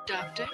Doctor?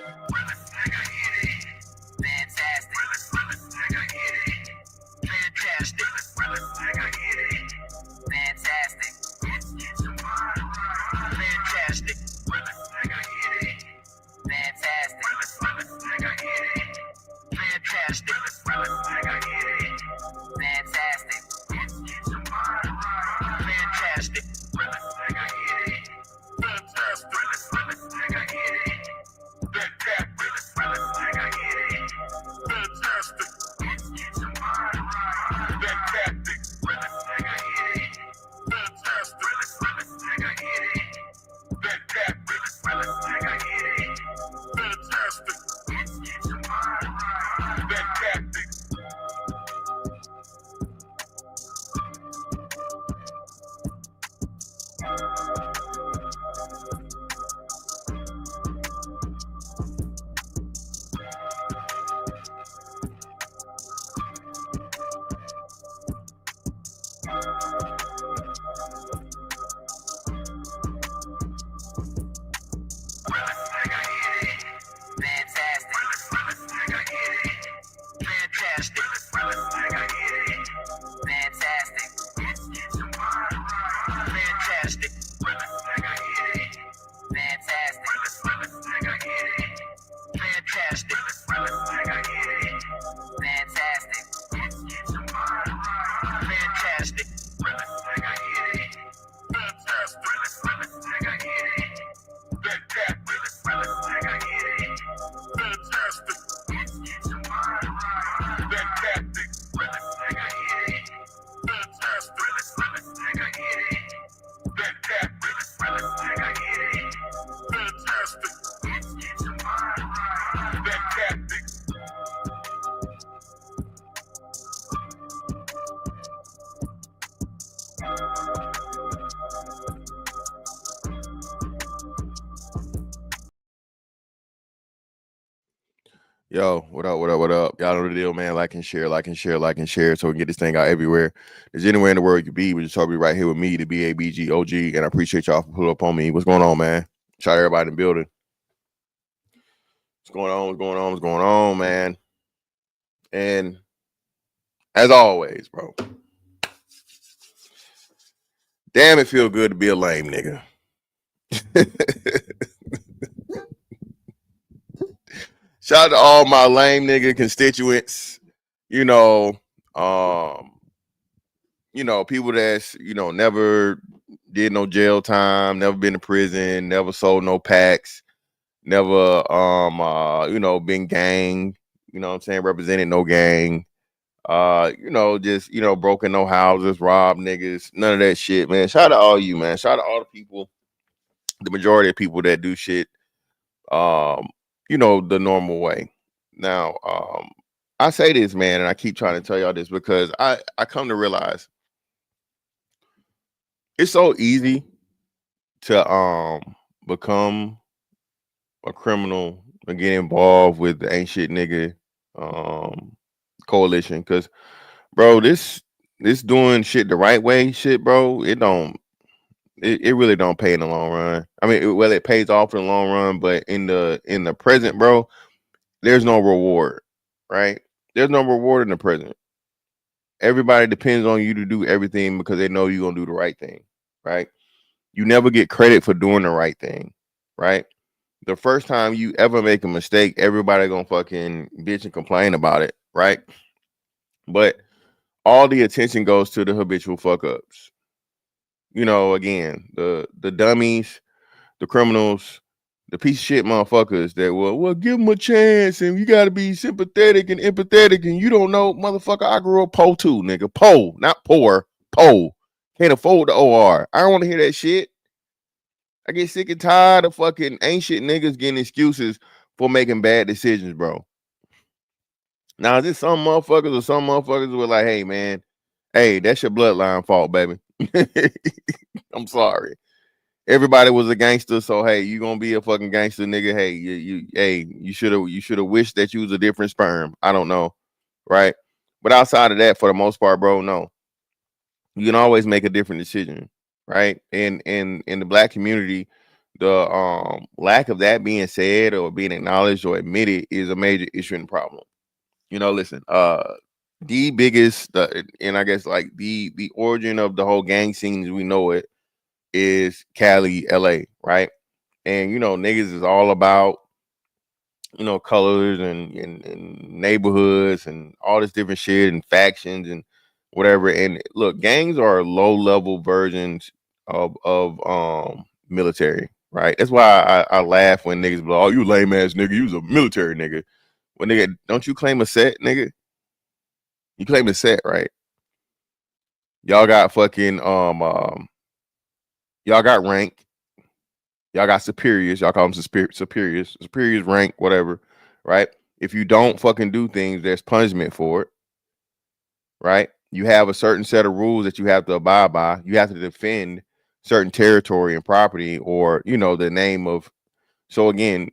Yo, what up, what up, what up? Y'all know the deal, man. Like and share, like and share, like and share, so we can get this thing out everywhere. There's anywhere in the world you could be, but just be right here with me, the BABG OG, and I appreciate y'all for pulling up on me. What's going on, man? Shout out everybody in the building. What's going on? What's going on? What's going on, man? And as always, bro, damn, it feel good to be a lame nigga. Shout out to all my lame nigga constituents. People that's never did no jail time, never been to prison, never sold no packs, never been gang. You know what I'm saying? Represented no gang. Just broken no houses, robbed niggas, none of that shit, man. Shout out to all you, man. Shout out to all the people, the majority of people that do shit the normal way. Now, I say this, man, and I keep trying to tell y'all this because I come to realize it's so easy to become a criminal and get involved with the ain't shit nigga coalition. Because, bro, this doing shit the right way shit, bro, it really don't pay in the long run. I mean, it pays off in the long run, but in the present, bro, there's no reward, right? There's no reward in the present. Everybody depends on you to do everything because they know you're going to do the right thing, right? You never get credit for doing the right thing, right? The first time you ever make a mistake, everybody going to fucking bitch and complain about it, right? But all the attention goes to the habitual fuck ups. Again, the dummies, the criminals, the piece of shit motherfuckers that well, give them a chance and you got to be sympathetic and empathetic and you don't know, motherfucker, I grew up poor too, nigga. Poor, not poor, poor. Can't afford the OR. I don't want to hear that shit. I get sick and tired of fucking ain't shit niggas getting excuses for making bad decisions, bro. Now, is this some motherfuckers were like, hey, man, hey, that's your bloodline fault, baby. I'm sorry. Everybody was a gangster, so hey, you gonna be a fucking gangster, nigga. Hey, you should have wished that you was a different sperm. I don't know, right? But outside of that, for the most part, bro, no. You can always make a different decision, right? And in the black community, the lack of that being said or being acknowledged or admitted is a major issue and problem. Listen, the biggest and I guess like the origin of the whole gang scene as we know it is Cali, LA, right? And niggas is all about colors and neighborhoods and all this different shit and factions and whatever. And look, gangs are low level versions of military, right? That's why I laugh when niggas be like, "Oh, you lame ass nigga, you was a military nigga." Well, nigga, don't you claim a set, nigga? You claim a set, right? Y'all got fucking y'all got rank. Y'all got superiors. Y'all call them superiors. Superiors rank, whatever, right? If you don't fucking do things, there's punishment for it, right? You have a certain set of rules that you have to abide by. You have to defend certain territory and property, or the name of. So again,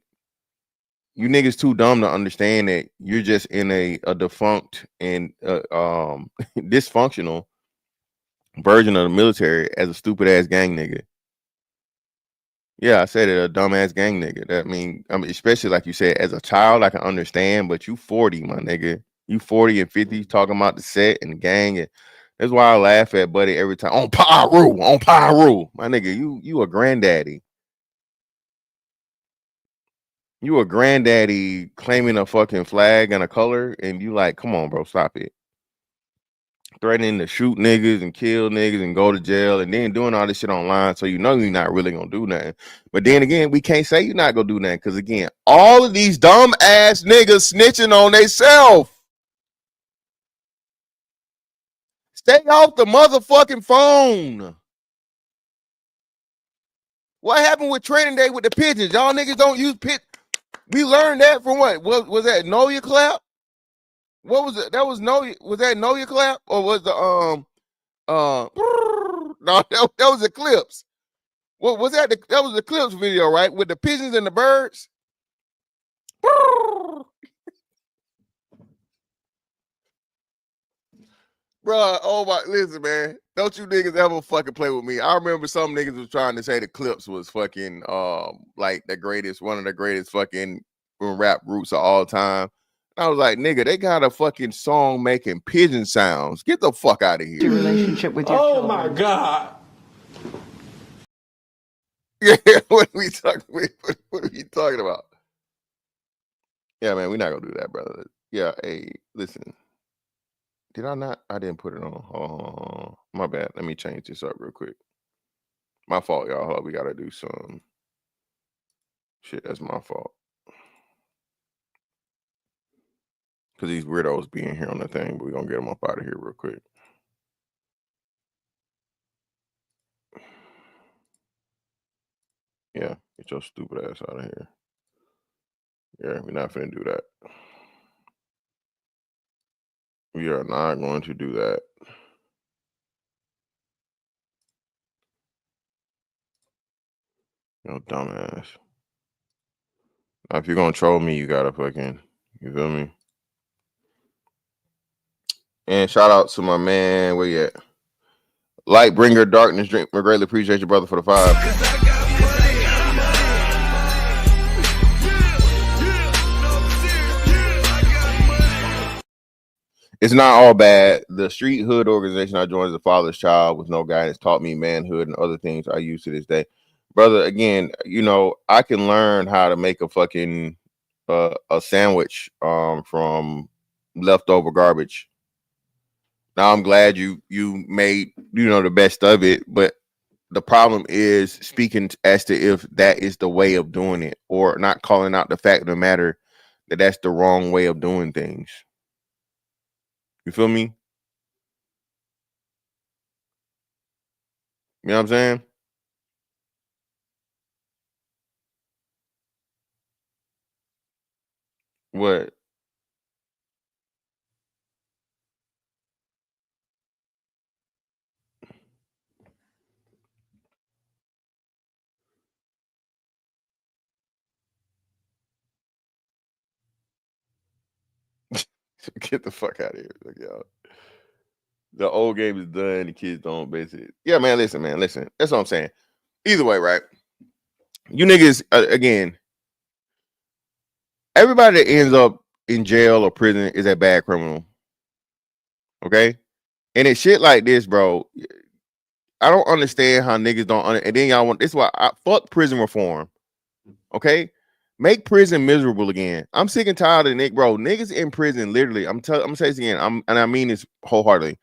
you niggas too dumb to understand that you're just in a defunct and dysfunctional version of the military as a stupid ass gang nigga. Yeah, I said it, a dumbass gang nigga. I mean, especially like you said, as a child, I can understand, but you 40, my nigga. You 40 and 50 talking about the set and the gang. And that's why I laugh at Buddy every time. On Pyro, on Pyro. My nigga, you a granddaddy. You a granddaddy claiming a fucking flag and a color, and you like, come on, bro, stop it. Threatening to shoot niggas and kill niggas and go to jail, and then doing all this shit online, so you're not really gonna do nothing. But then again, we can't say you're not gonna do nothing, because again, all of these dumb ass niggas snitching on themselves. Stay off the motherfucking phone. What happened with training day with the pigeons? Y'all niggas don't use pit. We learned that from what? Was that Know Your Clap? What was it? That was Was that Know Your Clap, or was the no, that was Eclipse. What was that? That was the Eclipse video, right? With the pigeons and the birds. Bro, oh my, listen, man. Don't you niggas ever fucking play with me. I remember some niggas was trying to say the Clips was fucking like the greatest, one of the greatest fucking rap groups of all time. I was like, nigga, they got a fucking song making pigeon sounds. Get the fuck out of here. Your relationship with your children. Oh my God. Yeah, what are we talking about? Yeah, man, we're not gonna do that, brother. Yeah, hey, listen. Did I not? I didn't put it on. Oh, my bad. Let me change this up real quick. My fault, y'all. Hold up, we gotta do some shit. That's my fault. Because these weirdos being here on the thing, but we're gonna get them up out of here real quick. Yeah, get your stupid ass out of here. Yeah, we're not finna do that. We are not going to do that. Dumbass. Now, if you're gonna troll me, you gotta fucking, you feel me? And shout out to my man, where you at? Light bringer, darkness drink. I greatly appreciate you, brother, for the 5. It's not all bad. The street hood organization I joined as a father's child with no guidance taught me manhood and other things I use to this day. Brother, again, I can learn how to make a fucking a sandwich from leftover garbage. Now I'm glad you made the best of it, but the problem is speaking as to if that is the way of doing it, or not calling out the fact of the matter that that's the wrong way of doing things. You feel me? You know what I'm saying? What? Get the fuck out of here. Like, yo. The old game is done. The kids don't basic. Yeah, man. Listen, man. Listen. That's what I'm saying. Either way, right? You niggas again. Everybody that ends up in jail or prison is a bad criminal. Okay, and it's shit like this, bro. I don't understand how niggas don't. And then y'all want this. Is why I fuck prison reform. Okay, make prison miserable again. I'm sick and tired of Nick, bro. Niggas in prison, literally. I'm gonna say this again. And I mean this wholeheartedly.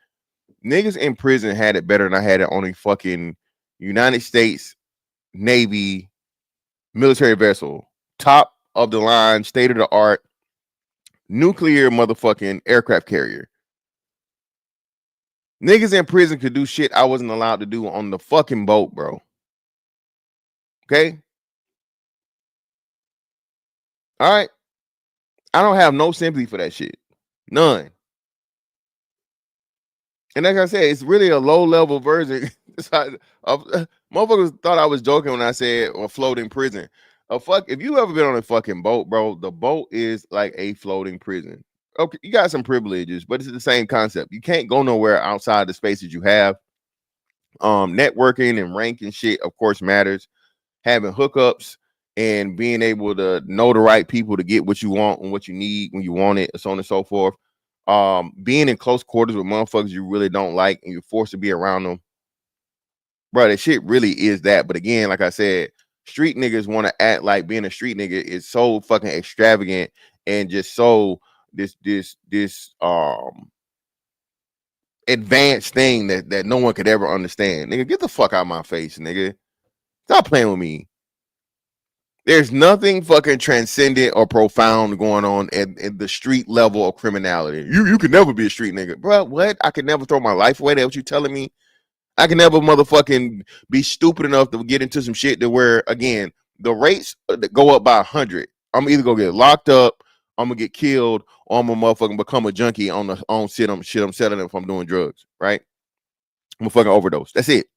Niggas in prison had it better than I had it on a fucking United States Navy military vessel, top of the line, state of the art, nuclear motherfucking aircraft carrier. Niggas in prison could do shit I wasn't allowed to do on the fucking boat, bro. Okay? All right? I don't have no sympathy for that shit. None. And like I said, it's really a low-level version. Motherfuckers thought I was joking when I said a floating prison. If you ever been on a fucking boat, bro, the boat is like a floating prison. Okay, you got some privileges, but it's the same concept. You can't go nowhere outside the spaces you have. Networking and rank and shit, of course, matters. Having hookups and being able to know the right people to get what you want and what you need when you want it, so on and so forth. Being in close quarters with motherfuckers you really don't like and you're forced to be around them. Bro, that shit really is that. But again, like I said, street niggas want to act like being a street nigga is so fucking extravagant and just so this advanced thing that no one could ever understand. Nigga, get the fuck out of my face, nigga. Stop playing with me. There's nothing fucking transcendent or profound going on at the street level of criminality. You can never be a street nigga. Bro, what? I could never throw my life away. That's what you telling me? I can never motherfucking be stupid enough to get into some shit that where, again, the rates that go up by 100. I'm either gonna get locked up, I'm gonna get killed, or I'm gonna motherfucking become a junkie on shit I'm selling if I'm doing drugs, right? I'm gonna fucking overdose. That's it.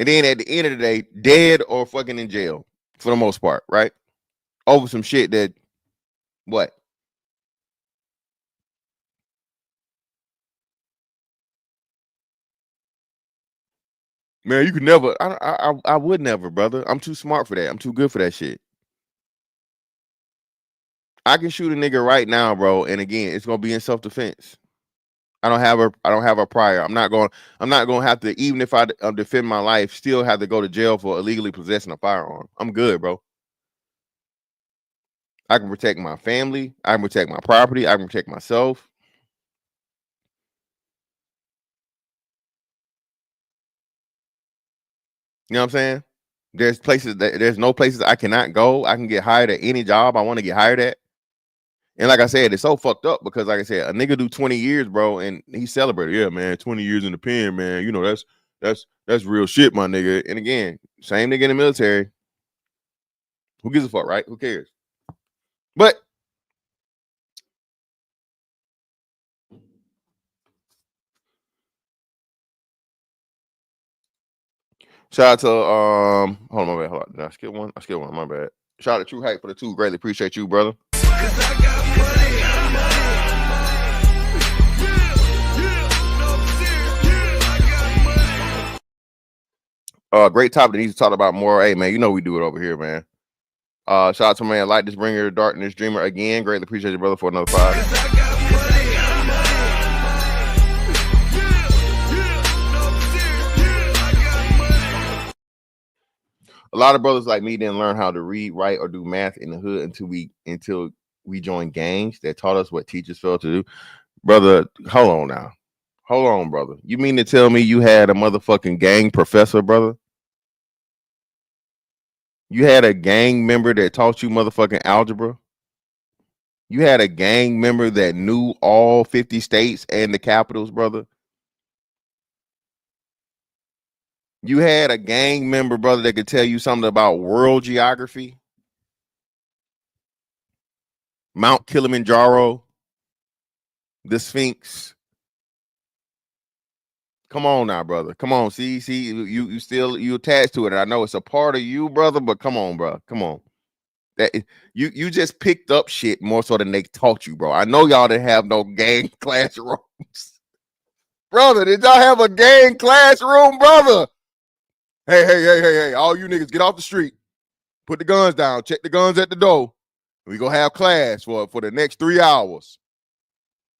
And then at the end of the day, dead or fucking in jail for the most part, right? Over some shit that, what? Man, you could never. I would never, brother. I'm too smart for that. I'm too good for that shit. I can shoot a nigga right now, bro. And again, it's gonna be in self-defense. I don't have a prior. I'm not going to have to, even if I defend my life, still have to go to jail for illegally possessing a firearm. I'm good, bro. I can protect my family. I can protect my property. I can protect myself. You know what I'm saying? There's no places I cannot go. I can get hired at any job I want to get hired at. And like I said, it's so fucked up because, like I said, a nigga do 20 years, bro, and he celebrated. Yeah, man, 20 years in the pen, man. You know, that's real shit, my nigga. And again, same nigga in the military. Who gives a fuck, right? Who cares? But shout out to hold on, my bad. Hold on. Did I skip one? I skipped one, my bad. Shout out to True Hype for the 2. Greatly appreciate you, brother. Great topic that needs to talk about more. Hey man, you know we do it over here, man. Shout out to man like this bringer, darkness dreamer again. Greatly appreciate you, brother, for another 5. A lot of brothers like me didn't learn how to read, write, or do math in the hood until we joined gangs that taught us what teachers failed to do. Brother, hold on now. Hold on, brother. You mean to tell me you had a motherfucking gang professor, brother? You had a gang member that taught you motherfucking algebra? You had a gang member that knew all 50 states and the capitals, brother? You had a gang member, brother, that could tell you something about world geography? Mount Kilimanjaro? The Sphinx? Come on now, brother. Come on. See, you still you attached to it. I know it's a part of you, brother, but come on, bro. Come on. That you just picked up shit more so than they taught you, bro. I know y'all didn't have no gang classroom. Brother, did y'all have a gang classroom, brother? Hey, all you niggas get off the street. Put the guns down. Check the guns at the door. We gonna have class for the next 3 hours.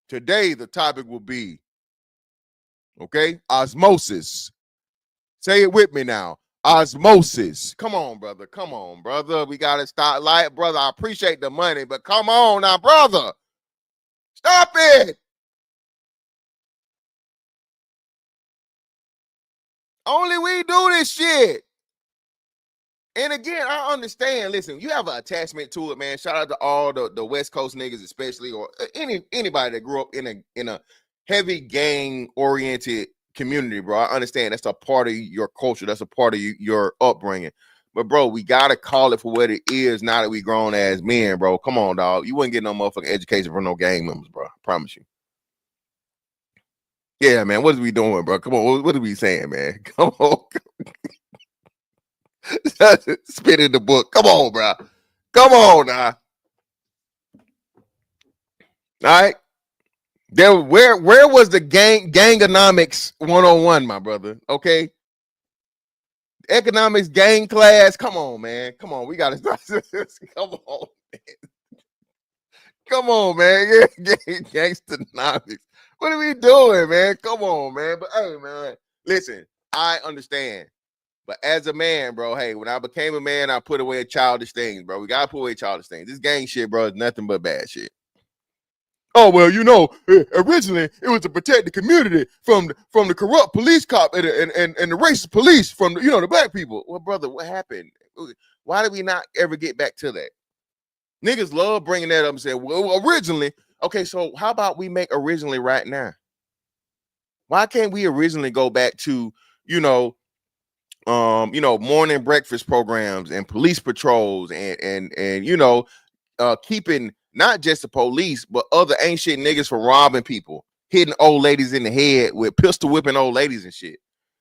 Today, the topic will be, okay, osmosis. Say it with me now. Osmosis. Come on, brother. Come on, brother. We gotta start like, brother. I appreciate the money, but come on now, brother. Stop it. Only we do this shit. And again, I understand. Listen, you have an attachment to it, man. Shout out to all the West Coast niggas, especially, or anybody that grew up in a heavy gang oriented community, bro. I understand that's a part of your culture. That's a part of your upbringing. But bro, we gotta call it for what it is now that we grown as men, bro. Come on, dog. You wouldn't get no motherfucking education from no gang members, bro. I promise you. Yeah, man. What are we doing, bro? Come on. What are we saying, man? Come on. Spit in the book. Come on, bro. Come on now. All right. There, where was the gangonomics 101, my brother? Okay. Economics gang class. Come on, man. Come on. We gotta start this. Come on, man. Come on, man. Gangstonomics. What are we doing, man? Come on, man. But hey, man, listen, I understand. But as a man, bro, hey, when I became a man, I put away childish things, bro. We gotta put away childish things. This gang shit, bro, is nothing but bad shit. Oh, well, you know, originally it was to protect the community from the corrupt police cop and the racist police from the black people. Well, brother, what happened? Why did we not ever get back to that? Niggas love bringing that up and saying, well, originally. Okay, so how about we make originally right now? Why can't we originally go back to, morning breakfast programs and police patrols and keeping not just the police, but other ain't shit niggas from robbing people, hitting old ladies in the head with pistol whipping old ladies and shit.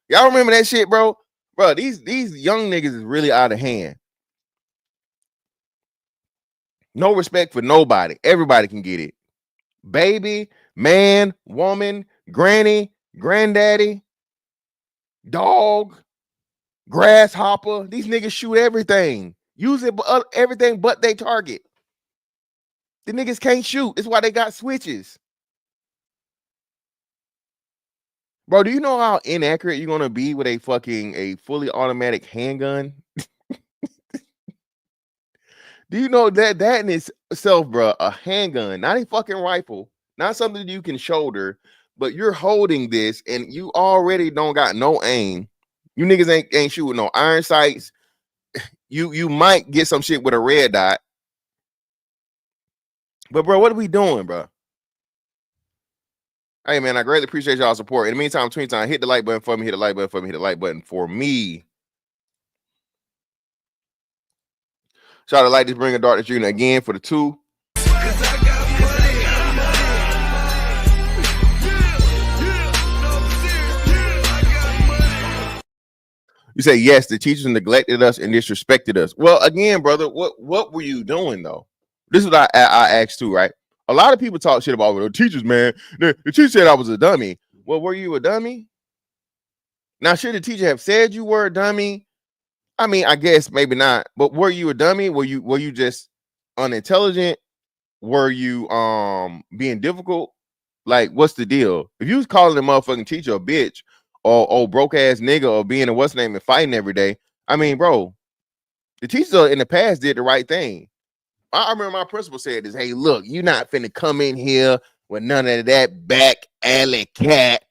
Y'all remember that shit, bro? Bro, these young niggas is really out of hand. No respect for nobody. Everybody can get it. Baby, man, woman, granny, granddaddy, dog, grasshopper. These niggas shoot everything. Use it everything but they target. The niggas can't shoot. It's why they got switches. Bro, do you know how inaccurate you're gonna be with a fully automatic handgun? Do you know that in itself, bro, a handgun, not a fucking rifle, not something you can shoulder, but you're holding this and you already don't got no aim. You niggas ain't shooting no iron sights. You might get some shit with a red dot. But bro, what are we doing, bro? Hey man, I greatly appreciate y'all support. In the meantime, between time, hit the like button for me, hit the like button for me, hit the like button for me. Shout out to Light This Bring a Darkness Jr. again for the 2. You say yes, the teachers neglected us and disrespected us. Well, again, brother, what were you doing though? This is what I asked too, right? A lot of people talk shit about the teachers, man. The teacher said I was a dummy. Well, were you a dummy? Now, should the teacher have said you were a dummy? I mean, I guess maybe not. But were you a dummy? Were you just unintelligent? Were you being difficult? Like, what's the deal? If you was calling the motherfucking teacher a bitch or broke ass nigga or being a what's name and fighting every day, I mean, bro, the teacher in the past did the right thing. I remember my principal said this, hey, look, you're not finna come in here with none of that back alley cat.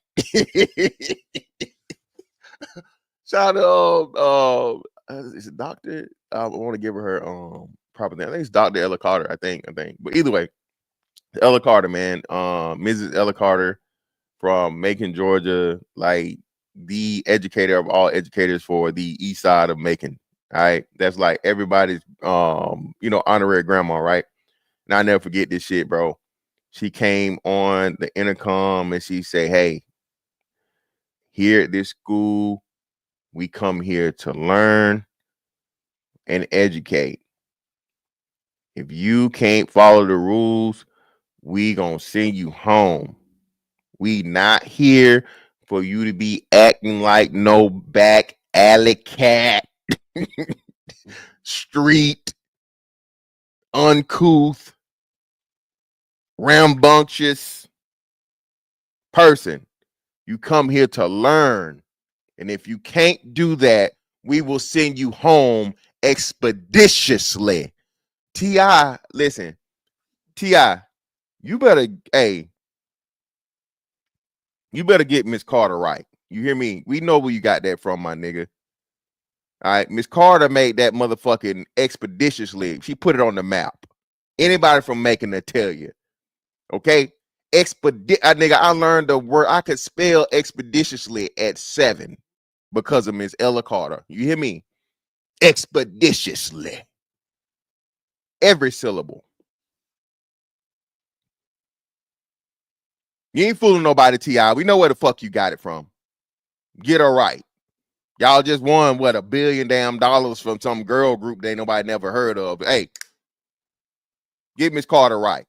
Shout out is it Dr. I want to give her proper name. I think it's Dr. Ella Carter, I think. But either way, Ella Carter, man. Mrs. Ella Carter from Macon, Georgia, like the educator of all educators for the east side of Macon. All right. That's like everybody's honorary grandma, right? And I never forget this shit, bro. She came on the intercom and she said, hey, here at this school, we come here to learn and educate. If you can't follow the rules, we gonna send you home. We not here for you to be acting like no back alley cat, street, uncouth, rambunctious person. You come here to learn. And if you can't do that, we will send you home expeditiously. T.I., listen, T.I., you better get Miss Carter right. You hear me? We know where you got that from, my nigga. All right, Miss Carter made that motherfucking expeditiously. She put it on the map. Anybody from Macon to tell you, okay? Nigga, I learned the word. I could spell expeditiously at 7 because of Miss Ella Carter. You hear me? Expeditiously. Every syllable. You ain't fooling nobody, T.I. We know where the fuck you got it from. Get her right. Y'all just won, what, $1 billion from some girl group that nobody never heard of. Hey, get Miss Carter right.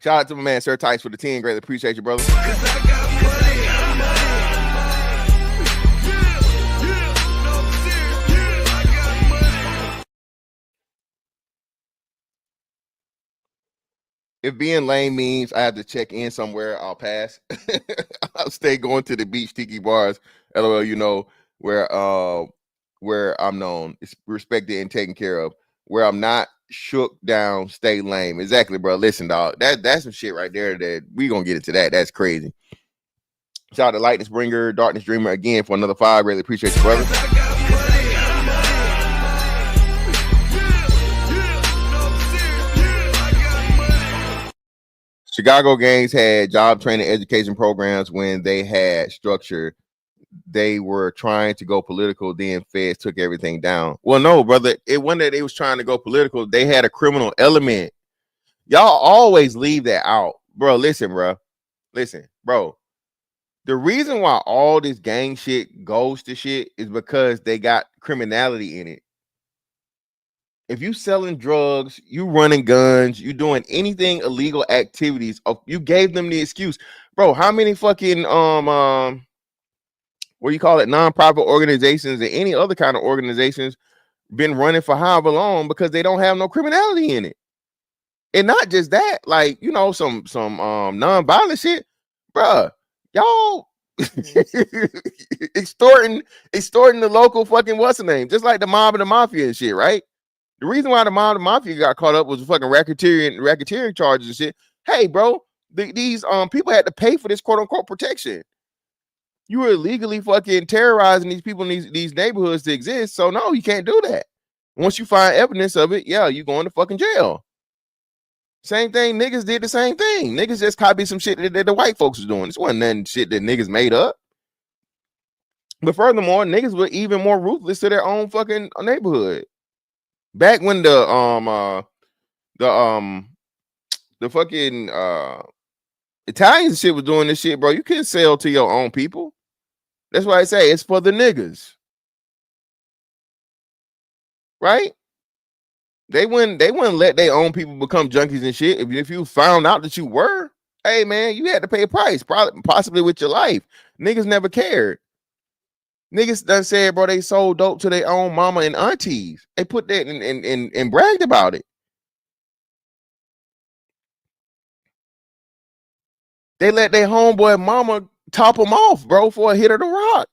Shout out to my man, Sir Tice, for the 10. Greatly appreciate you, brother. If being lame means I have to check in somewhere, I'll pass. I'll stay going to the beach tiki bars. LOL, you know, where I'm known, it's respected and taken care of. Where I'm not shook down, stay lame. Exactly, bro. Listen, dog. That's some shit right there that we gonna get into that. That's crazy. Shout out to Lightness Bringer, Darkness Dreamer again for another 5. Really appreciate you, brother. Chicago gangs had job training education programs when they had structure. They were trying to go political, then feds took everything down. Well, no, brother. It wasn't that they was trying to go political. They had a criminal element. Y'all always leave that out. Bro, listen, bro. Listen, bro. The reason why all this gang shit goes to shit is because they got criminality in it. If you selling drugs, you running guns, you doing anything illegal activities, you gave them the excuse. Bro, how many fucking what do you call it, nonprofit organizations and any other kind of organizations been running for however long because they don't have no criminality in it? And not just that, like, you know, some non-violent shit, bruh. Y'all extorting the local fucking what's the name, just like the mob and the mafia and shit, right? The reason why the mob and the mafia got caught up was fucking racketeering charges and shit. Hey, bro, these people had to pay for this quote unquote protection. You were illegally fucking terrorizing these people in these neighborhoods to exist. So no, you can't do that. Once you find evidence of it, yeah, you going to fucking jail. Same thing, niggas did the same thing. Niggas just copied some shit that the white folks was doing. This wasn't nothing shit that niggas made up. But furthermore, niggas were even more ruthless to their own fucking neighborhood. Back when the fucking Italians shit was doing this shit, bro, you couldn't sell to your own people. That's why I say it's for the niggas, right? They wouldn't let their own people become junkies and shit. If you found out that you were, hey man, you had to pay a price, probably possibly with your life. Niggas never cared. Niggas done said, bro, they sold dope to their own mama and aunties. They put that and bragged about it. They let their homeboy mama top them off, bro, for a hit of the rock.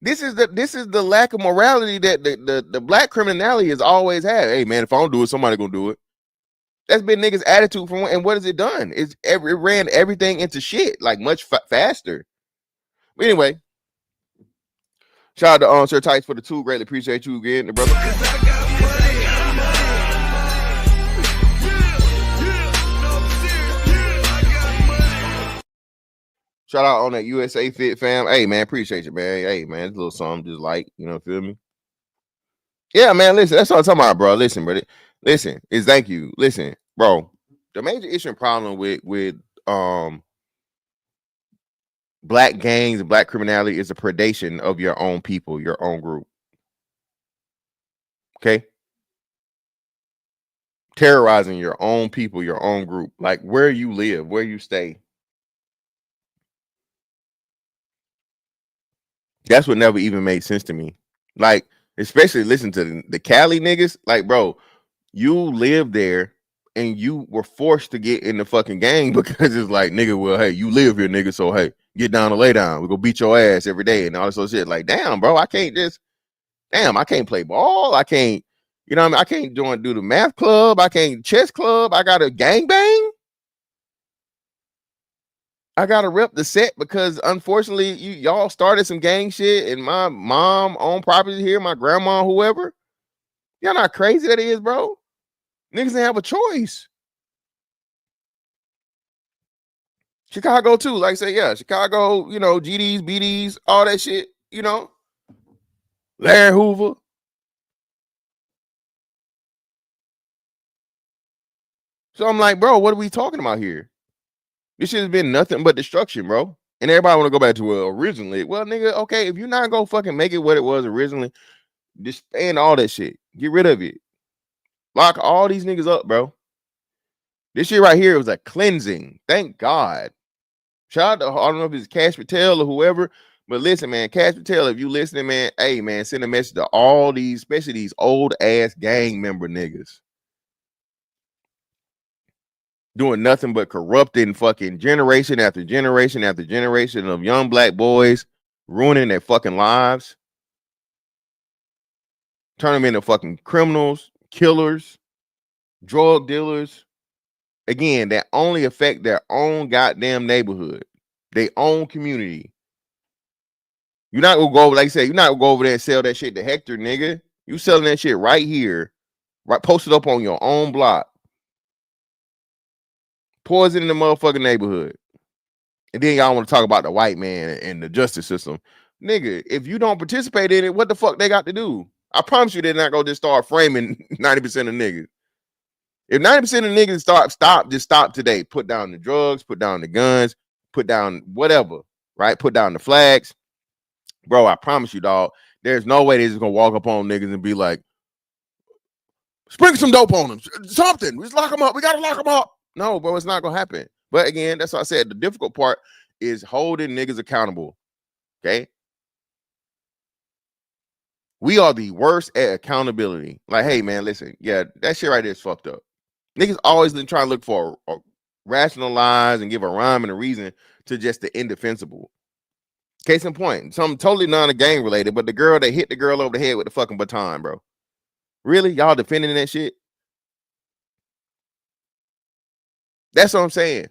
This is the lack of morality that the black criminality has always had. Hey man, if I don't do it, somebody gonna do it. That's been niggas' attitude from, and what has it done? It ran everything into shit like much faster. But anyway, shout out to Sir Tice for the 2. Greatly appreciate you again, the brother. Shout out on that USA Fit fam. Hey man, appreciate you, man. Hey man, it's a little something just like, you know, feel me? Yeah, man. Listen, that's what I'm talking about, bro. Listen, brother. Listen, is thank you. Listen, bro. The major issue and problem with black gangs and black criminality is the predation of your own people, your own group. Okay, terrorizing your own people, your own group, like where you live, where you stay. That's what never even made sense to me. Like, especially listen to the Cali niggas. Like, bro, you live there and you were forced to get in the fucking gang because it's like, nigga, well, hey, you live here, nigga, so hey, get down and lay down. We go beat your ass every day and all this other shit. Like, damn, bro, I can't play ball. I can't, you know what I mean? I can't do the math club. I can't chess club. I got a gang bang. I gotta rep the set because unfortunately y'all started some gang shit and my mom owned property here, my grandma, whoever. Y'all not crazy that is, bro. Niggas didn't have a choice. Chicago too, like I say, yeah, Chicago, you know, GDs, BDs, all that shit, you know. Larry Hoover. So I'm like, bro, what are we talking about here? This shit has been nothing but destruction, bro. And everybody want to go back to originally. Well, nigga, okay, if you're not gonna fucking make it what it was originally, disband all that shit. Get rid of it. Lock all these niggas up, bro. This shit right here was a cleansing. Thank God. Shout out to, I don't know if it's Cash Patel or whoever, but listen, man, Cash Patel, if you listening, man, hey, man, send a message to all these, especially these old ass gang member niggas. Doing nothing but corrupting fucking generation after generation after generation of young black boys, ruining their fucking lives, turn them into fucking criminals, killers, drug dealers. Again, that only affect their own goddamn neighborhood, their own community. You're not gonna go over, like I said, you're not gonna go over there and sell that shit to Hector, nigga. You selling that shit right here, right, posted up on your own block. Poison in the motherfucking neighborhood. And then y'all want to talk about the white man and the justice system. Nigga, if you don't participate in it, what the fuck they got to do? I promise you they're not gonna just start framing 90% of niggas. If 90% of niggas just stop today. Put down the drugs, put down the guns, put down whatever, right? Put down the flags. Bro, I promise you, dog, there's no way they're just gonna walk up on niggas and be like, sprinkle some dope on them. Something. Just lock them up. We gotta lock them up. No, bro, it's not gonna happen. But again, that's what I said. The difficult part is holding niggas accountable. Okay. We are the worst at accountability. Like, hey, man, listen, yeah, that shit right there is fucked up. Niggas always been trying to look for a rationalize and give a rhyme and a reason to just the indefensible. Case in point, something totally non-gang related, but the girl that hit the girl over the head with the fucking baton, bro. Really? Y'all defending that shit? That's what I'm saying.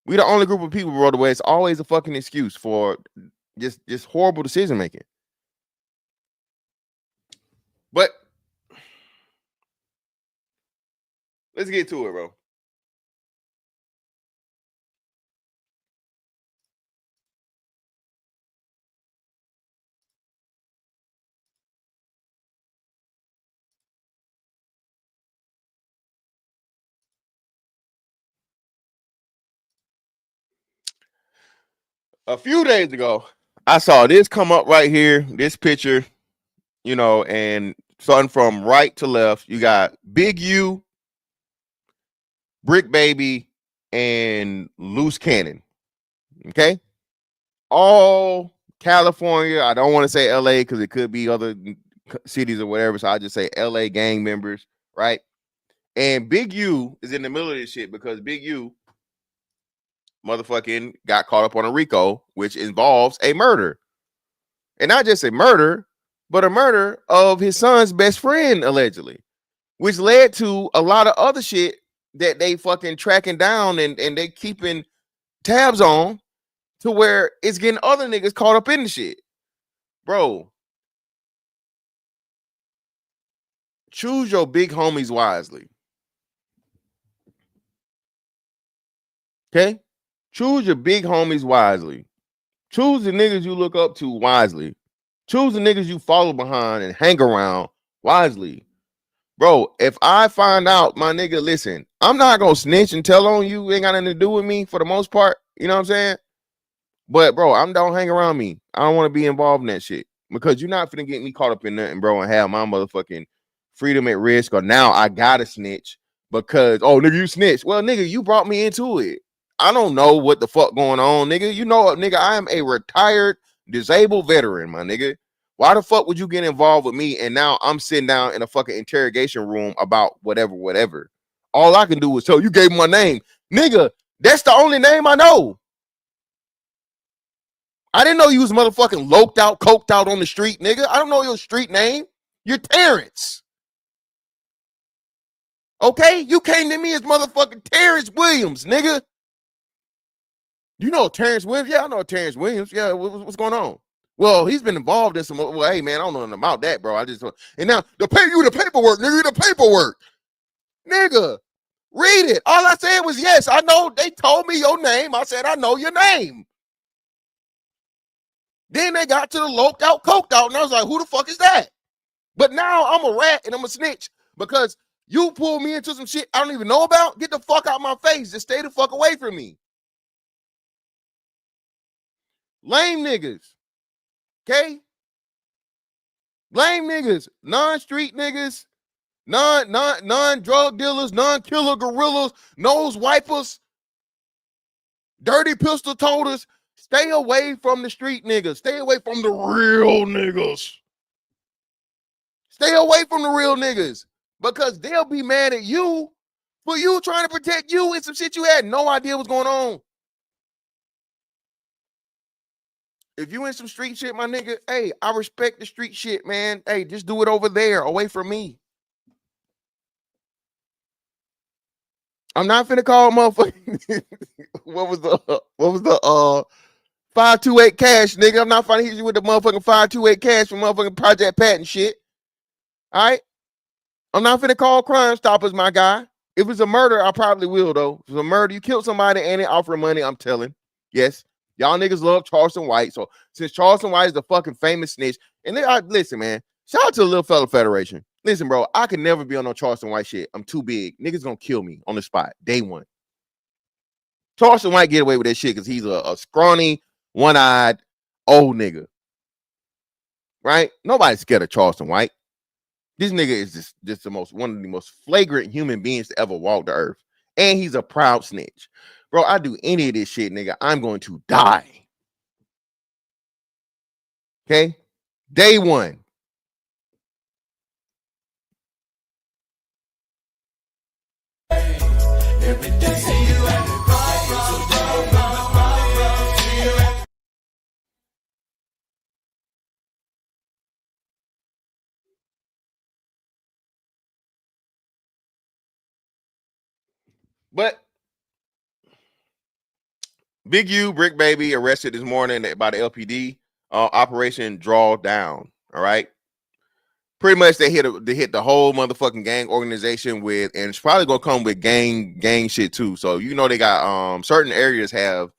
We the only group of people, bro, where it's always a fucking excuse for just horrible decision making. But let's get to it, bro. A few days ago, I saw this come up right here, this picture, you know, and starting from right to left, you got Big U, Brick Baby, and Loose Cannon. Okay. All California. I don't want to say LA because it could be other cities or whatever. So I just say LA gang members, right? And Big U is in the middle of this shit because Big U motherfucking got caught up on a RICO, which involves a murder. And not just a murder, but a murder of his son's best friend, allegedly, which led to a lot of other shit that they fucking tracking down and they keeping tabs on to where it's getting other niggas caught up in the shit. Bro, choose your big homies wisely. Okay? Choose your big homies wisely. Choose the niggas you look up to wisely. Choose the niggas you follow behind and hang around wisely. Bro, if I find out, my nigga, listen, I'm not gonna snitch and tell on you. It ain't got nothing to do with me for the most part. You know what I'm saying? But bro, don't hang around me. I don't want to be involved in that shit because you're not finna get me caught up in nothing, bro, and have my motherfucking freedom at risk. Or now I gotta snitch because nigga, you snitched. Well, nigga, you brought me into it. I don't know what the fuck going on, nigga. You know, nigga, I am a retired disabled veteran, my nigga. Why the fuck would you get involved with me? And now I'm sitting down in a fucking interrogation room about whatever. All I can do is tell you gave me my name. Nigga, that's the only name I know. I didn't know you was motherfucking loped out, coked out on the street, nigga. I don't know your street name. You're Terrence. Okay? You came to me as motherfucking Terrence Williams, nigga. You know Terrence Williams? Yeah, I know Terrence Williams. Yeah, what's going on? Well, he's been involved in some. Well, hey man, I don't know nothing about that, bro. I just and now the paperwork, nigga, the paperwork, nigga. Read it. All I said was yes. I know they told me your name. I said I know your name. Then they got to the loped out, coked out, and I was like, who the fuck is that? But now I'm a rat and I'm a snitch because you pulled me into some shit I don't even know about. Get the fuck out of my face. Just stay the fuck away from me. Lame niggas. Okay? Lame niggas. Non-street niggas. Non-drug dealers, non-killer gorillas, nose wipers, dirty pistol toters. Stay away from the street niggas. Stay away from the real niggas. Stay away from the real niggas because they'll be mad at you for you trying to protect you in some shit you had no idea what's going on. If you in some street shit, my nigga, hey, I respect the street shit, man. Hey, just do it over there, away from me. I'm not finna call motherfucking what was the 528 cash, nigga. I'm not finna hit you with the motherfucking 528 cash for motherfucking Project Pat and shit. All right? I'm not finna call Crime Stoppers, my guy. If it's a murder, I probably will, though. If it's a murder, you killed somebody and they offer money, I'm telling. Yes. Y'all niggas love Charleston White. So since Charleston White is the fucking famous snitch, and listen, man, shout out to the Little Fella Federation. Listen, bro, I could never be on no Charleston White shit. I'm too big. Niggas gonna kill me on the spot, day one. Charleston White get away with that shit because he's a scrawny, one-eyed, old nigga. Right? Nobody's scared of Charleston White. This nigga is just one of the most flagrant human beings to ever walk the earth. And he's a proud snitch. Bro, I do any of this shit, nigga, I'm going to die. Okay? Day one. But Big U, Brick Baby, arrested this morning by the LPD. Operation Drawdown. All right. Pretty much they hit the whole motherfucking gang organization with, and it's probably gonna come with gang shit too. So you know they got certain areas have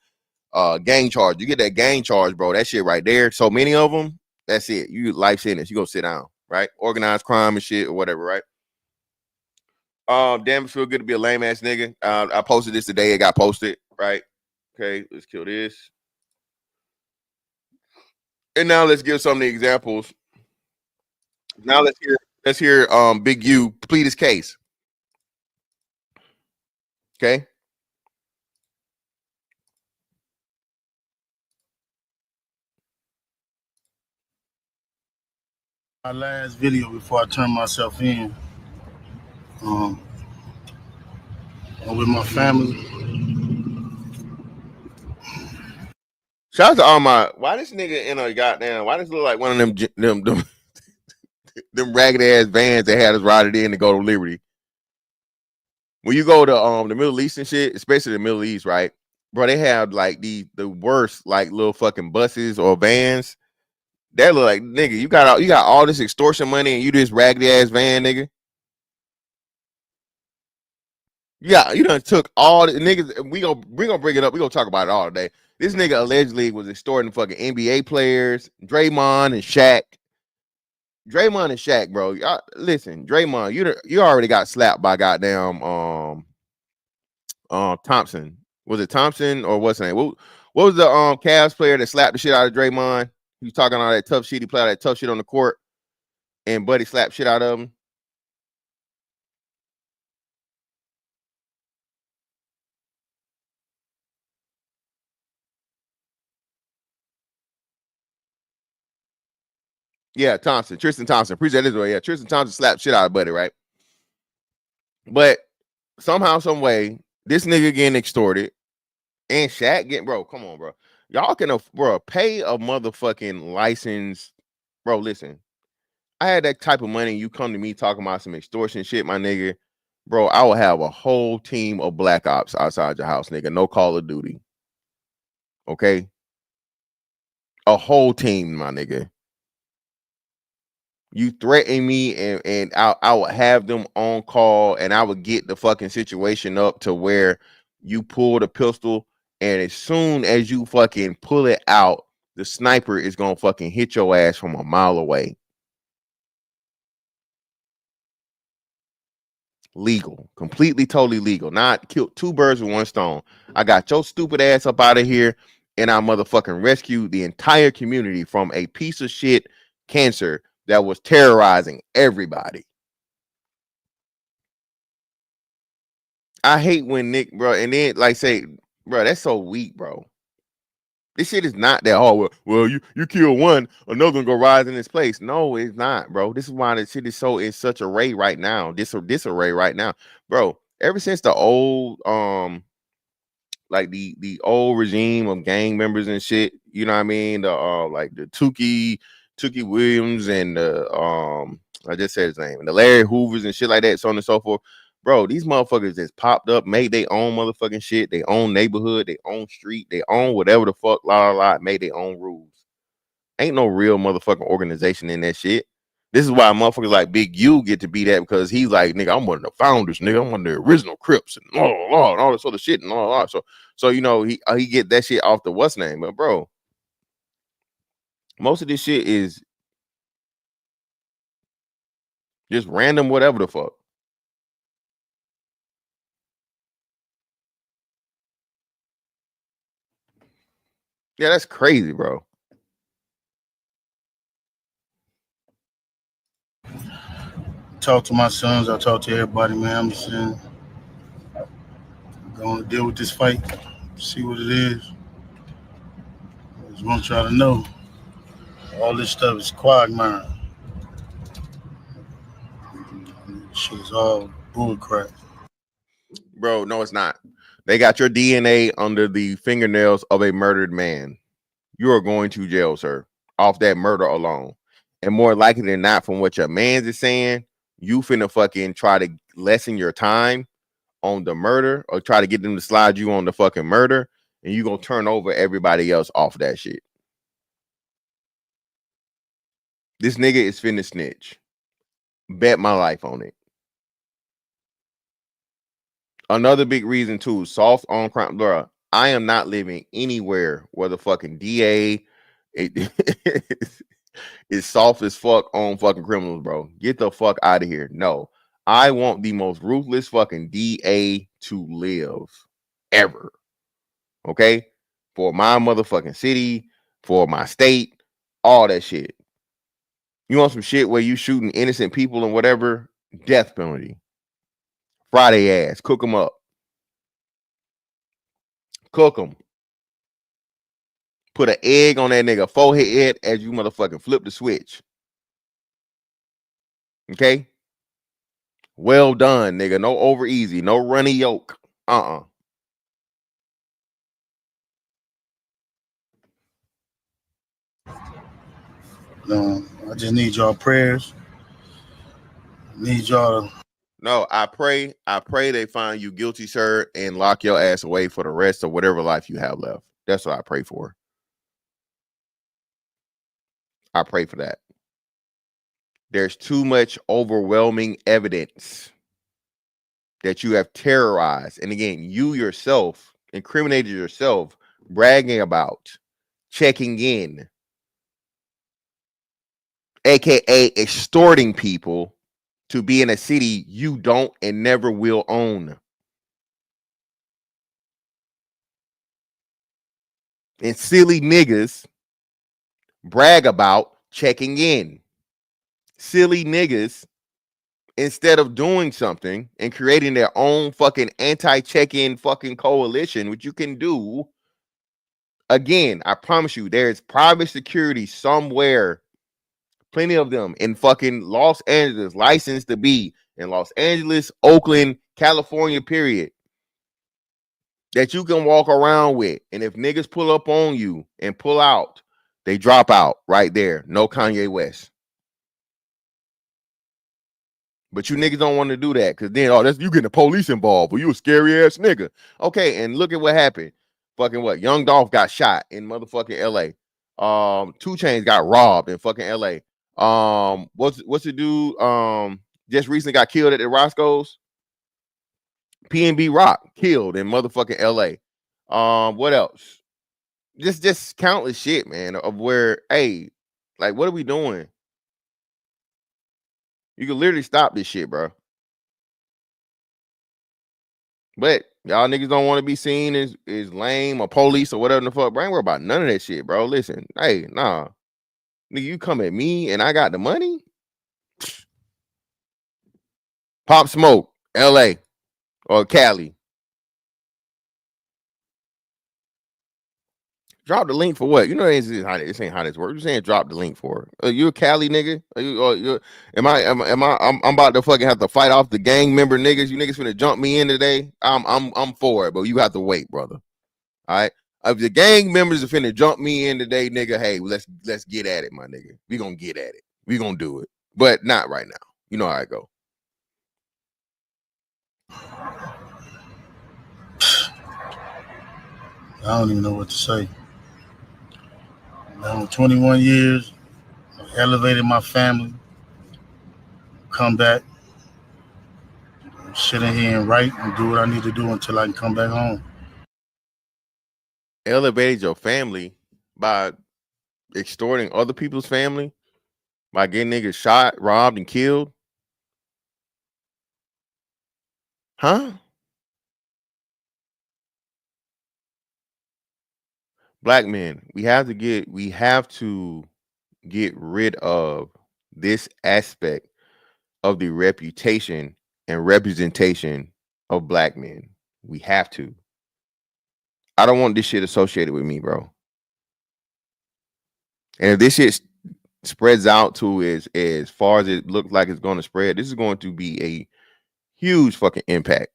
gang charge. You get that gang charge, bro. That shit right there. So many of them. That's it. You life sentence. You go sit down. Right. Organized crime and shit or whatever. Right. Damn, it feel good to be a lame ass nigga. I posted this today. It got posted. Right. Okay. Let's kill this. And now let's give some of the examples. Now let's hear Big U plead his case. Okay. My last video before I turn myself in. I'm with my family. Shout out to all my. Why this nigga in a goddamn? Why this look like one of them ragged ass vans that had us riding in to go to Liberty? When you go to the Middle East and shit, especially the Middle East, right, bro? They have like the worst like little fucking buses or vans. That look like nigga. You got all this extortion money and you this raggedy ass van, nigga. Yeah, you done took all the niggas. We gonna bring it up. We gonna talk about it all day. This nigga allegedly was extorting fucking NBA players, Draymond and Shaq. Draymond and Shaq, bro. Y'all, listen, Draymond, you already got slapped by goddamn Thompson. Was it Thompson or what's his name? What was the Cavs player that slapped the shit out of Draymond? He was talking all that tough shit. He played all that tough shit on the court, and Buddy slapped shit out of him. Yeah, Thompson, Tristan Thompson. Appreciate this way. Yeah, Tristan Thompson slapped shit out of Buddy, right? But somehow, some way, this nigga getting extorted and Shaq getting, bro, come on, bro. Y'all can, bro, pay a motherfucking license. Bro, listen, I had that type of money. You come to me talking about some extortion shit, my nigga. Bro, I will have a whole team of black ops outside your house, nigga. No Call of Duty. Okay? A whole team, my nigga. You threaten me and I would have them on call and I would get the fucking situation up to where you pull the pistol and as soon as you fucking pull it out, the sniper is gonna fucking hit your ass from a mile away. Legal, completely, totally legal. Not killed two birds with one stone. I got your stupid ass up out of here and I motherfucking rescued the entire community from a piece of shit cancer that was terrorizing everybody. I hate when Nick, bro, and then like say, bro, that's so weak, bro. This shit is not that hard. Well, you kill one, another one go rise in its place. No, it's not, bro. This is why the shit is so in such array right now. Disarray right now, bro. Ever since the old like the old regime of gang members and shit, you know what I mean? The like the Tookie Williams and the I just said his name, and the Larry Hoovers and shit like that, so on and so forth. Bro, these motherfuckers just popped up, made their own motherfucking shit, their own neighborhood, their own street, their own whatever the fuck, made their own rules. Ain't no real motherfucking organization in that shit. This is why motherfuckers like Big U get to be that, because he's like, nigga, I'm one of the founders, nigga. I'm one of the original Crips and all this sort of shit and all. So you know, he get that shit off the what's name. But bro, most of this shit is just random whatever the fuck. Yeah, that's crazy, bro. Talk to my sons. I talk to everybody, man. I'm just saying, going to deal with this fight, see what it is. I just want y'all to know, all this stuff is quagmire. Shit is all bullcrap. Bro, no, it's not. They got your DNA under the fingernails of a murdered man. You are going to jail, sir, off that murder alone. And more likely than not, from what your man's is saying, you finna fucking try to lessen your time on the murder or try to get them to slide you on the fucking murder, and you gonna turn over everybody else off that shit. This nigga is finna snitch. Bet my life on it. Another big reason too, soft on crime, bro. I am not living anywhere where the fucking DA is soft as fuck on fucking criminals, bro. Get the fuck out of here. No, I want the most ruthless fucking DA to live ever. Okay, for my motherfucking city, for my state, all that shit. You want some shit where you shooting innocent people and whatever? Death penalty. Friday ass. Cook them up. Cook them. Put an egg on that nigga forehead as you motherfucking flip the switch. Okay? Well done, nigga. No over easy. No runny yolk. No, I just need y'all prayers. Need y'all to... No, I pray they find you guilty, sir, and lock your ass away for the rest of whatever life you have left. That's what I pray for. I pray for that. There's too much overwhelming evidence that you have terrorized. And again, you yourself incriminated yourself, bragging about, checking in, aka extorting people to be in a city you don't and never will own. And silly niggas brag about checking in. Silly niggas, instead of doing something and creating their own fucking anti-check-in fucking coalition, which you can do. Again, I promise you, there is private security somewhere Plenty of them in fucking Los Angeles, licensed to be in Los Angeles, Oakland, California, period. That you can walk around with. And if niggas pull up on you and pull out, they drop out right there. No Kanye West. But you niggas don't want to do that because then, that's you getting the police involved, or you a scary ass nigga. Okay, and look at what happened. Fucking what? Young Dolph got shot in motherfucking LA. 2 Chainz got robbed in fucking LA. What's the dude? Just recently got killed at the Roscoe's. PNB Rock killed in motherfucking LA. What else? Just countless shit, man, of where, hey, like, what are we doing? You can literally stop this shit, bro. But y'all niggas don't want to be seen as lame or police or whatever the fuck. Bro, I ain't worry about none of that shit, bro. Listen, hey, nah. Nigga, you come at me and I got the money? Pop Smoke, LA or Cali. Drop the link for what? You know, this ain't how this works. You saying drop the link for? You a Cali nigga? I'm about to fucking have to fight off the gang member niggas. You niggas finna jump me in today. I'm for it, but you have to wait, brother. All right. If the gang members are finna jump me in today, nigga, hey, let's get at it, my nigga. We gonna get at it. We gonna do it, but not right now. You know how I go. I don't even know what to say. I'm 21 years, I elevated my family, come back, sit in here and write and do what I need to do until I can come back home. Elevated your family by extorting other people's family, by getting niggas shot, robbed, and killed? Huh? Black men, we have to get rid of this aspect of the reputation and representation of black men. We have to. I don't want this shit associated with me, bro. And if this shit spreads out to as far as it looks like it's going to spread, this is going to be a huge fucking impact.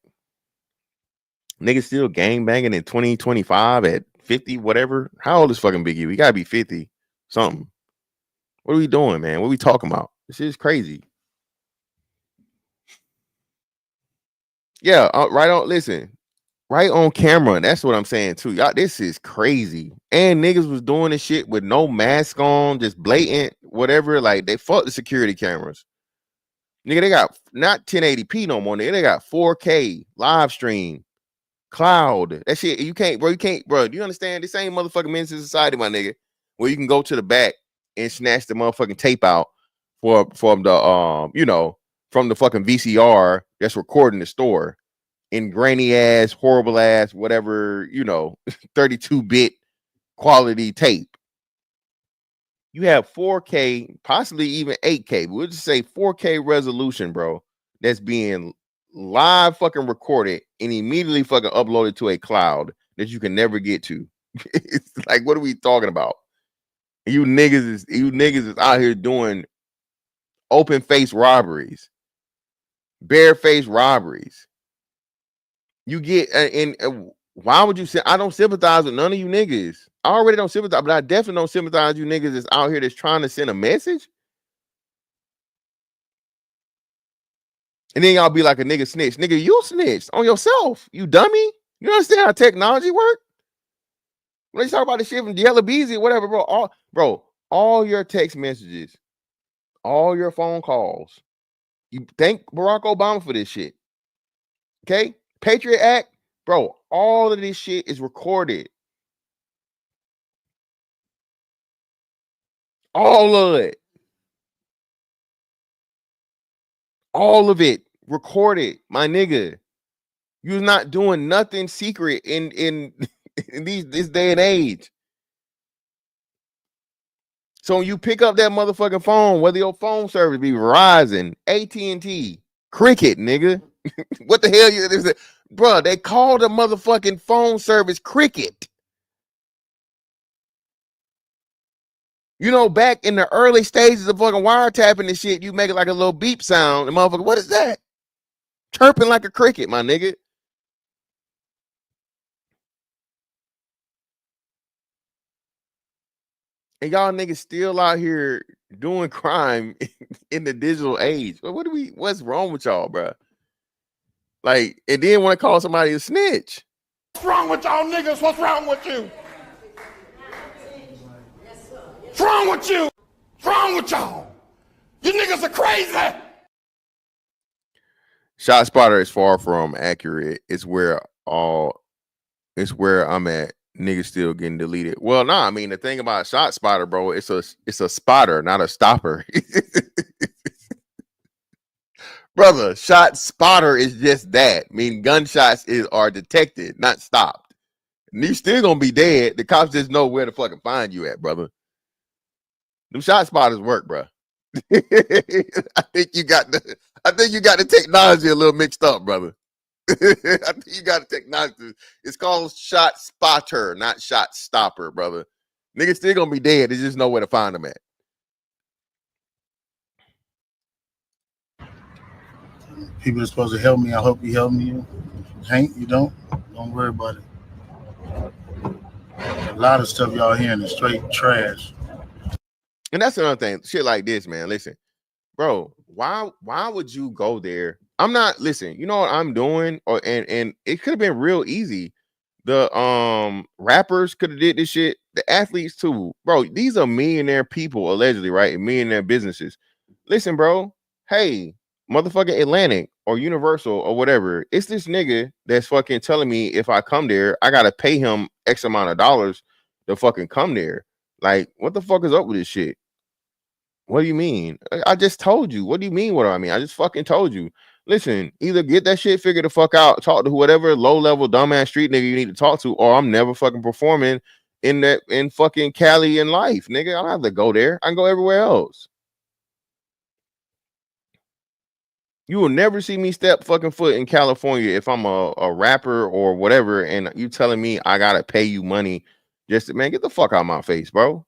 Niggas still gang banging in 2025 at 50, whatever. How old is fucking Biggie? We gotta be 50 something. What are we doing, man? What are we talking about? This is crazy. Yeah, right on. Listen, right on camera. That's what I'm saying too. Y'all, this is crazy. And niggas was doing this shit with no mask on, just blatant, whatever. Like, they fucked the security cameras. Nigga, they got not 1080p no more. Nigga, they got 4K live stream. Cloud. That shit, you can't, bro. Do you understand? This ain't motherfucking Menace to Society, my nigga, where you can go to the back and snatch the motherfucking tape out from the from the fucking VCR that's recording the store in grainy ass, horrible ass, whatever, 32-bit quality tape. You have 4K, possibly even 8K, but we'll just say 4K resolution, bro, that's being live fucking recorded and immediately fucking uploaded to a cloud that you can never get to. It's like, what are we talking about? You niggas is out here doing open face robberies, bare-faced robberies. You get why would you say I don't sympathize with none of you niggas? I already don't sympathize, but I definitely don't sympathize with you niggas that's out here that's trying to send a message. And then y'all be like a nigga snitch. Nigga, you snitched on yourself, you dummy. You understand how technology work? When they talk about the shit from Yellow Beezy or whatever, bro, all your text messages, all your phone calls, you thank Barack Obama for this shit. Okay? Patriot Act, bro, all of this shit is recorded. All of it. All of it recorded, my nigga. You're not doing nothing secret in this day and age. So when you pick up that motherfucking phone, whether your phone service be Verizon, AT&T, Cricket, nigga. What the hell you, bro? They call the motherfucking phone service Cricket. You know, back in the early stages of fucking wiretapping and shit, you make it like a little beep sound. And motherfucker, what is that? Chirping like a cricket, my nigga. And y'all niggas still out here doing crime in the digital age. What's wrong with y'all, bro? Like, and then want to call somebody a snitch. What's wrong with y'all niggas? What's wrong with you? What's wrong with you? What's wrong with y'all? You niggas are crazy. Shot Spotter is far from accurate. It's where I'm at. Niggas still getting deleted. Well, nah, I mean the thing about Shot Spotter, bro, it's a spotter, not a stopper. Brother, Shot Spotter is just that. I mean, gunshots are detected, not stopped. And you still gonna be dead. The cops just know where to fucking find you at, brother. Them Shot Spotters work, bro. I think you got the technology a little mixed up, brother. I think you got the technology. It's called Shot Spotter, not Shot Stopper, brother. Niggas still gonna be dead. They just know where to find them at. People are supposed to help me. I hope you help me. Hank, you don't worry about it. A lot of stuff y'all hearing is straight trash. And that's another thing. Shit like this, man. Listen, bro, why would you go there? I'm not, listen, you know what I'm doing? And it could have been real easy. The rappers could have did this shit. The athletes too. Bro, these are millionaire people, allegedly, right? Millionaire businesses. Listen, bro. Hey, motherfucking Atlantic or Universal or whatever. It's this nigga that's fucking telling me if I come there, I gotta pay him X amount of dollars to fucking come there. Like, what the fuck is up with this shit? What do you mean? I just told you. What do you mean? What do I mean? I just fucking told you. Listen, either get that shit figured the fuck out, talk to whatever low level dumbass street nigga you need to talk to, or I'm never fucking performing in fucking Cali in life, nigga. I don't have to go there. I can go everywhere else. You will never see me step fucking foot in California if I'm a rapper or whatever, and you telling me I gotta pay you money just to, man, get the fuck out of my face, bro.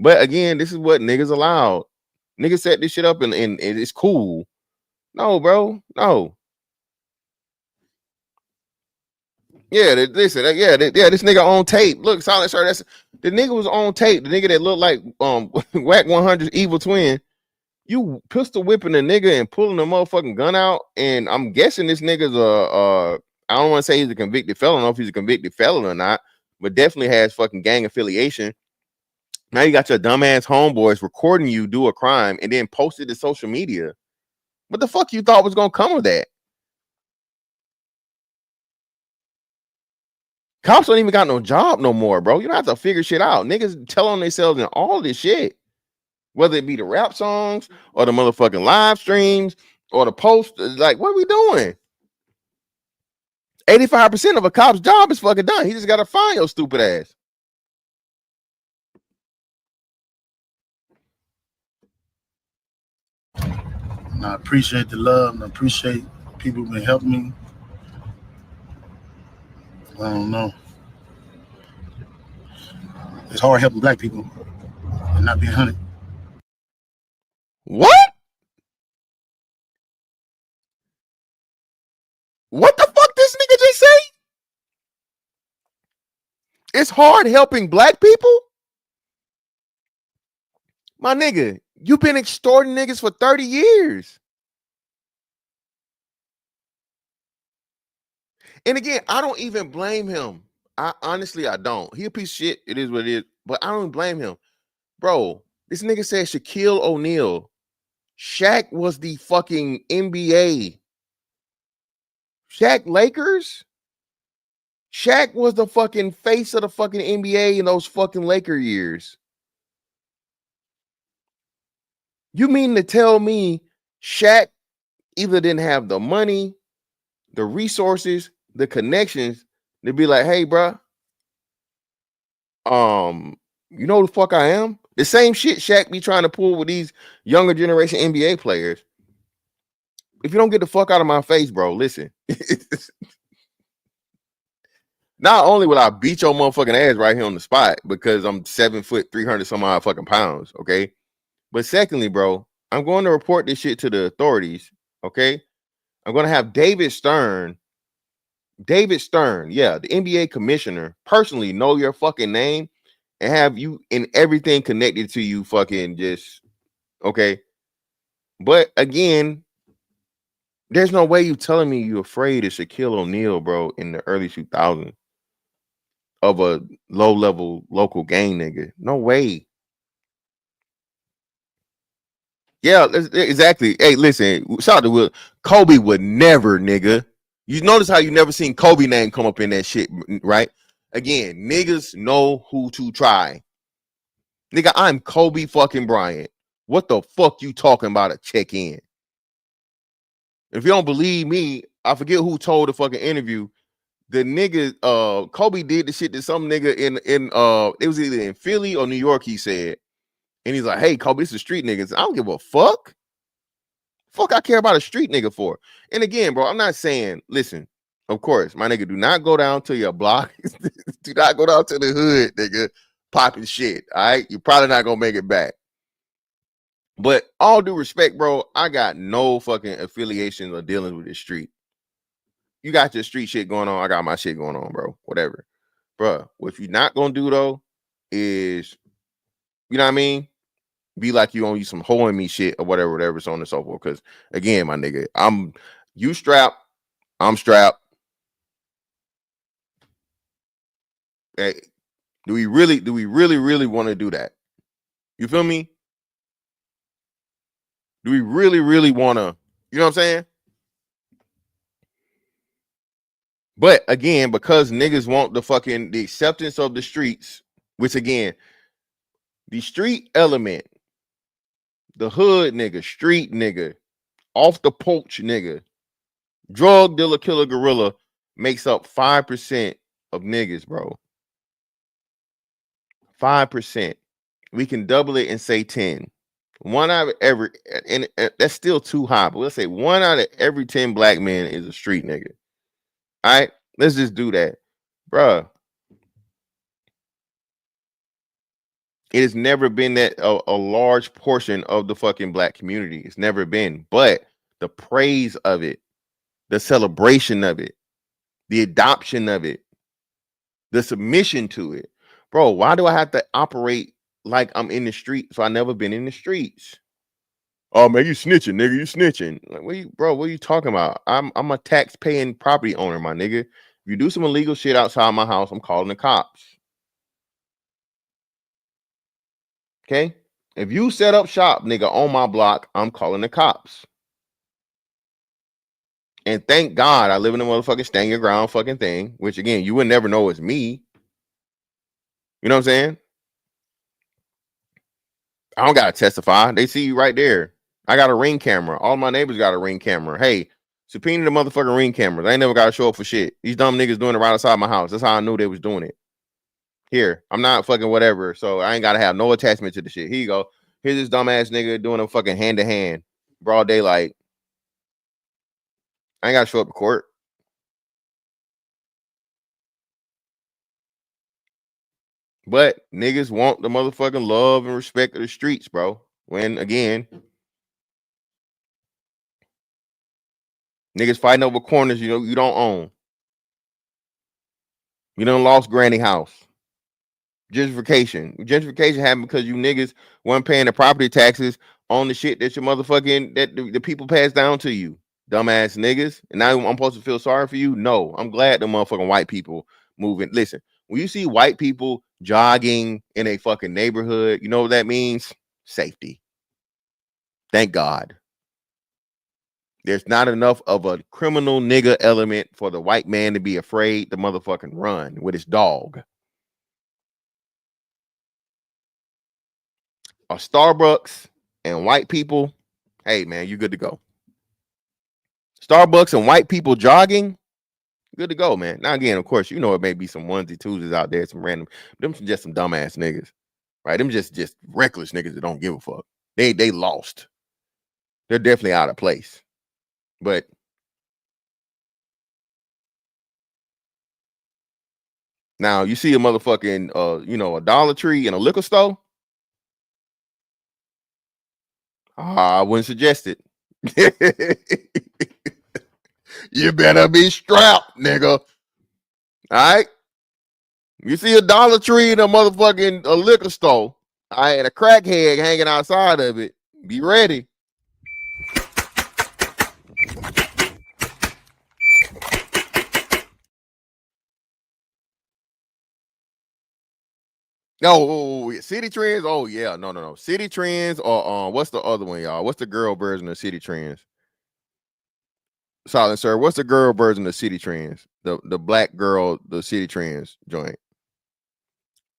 But again, this is what niggas allowed. Niggas set this shit up and it's cool. No, bro. No. Yeah, listen. This nigga on tape. Look, Silent Sir. That's the nigga was on tape. The nigga that looked like Whack 100's evil twin. You pistol whipping the nigga and pulling the motherfucking gun out. And I'm guessing this nigga's I don't want to say he's a convicted felon. I don't know if he's a convicted felon or not, but definitely has fucking gang affiliation. Now you got your dumbass homeboys recording you do a crime and then post it to social media. What the fuck you thought was gonna come of that? Cops don't even got no job no more, bro. You don't have to figure shit out. Niggas tell on themselves in all this shit. Whether it be the rap songs or the motherfucking live streams or the post. Like, what are we doing? 85% of a cop's job is fucking done. He just gotta find your stupid ass. And I appreciate the love and I appreciate people who've been helping me. I don't know. It's hard helping black people and not being hunted. What? What the fuck this nigga just say? It's hard helping black people? My nigga, you've been extorting niggas for 30 years. And again, I don't even blame him. I don't. He a piece of shit. It is what it is. But I don't blame him. Bro, this nigga said Shaquille O'Neal. Shaq was the fucking NBA. Shaq Lakers? Shaq was the fucking face of the fucking NBA in those fucking Laker years. You mean to tell me Shaq either didn't have the money, the resources, the connections to be like, hey, bro, you know who the fuck I am? The same shit Shaq be trying to pull with these younger generation NBA players. If you don't get the fuck out of my face, bro, listen. Not only will I beat your motherfucking ass right here on the spot because I'm 7 foot 300 some odd fucking pounds, okay? But secondly, bro, I'm going to report this shit to the authorities, okay? I'm going to have David Stern, yeah, the NBA commissioner, personally know your fucking name and have you in everything connected to you fucking just, okay? But again, there's no way you telling me you're afraid of Shaquille O'Neal, bro, in the early 2000s of a low-level local gang nigga. No way. Yeah, exactly. Hey, listen, shout out to Will. Kobe would never, nigga. You notice how you never seen Kobe name come up in that shit, right? Again, niggas know who to try. Nigga, I'm Kobe fucking Bryant. What the fuck you talking about a check in? If you don't believe me, I forget who told the fucking interview. The nigga, Kobe did the shit to some nigga in it was either in Philly or New York, he said. And he's like, hey, Kobe, this is street niggas. I don't give a fuck. Fuck, I care about a street nigga for. And again, bro, I'm not saying, listen, of course, my nigga, do not go down to your block. Do not go down to the hood, nigga, popping shit. All right. You're probably not gonna make it back. But all due respect, bro, I got no fucking affiliations or dealings with this street. You got your street shit going on. I got my shit going on, bro. Whatever. Bro, what you're not gonna do though is, you know what I mean? Be like you on you some hoeing me shit or whatever, so on and so forth. Because again, my nigga, you strapped, I'm strapped. Hey, do we really want to do that? You feel me? Do we really want to, you know what I'm saying? But again, because niggas want the acceptance of the streets, which again, the street element, the hood nigga, street nigga, off the porch nigga, drug dealer, killer, gorilla makes up 5% of niggas, bro. 5%. We can double it and say 10. One out of every, and that's still too high, but let's say 1 out of every 10 black men is a street nigga. All right, let's just do that, bruh. It has never been that a large portion of the fucking black community. It's never been, but the praise of it, the celebration of it, the adoption of it, the submission to it, bro. Why do I have to operate like I'm in the streets? So I never been in the streets. Oh man, you snitching, nigga. You snitching. Like, what are you talking about? I'm a tax paying property owner, my nigga. If you do some illegal shit outside my house, I'm calling the cops. Okay? If you set up shop, nigga, on my block, I'm calling the cops. And thank God I live in a motherfucking stand your ground fucking thing, which again, you would never know it's me. You know what I'm saying? I don't gotta testify. They see you right there. I got a Ring camera. All my neighbors got a Ring camera. Hey, subpoena the motherfucking Ring cameras. I ain't never gotta show up for shit. These dumb niggas doing it right outside my house. That's how I knew they was doing it. Here, I'm not fucking whatever, so I ain't gotta have no attachment to the shit. Here you go. Here's this dumbass nigga doing a fucking hand to hand, broad daylight. I ain't gotta show up to court. But niggas want the motherfucking love and respect of the streets, bro. When again, niggas fighting over corners you don't own. You done lost granny house. Gentrification happened because you niggas weren't paying the property taxes on the shit that your motherfucking that the people passed down to you, dumbass niggas. And now I'm supposed to feel sorry for you? No, I'm glad the motherfucking white people moving. Listen, when you see white people jogging in a fucking neighborhood, you know what that means? Safety. Thank God. There's not enough of a criminal nigga element for the white man to be afraid to motherfucking run with his dog. A Starbucks and white people, hey man, you good to go. Starbucks and white people jogging, good to go, man. Now again, of course, you know it may be some onesie twosies out there, some random, them just some dumbass niggas, right? Them just reckless niggas that don't give a fuck. They lost. They're definitely out of place. But Now you see a motherfucking a Dollar Tree and a liquor store. I wouldn't suggest it. You better be strapped, nigga. All right. You see a Dollar Tree and a liquor store, all right, and a crackhead hanging outside of it. Be ready. No, City Trends. Oh yeah, no. City Trends or what's the other one, y'all? What's the girl version of City Trends? Silent sir, what's the girl version of City Trends? The black girl, the City Trends joint.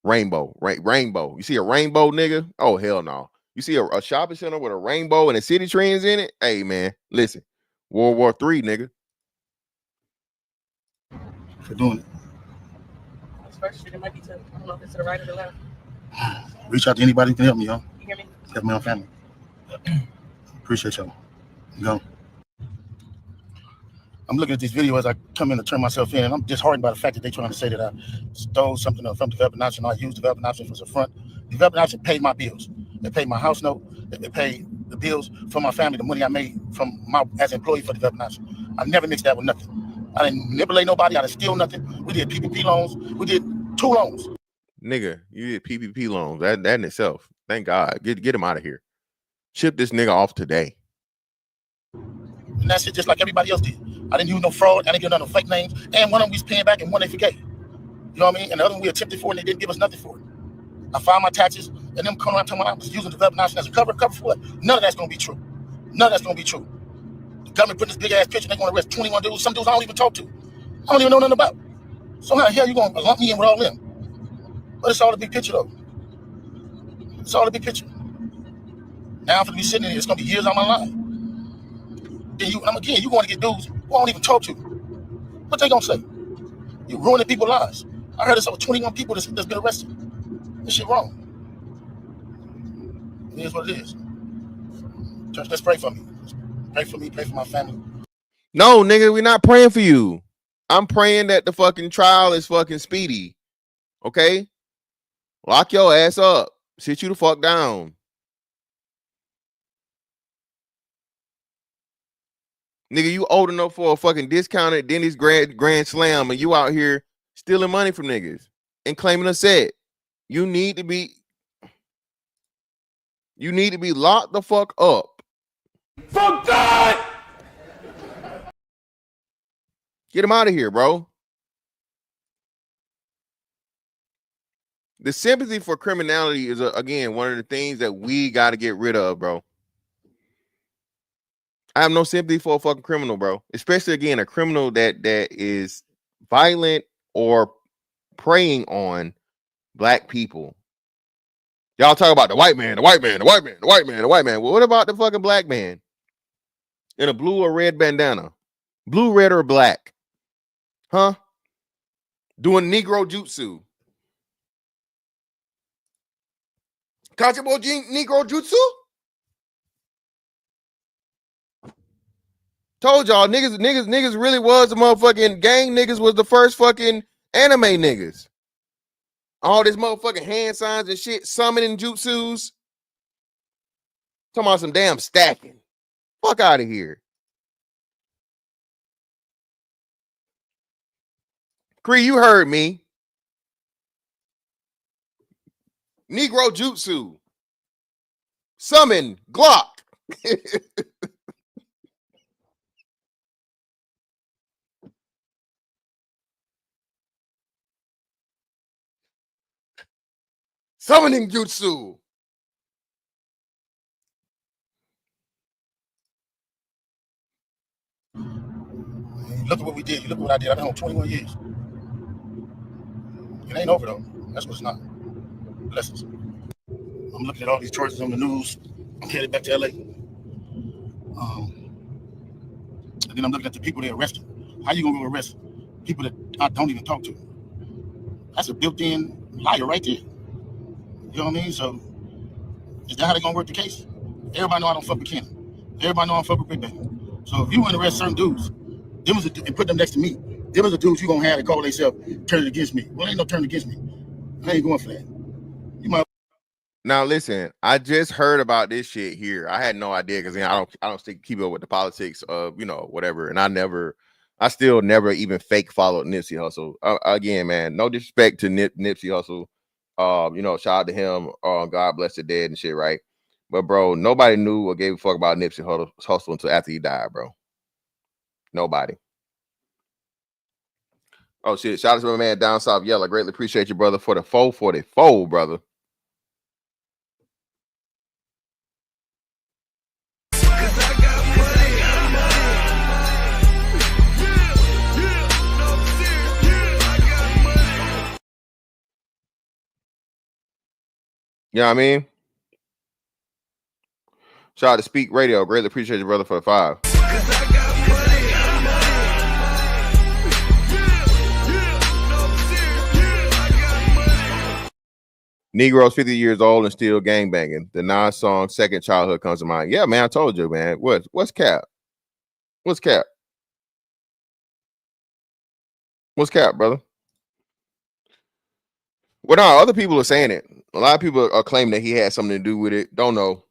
Rainbow. You see a rainbow, nigga? Oh hell no. You see a shopping center with a rainbow and a City Trends in it? Hey man, listen. World War III, nigga. For doing it. Especially it might be to, I don't know if it's to the right or the left. Reach out to anybody who can help me, y'all. You hear me? Help my family. Appreciate y'all. Go. I'm looking at this video as I come in to turn myself in, and I'm disheartened by the fact that they're trying to say that I stole something from Developing Option. I used Developing Option as a front. Developing Option paid my bills. They paid my house note. They paid the bills for my family, the money I made from as an employee for Developing Option. I never mixed that with nothing. I didn't manipulate nobody. I didn't steal nothing. We did PPP loans. We did 2 loans. Nigga, you did PPP loans. That in itself. Thank God. Get him out of here. Ship this nigga off today. And that's it, just like everybody else did. I didn't use no fraud. I didn't give no fake names. And one of them we was paying back and one they forgave. You know what I mean? And the other one we attempted for and they didn't give us nothing for it. I filed my taxes and them coming around telling me I was using Developing Option as a cover. Cover for what? None of that's going to be true. None of that's going to be true. The government putting this big ass picture, they're going to arrest 21 dudes. Some dudes I don't even talk to. I don't even know nothing about. So how the hell you going to lump me in with all them? But it's all the big picture though. It's all the big picture. Now I'm going to be sitting in here. It's going to be years on my life. Then you going to get dudes who I don't even talk to. What they going to say? You ruining people's lives. I heard there's over 21 people that's been arrested. This shit wrong. It is what it is. Church, let's pray for me. Pray for me, pray for my family. No, nigga, we're not praying for you. I'm praying that the fucking trial is fucking speedy. Okay? Lock your ass up. Sit you the fuck down. Nigga, you old enough for a fucking discounted Denny's Grand Slam and you out here stealing money from niggas and claiming a set. You need to be locked the fuck up. For God! Get him out of here, bro. The sympathy for criminality is, again, one of the things that we got to get rid of, bro. I have no sympathy for a fucking criminal, bro. Especially, again, a criminal that is violent or preying on black people. Y'all talk about the white man, the white man, the white man, the white man, the white man. Well, what about the fucking black man in a blue or red bandana? Blue, red, or black? Huh? Doing Negro jutsu. Kachabo Negro jutsu? Told y'all, niggas really was the motherfucking gang niggas was the first fucking anime niggas. All this motherfucking hand signs and shit, summoning jutsus. Talking about some damn stacking. Fuck out of here. Cree, you heard me. Negro jutsu. Summon Glock. Summoning jutsu. Look at what we did. Look at what I did. I've been home 21 years. It ain't over though. That's what it's not. Blessings. I'm looking at all these choices on the news. I'm headed back to LA. And then I'm looking at the people they arrested. How you gonna go arrest people that I don't even talk to? That's a built-in liar right there. You know what I mean? So is that how they gonna work the case? Everybody know I don't fuck with Ken. Everybody know I don't fuck with Big Bang. So if you want to arrest certain dudes, and put them next to me, There was a dude you gonna have to call themselves turn against me. Well, ain't no turn against me. I ain't going for that. You might. Now listen, I just heard about this shit here. I had no idea because I don't keep up with the politics of whatever, and I still never even fake followed Nipsey Hussle. Again, man, no disrespect to Nipsey Hussle. Shout out to him. God bless the dead and shit, right? But bro, nobody knew or gave a fuck about Nipsey Hussle until after he died, bro. Nobody. Oh shit! Shout out to my man down south, Yellow. Greatly appreciate you, brother, for the 444, brother. You know what I mean? Shout out to Speak Radio. Greatly appreciate you, brother, for the 5. Negroes 50 years old and still gangbanging. The Nas song Second Childhood comes to mind. Yeah, man, I told you, man. What's cap? What's cap? What's cap, brother? Well, no, other people are saying it. A lot of people are claiming that he had something to do with it. Don't know.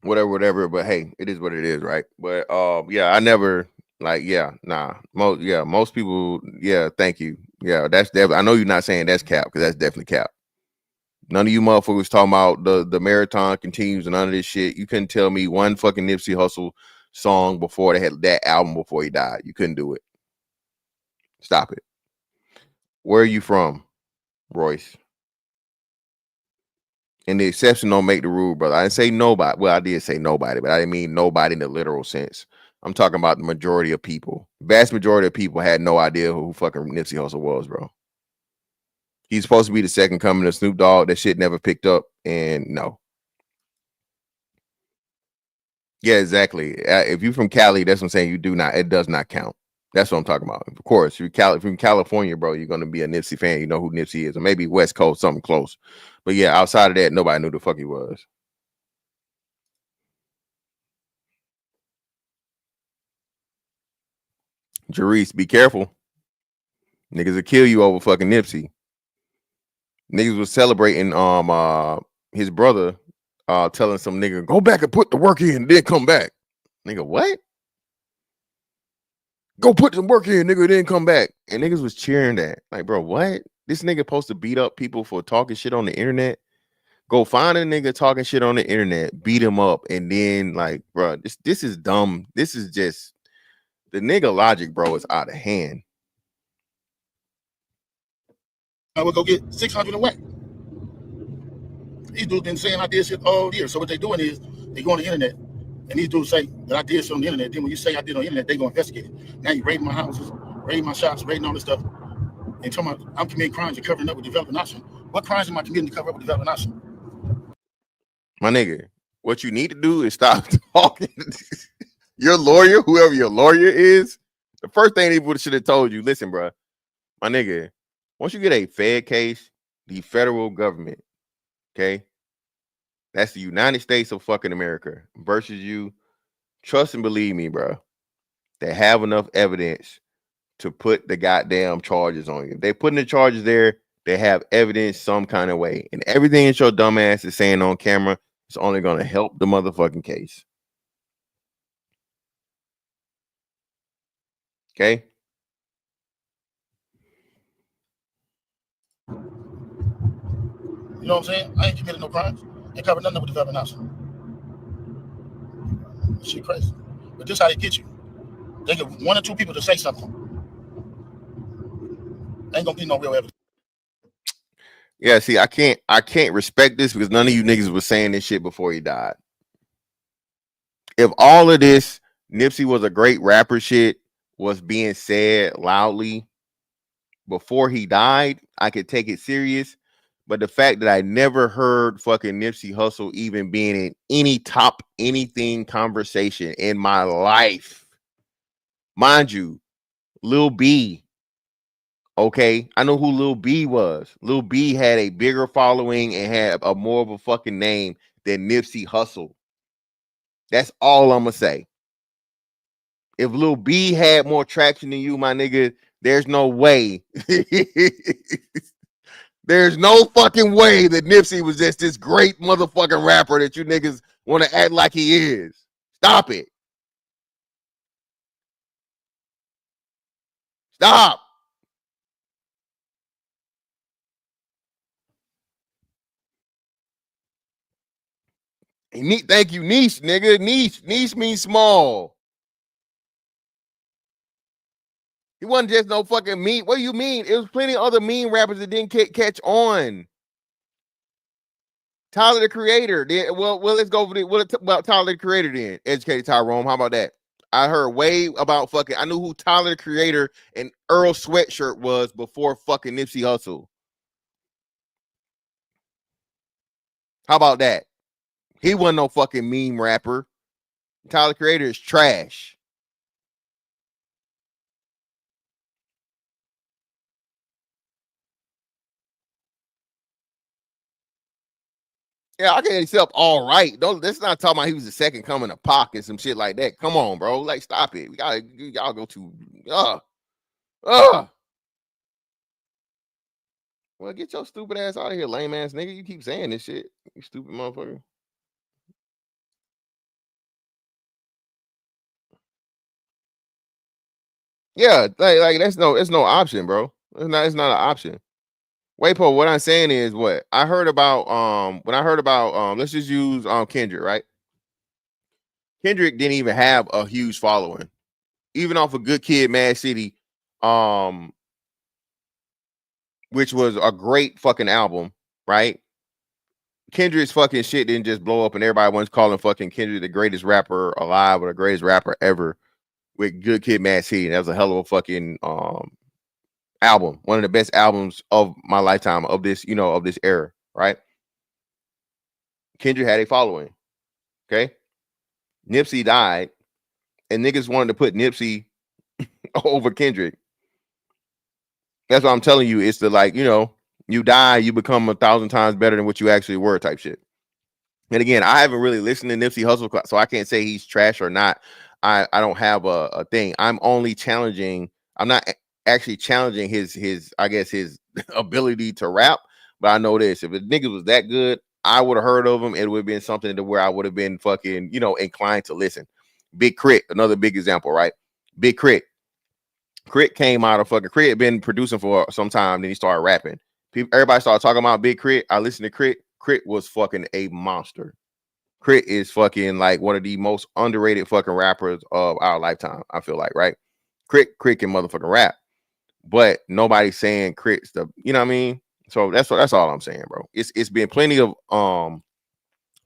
Whatever. But hey, it is what it is, right? But yeah, I never most people, thank you. Yeah, that's definitely. I know you're not saying that's cap because that's definitely cap. None of you motherfuckers talking about the marathon continues and none of this shit. You couldn't tell me one fucking Nipsey Hussle song before they had that album before he died. You couldn't do it. Stop it. Where are you from, Royce? And the exception don't make the rule, brother. I didn't say nobody. Well, I did say nobody, but I didn't mean nobody in the literal sense. I'm talking about the majority of people. Vast majority of people had no idea who fucking Nipsey Hussle was, bro. He's supposed to be the second coming of Snoop Dogg. That shit never picked up, and no. Yeah, exactly. If you're from Cali, that's what I'm saying. It does not count. That's what I'm talking about. Of course, if you're from California, bro, you're going to be a Nipsey fan. You know who Nipsey is, or maybe West Coast, something close. But yeah, outside of that, nobody knew the fuck he was. Jerice, be careful. Niggas will kill you over fucking Nipsey. Niggas was celebrating his brother telling some nigga, go back and put the work in, then come back. Nigga, what? Go put some work in, nigga, then come back. And niggas was cheering that. Like, bro, what? This nigga supposed to beat up people for talking shit on the internet? Go find a nigga talking shit on the internet, beat him up, and then like, bro, this is dumb. This is just the nigga logic, bro, is out of hand. I would go get 600 and whack. These dudes been saying I did shit all year. So what they doing is they go on the internet and these dudes say that I did shit on the internet. Then when you say I did on the internet, they go investigate it. Now you raiding my houses, raiding my shops, raiding all this stuff. And talking about I'm committing crimes and covering up with developing option. What crimes am I committing to cover up with developing option? My nigga, what you need to do is stop talking. Your lawyer, whoever your lawyer is, the first thing they should have told you, listen, bro, my nigga, once you get a Fed case, the federal government, okay, that's the United States of fucking America versus you, trust and believe me, bro, they have enough evidence to put the goddamn charges on you. If they putting the charges there, they have evidence some kind of way. And everything that your dumb ass is saying on camera is only going to help the motherfucking case. Okay? You know what I'm saying? I ain't committed no crimes. Ain't covered nothing with developing option. Shit crazy. But this how they get you. They get one or two people to say something. Ain't gonna be no real evidence. Yeah, see, I can't respect this because none of you niggas was saying this shit before he died. If all of this Nipsey was a great rapper shit was being said loudly before he died, I could take it serious. But the fact that I never heard fucking Nipsey Hussle even being in any top anything conversation in my life, mind you, Lil B. Okay, I know who Lil B was. Lil B had a bigger following and had a more of a fucking name than Nipsey Hussle. That's all I'm gonna say. If Lil B had more traction than you, my nigga, there's no way. There's no fucking way that Nipsey was just this great motherfucking rapper that you niggas want to act like he is. Stop it. Stop. Thank you, niche, nigga. Niche means small. He wasn't just no fucking mean. What do you mean? It was plenty of other mean rappers that didn't catch on. Tyler the Creator. Then, well, let's go about Tyler the Creator then. Educated Tyrone. How about that? I heard way about fucking. I knew who Tyler the Creator and Earl Sweatshirt was before fucking Nipsey Hussle. How about that? He wasn't no fucking meme rapper. Tyler the Creator is trash. Yeah, I can accept all right. Don't let's not talk about he was the second coming of Pac and some shit like that. Come on, bro. Like, stop it. Y'all go to Well, get your stupid ass out of here, lame ass nigga. You keep saying this shit. You stupid motherfucker. Yeah, like it's no option, bro. It's not an option. Wait, Paul, what I'm saying is what I heard about let's just use Kendrick, right? Kendrick didn't even have a huge following. Even off of Good Kid, Mad City, which was a great fucking album, right? Kendrick's fucking shit didn't just blow up and everybody was calling fucking Kendrick the greatest rapper alive or the greatest rapper ever with Good Kid, Mad City. That was a hell of a fucking album. One of the best albums of my lifetime, of this era, right? Kendrick had a following. Okay. Nipsey died and niggas wanted to put Nipsey over Kendrick. That's what I'm telling you. It's the you die, you become 1,000 times better than what you actually were type shit. And again, I haven't really listened to Nipsey Hussle, so I can't say he's trash or not. I don't have a thing. I'm only challenging. I'm not actually challenging his I guess his ability to rap. But I know this: if a nigga was that good, I would have heard of him. It would have been something to where I would have been fucking inclined to listen. Big Crit, another big example, right? Big Crit. Crit came out of fucking Crit had been producing for some time, then he started rapping. Everybody started talking about Big Crit. I listened to Crit. Crit was fucking a monster. Crit is fucking like one of the most underrated fucking rappers of our lifetime. I feel like, right? Crit can motherfucking rap, but nobody's saying Crit's the, you know what I mean? So that's all I'm saying, bro. It's been plenty of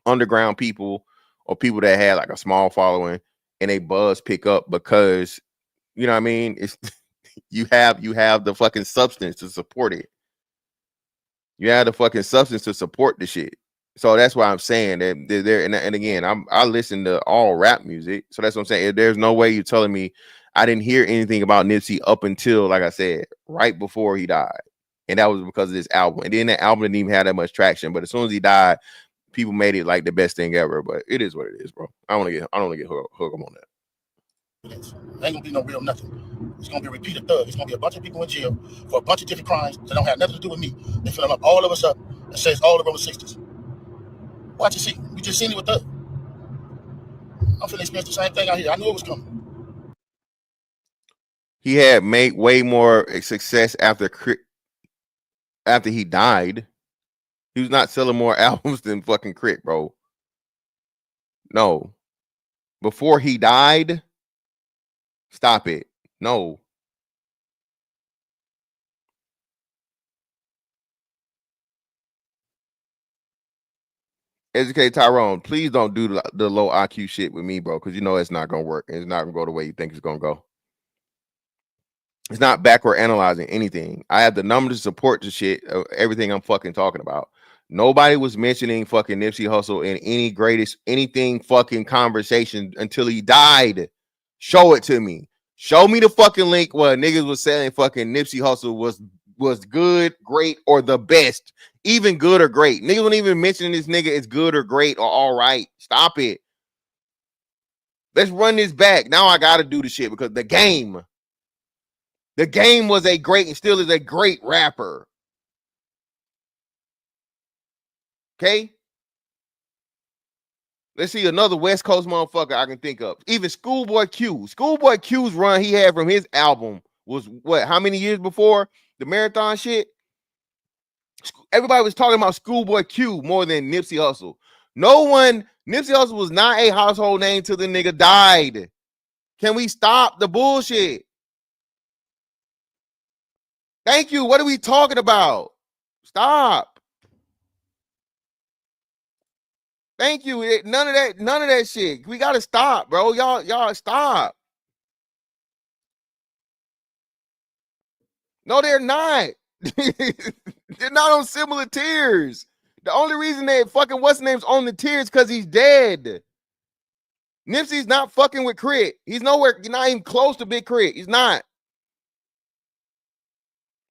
underground people or people that had like a small following and they buzz pick up because you know what I mean? It's you have the fucking substance to support it. You have the fucking substance to support the shit. So that's why I'm saying that there. And again, I listen to all rap music. So that's what I'm saying. There's no way you're telling me I didn't hear anything about Nipsey up until, like I said, right before he died. And that was because of this album. And then that album didn't even have that much traction. But as soon as he died, people made it like the best thing ever. But it is what it is, bro. I don't want to get hooked on that. It ain't gonna be no real nothing. It's gonna be a repeated thug. It's gonna be a bunch of people in jail for a bunch of different crimes that don't have nothing to do with me. They filling up all of us up and says all the Roller 60s. Watch and see. We just seen it with thug. I'm finna experience the same thing out here. I knew it was coming. He had made way more success after he died. He was not selling more albums than fucking Crit, bro. No. Before he died. Stop it. No. Educate Tyrone, please don't do the low IQ shit with me, bro, because you know it's not gonna work. It's not gonna go the way you think it's gonna go. It's not backward analyzing anything. I have the numbers to support the shit of everything I'm fucking talking about. Nobody was mentioning fucking Nipsey Hussle in anything fucking conversation until he died. Show it to me. Show me the fucking link where niggas was saying fucking Nipsey Hussle was good, great, or the best. Even good or great. Niggas weren't even mentioning this nigga is good or great or all right. Stop it. Let's run this back. Now I gotta do the shit because the game was a great and still is a great rapper. Okay. Let's see another West Coast motherfucker I can think of. Even Schoolboy Q. Schoolboy Q's run he had from his album was what? How many years before the marathon shit? Everybody was talking about Schoolboy Q more than Nipsey Hussle. Nipsey Hussle was not a household name till the nigga died. Can we stop the bullshit? Thank you. What are we talking about? Stop. Thank you. None of that shit. We gotta stop, bro. Y'all stop. No, they're not. They're not on similar tiers. The only reason that fucking what's name's on the tiers because he's dead. Nipsey's not fucking with Crit. He's nowhere, not even close to Big Crit. He's not.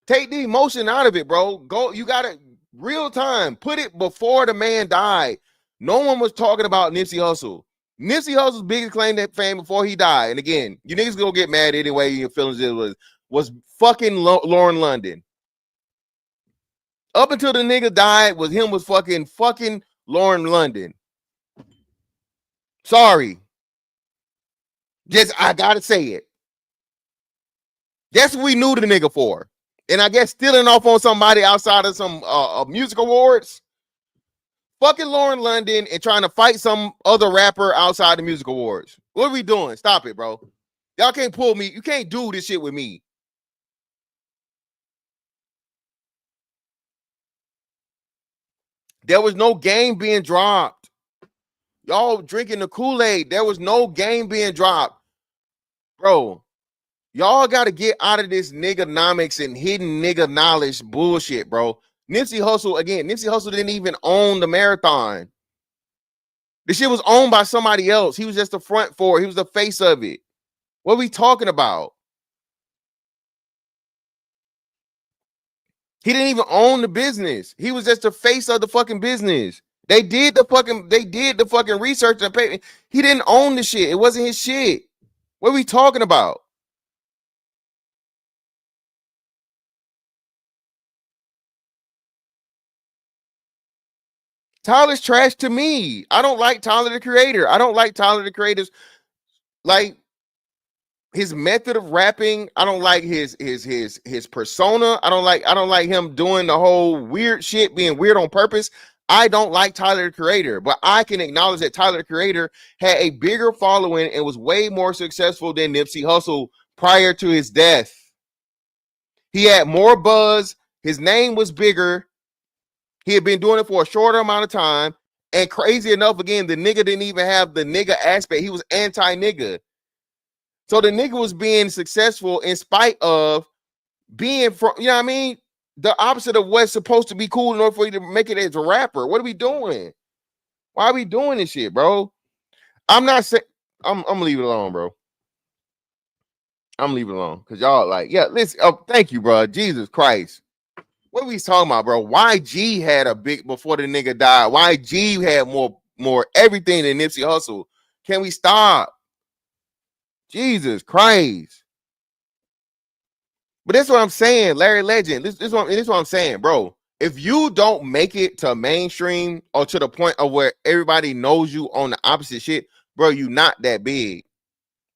Take the emotion out of it, bro. Go, you gotta real time. Put it before the man died. No one was talking about Nipsey Hussle. Nipsey Hussle's biggest claim to fame before he died. And again, you niggas gonna get mad anyway. Your feelings was fucking Lauren London. Up until the nigga died, was fucking Lauren London. Sorry. Just I gotta say it. That's what we knew the nigga for. And I guess stealing off on somebody outside of some music awards. Fucking Lauren London and trying to fight some other rapper outside the music awards. What are we doing? Stop it, bro. Y'all can't pull me. You can't do this shit with me. There was no game being dropped. Y'all drinking the Kool-Aid. There was no game being dropped. Bro, y'all got to get out of this nigganomics and hidden nigga knowledge bullshit, bro. Nipsey Hussle didn't even own the marathon. This shit was owned by somebody else. He was just the front for it. He was the face of it. What are we talking about? He didn't even own the business. He was just the face of the fucking business. They did the fucking research and pay. He didn't own the shit. It wasn't his shit. What are we talking about? Tyler's trash to me. I don't like Tyler the Creator. I don't like Tyler the Creator's like his method of rapping. I don't like his persona. I don't like him doing the whole weird shit, being weird on purpose. I don't like Tyler the Creator, but I can acknowledge that Tyler the Creator had a bigger following and was way more successful than Nipsey Hussle prior to his death. He had more buzz. His name was bigger. He had been doing it for a shorter amount of time. And crazy enough, again, the nigga didn't even have the nigga aspect. He was anti-nigga. So the nigga was being successful in spite of being from, you know what I mean? The opposite of what's supposed to be cool in order for you to make it as a rapper. What are we doing? Why are we doing this shit, bro? I'm not saying, I'm gonna leave it alone, bro. I'm gonna leave it alone. Cause y'all like, yeah, listen. Oh, thank you, bro. Jesus Christ. What are we talking about, bro? YG had a big before the nigga died. YG had more everything than Nipsey Hussle. Can we stop? Jesus Christ. But that's what I'm saying, Larry Legend. This is what I'm saying, bro. If you don't make it to mainstream or to the point of where everybody knows you on the opposite shit, bro, you not that big.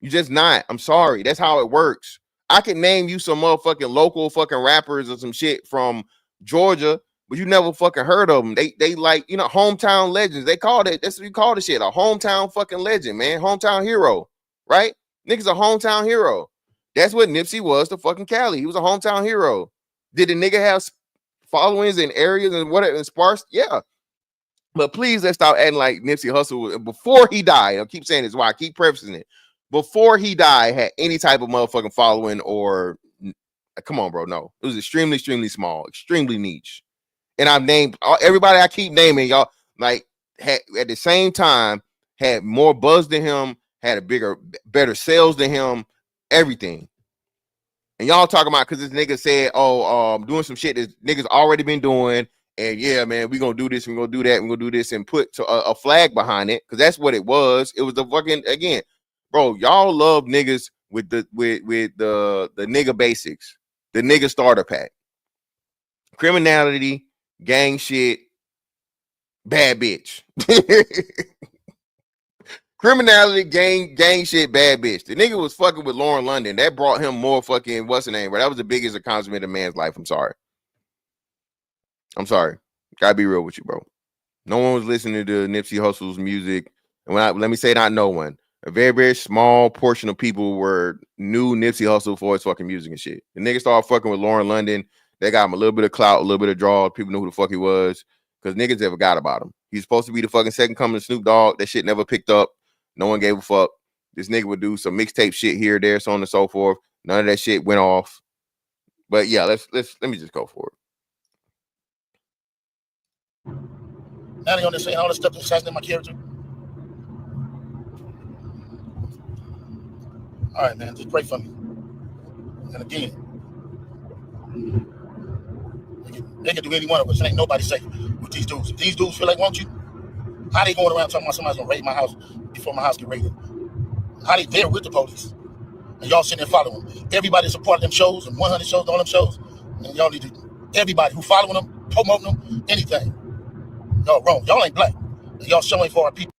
You just not. I'm sorry. That's how it works. I can name you some motherfucking local fucking rappers or some shit from Georgia, but you never fucking heard of them. They like, you know, hometown legends. They call it, that's what you call the shit, a hometown fucking legend, man. Hometown hero, right? Nigga's a hometown hero. That's what Nipsey was to fucking Cali. He was a hometown hero. Did the nigga have followings in areas and whatever in sparse? Yeah. But please, let's stop acting like Nipsey Hussle before he died. I keep saying this, why I keep prefacing it. Before he died, had any type of motherfucking following or come on, bro. No, it was extremely, extremely small, extremely niche. And I've named everybody I keep naming, y'all, like had at the same time had more buzz than him, had a better sales than him, everything. And y'all talking about because this nigga said, oh, doing some shit that niggas already been doing. And yeah, man, we gonna do this, we gonna do that, we gonna do this, and put a flag behind it, because that's what it was. It was the fucking, again, bro, y'all love niggas with the nigga basics, the nigga starter pack, criminality, gang shit, bad bitch. Criminality, gang shit, bad bitch. The nigga was fucking with Lauren London. That brought him more fucking, what's the name, bro? That was the biggest accomplishment in a man's life. I'm sorry. Gotta be real with you, bro. No one was listening to Nipsey Hussle's music. And let me say not no one. A very, very small portion of people knew Nipsey Hussle for his fucking music and shit. The nigga started fucking with Lauren London. They got him a little bit of clout, a little bit of draw. People knew who the fuck he was because niggas never got about him. He's supposed to be the fucking second coming of Snoop Dogg. That shit never picked up. No one gave a fuck. This nigga would do some mixtape shit here, there, so on and so forth. None of that shit went off. But yeah, let me just go for it. Now they on there saying all this stuff to assassinate my character. All right, man, just pray for me. And again, they can do any one of us. Ain't nobody safe with these dudes. If these dudes feel like want you, how they going around talking about somebody's gonna raid my house before my house get raided? How they there with the police? And y'all sitting there following them. Everybody's a part of them shows and 100 shows, all them shows. And y'all need to, everybody who following them, promoting them, anything. Y'all wrong. Y'all ain't black. And y'all showing for our people.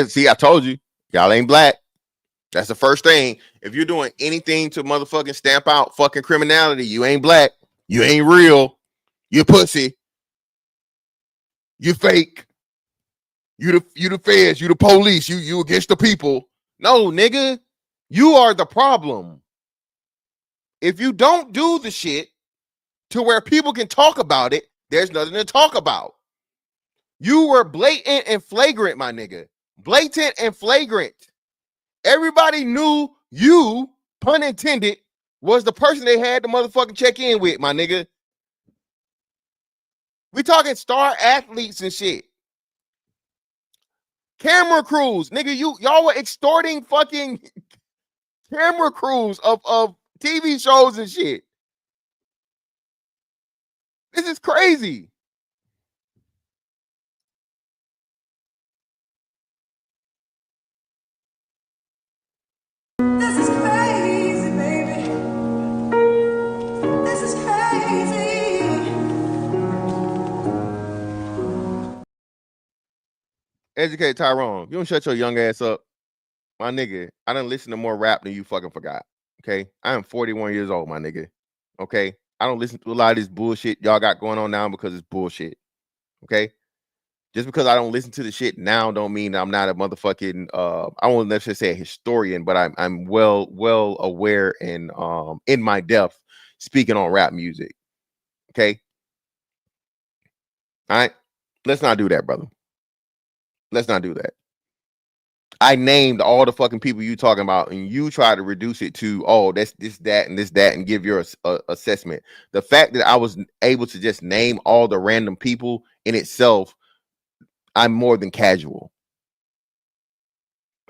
See, I told you, y'all ain't black. That's the first thing. If you're doing anything to motherfucking stamp out fucking criminality, you ain't black. You ain't real. You pussy. You fake. You the feds. You the police. You against the people. No, nigga. You are the problem. If you don't do the shit to where people can talk about it, there's nothing to talk about. You were blatant and flagrant, my nigga. Blatant and flagrant. Everybody knew you, pun intended, was the person they had to motherfucking check in with, my nigga. We talking star athletes and shit. Camera crews, nigga, y'all were extorting fucking camera crews of TV shows and shit. This is crazy. This is crazy, baby. This is crazy. Educate Tyrone. You don't shut your young ass up. My nigga, I done listened to more rap than you fucking forgot. Okay? I am 41 years old, my nigga. Okay? I don't listen to a lot of this bullshit y'all got going on now because it's bullshit. Okay? Just because I don't listen to the shit now don't mean I'm not a motherfucking I won't necessarily say a historian, but I'm well aware and in my depth speaking on rap music. Okay? All right? Let's not do that, brother. Let's not do that. I named all the fucking people you talking about, and you try to reduce it to, oh, that's this, that, and give your assessment. The fact that I was able to just name all the random people in itself, I'm more than casual.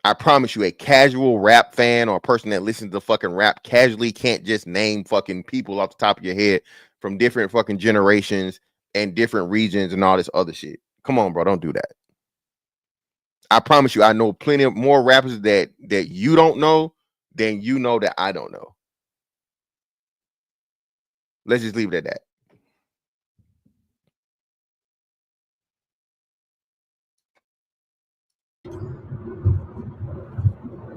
I promise you, a casual rap fan or a person that listens to fucking rap casually can't just name fucking people off the top of your head from different fucking generations and different regions and all this other shit. Come on, bro, don't do that. I promise you, I know plenty of more rappers that you don't know than you know that I don't know. Let's just leave it at that.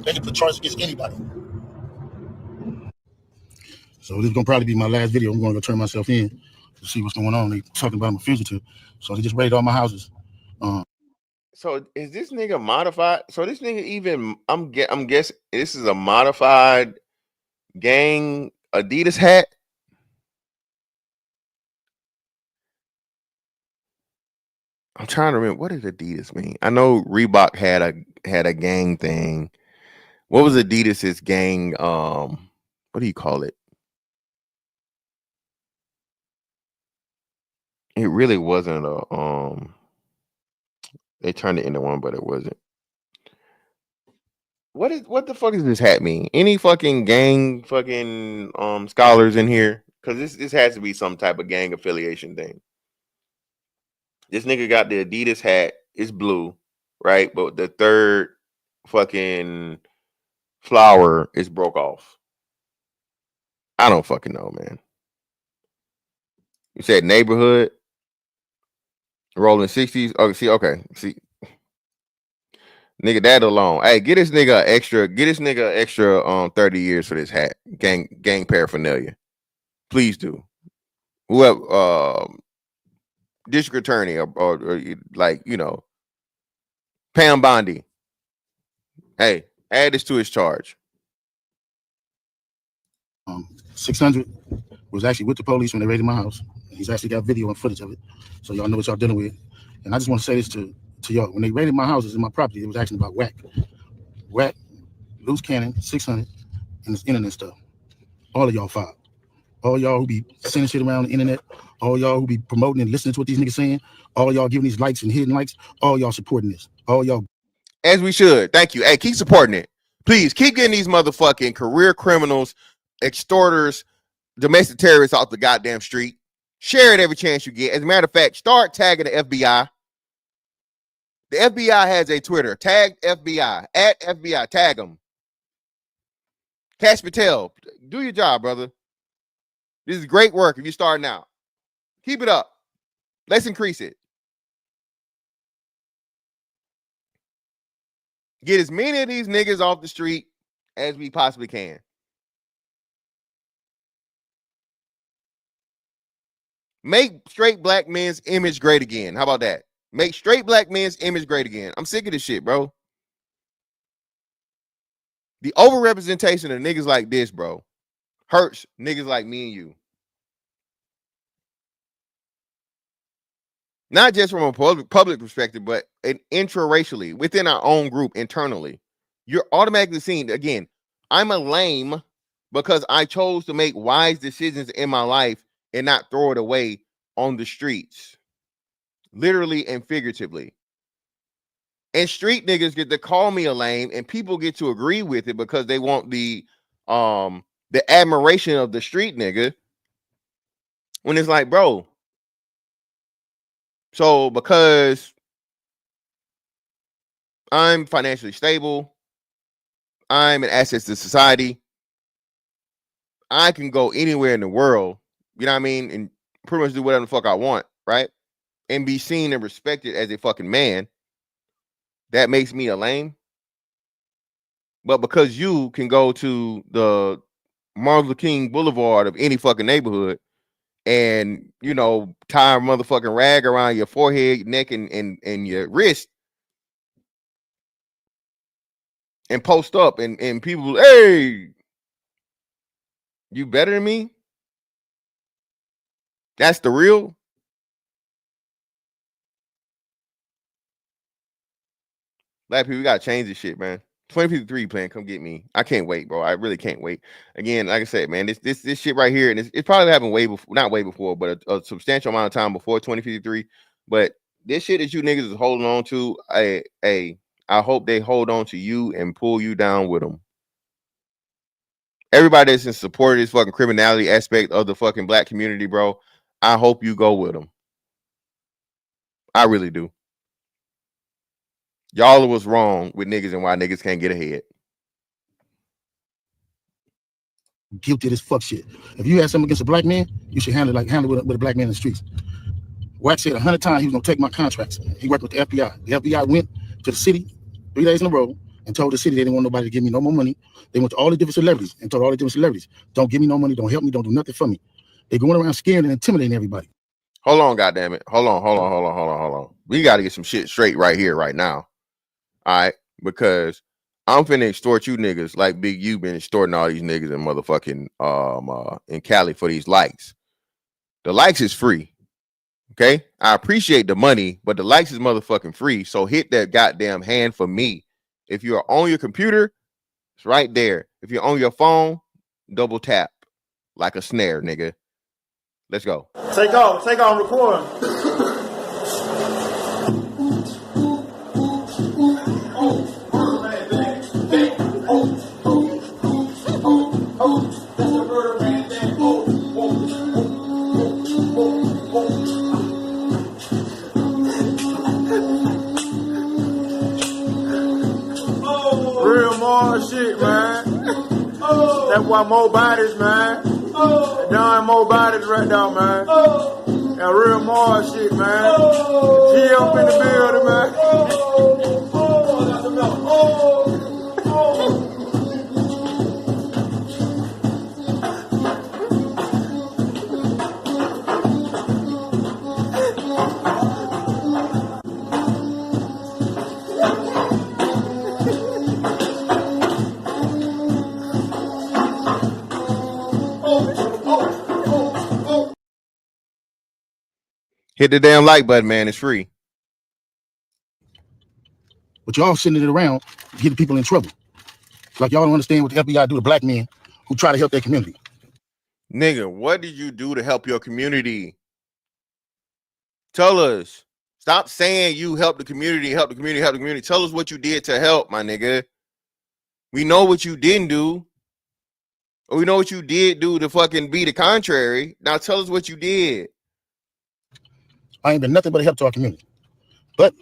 They can put charges against anybody. So this is gonna probably be my last video. I'm gonna go turn myself in to see what's going on. They talking about I'm a fugitive. So they just raided all my houses. So is this nigga modified? So this nigga even I'm guessing this is a modified gang Adidas hat. I'm trying to remember, what did Adidas mean? I know Reebok had a gang thing. What was Adidas's gang? What do you call it? It really wasn't a they turned it into one, but it wasn't. What the fuck does this hat mean? Any fucking gang fucking scholars in here? Because this has to be some type of gang affiliation thing. This nigga got the Adidas hat. It's blue, right? But the third fucking flower is broke off? I don't fucking know, man. You said neighborhood, rolling 60s. Oh, see, okay, see, nigga, that alone. Hey, get this nigga extra 30 years for this hat. Gang paraphernalia. Please do. Whoever, district attorney or like, you know, Pam Bondi. Hey, add this to his charge. 600 was actually with the police when they raided my house. He's actually got video and footage of it, so y'all know what y'all dealing with. And I just want to say this to y'all: when they raided my houses and my property, it was actually about whack, loose cannon, 600, and this internet stuff. All of y'all filed. All y'all who be sending shit around the internet, all y'all who be promoting and listening to what these niggas saying, all y'all giving these likes and hidden likes, all y'all supporting this. All y'all. As we should. Thank you. Hey, keep supporting it. Please keep getting these motherfucking career criminals, extorters, domestic terrorists off the goddamn street. Share it every chance you get. As a matter of fact, start tagging the FBI. The FBI has a Twitter. Tag FBI. At FBI. Tag them. Cash Patel, do your job, brother. This is great work if you're starting out. Keep it up. Let's increase it. Get as many of these niggas off the street as we possibly can. Make straight black men's image great again. How about that? Make straight black men's image great again. I'm sick of this shit, bro. The overrepresentation of niggas like this, bro, hurts niggas like me and you. Not just from a public perspective, but intraracially, within our own group, internally. You're automatically seen, again, I'm a lame because I chose to make wise decisions in my life and not throw it away on the streets. Literally and figuratively. And street niggas get to call me a lame, and people get to agree with it because they want the admiration of the street nigga. When it's like, bro, so because I'm financially stable, I'm an asset to society, I can go anywhere in the world, you know what I mean, and pretty much do whatever the fuck I want, right? And be seen and respected as a fucking man. That makes me a lame. But because you can go to the Martin Luther King Boulevard of any fucking neighborhood and, you know, tie a motherfucking rag around your forehead, neck, and your wrist and post up and people, hey, you better than me? That's the real? Black people, we gotta change this shit, man. 2053 plan, come get me. I can't wait, bro. I really can't wait. Again, like I said, man, this shit right here, and it's probably happened way before, not way before, but a substantial amount of time before 2053. But this shit that you niggas is holding on to, I hope they hold on to you and pull you down with them. Everybody that's in support of this fucking criminality aspect of the fucking black community, bro, I hope you go with them. I really do. Y'all was wrong with niggas and why niggas can't get ahead. Guilty of this fuck shit. If you had something against a black man, you should handle it with a black man in the streets. Wack said 100 times he was gonna take my contracts. He worked with the FBI. The FBI went to the city 3 days in a row and told the city they didn't want nobody to give me no more money. They went to all the different celebrities and told all the different celebrities, don't give me no money, don't help me, don't do nothing for me. They going around scaring and intimidating everybody. Hold on, goddammit. Hold on. We got to get some shit straight right here, right now. All right, because I'm finna extort you niggas like Big U been extorting all these niggas in motherfucking in Cali for these likes. The likes is free. Okay, I appreciate the money, but the likes is motherfucking free. So hit that goddamn hand for me. If you're on your computer, it's right there. If you're on your phone, double tap like a snare, nigga. Let's go. Take off, record. Real more shit, man. That's why more bodies, man. Darn more bodies right now, man. That real more shit, man. G up in the building, man. Hit the damn like button, man. It's free. But y'all sending it around, getting people in trouble. Like y'all don't understand what the FBI do to black men who try to help their community. Nigga, what did you do to help your community? Tell us. Stop saying you help the community, help the community, help the community. Tell us what you did to help, my nigga. We know what you didn't do. Or we know what you did do to fucking be the contrary. Now tell us what you did. I ain't been nothing but a help to our community. But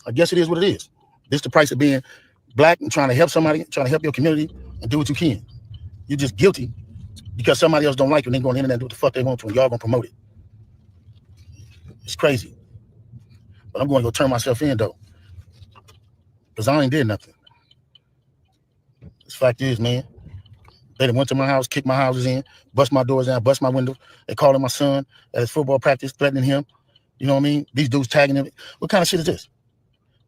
I guess it is what it is. This is the price of being black and trying to help somebody, trying to help your community and do what you can. You're just guilty because somebody else don't like you and they go on the internet and do what the fuck they want to and y'all gonna promote it. It's crazy. But I'm going to go turn myself in though. Because I ain't did nothing. This fact is, man, they done went to my house, kicked my houses in, bust my doors down, bust my windows. They calling my son at his football practice, threatening him. You know what I mean? These dudes tagging him. What kind of shit is this?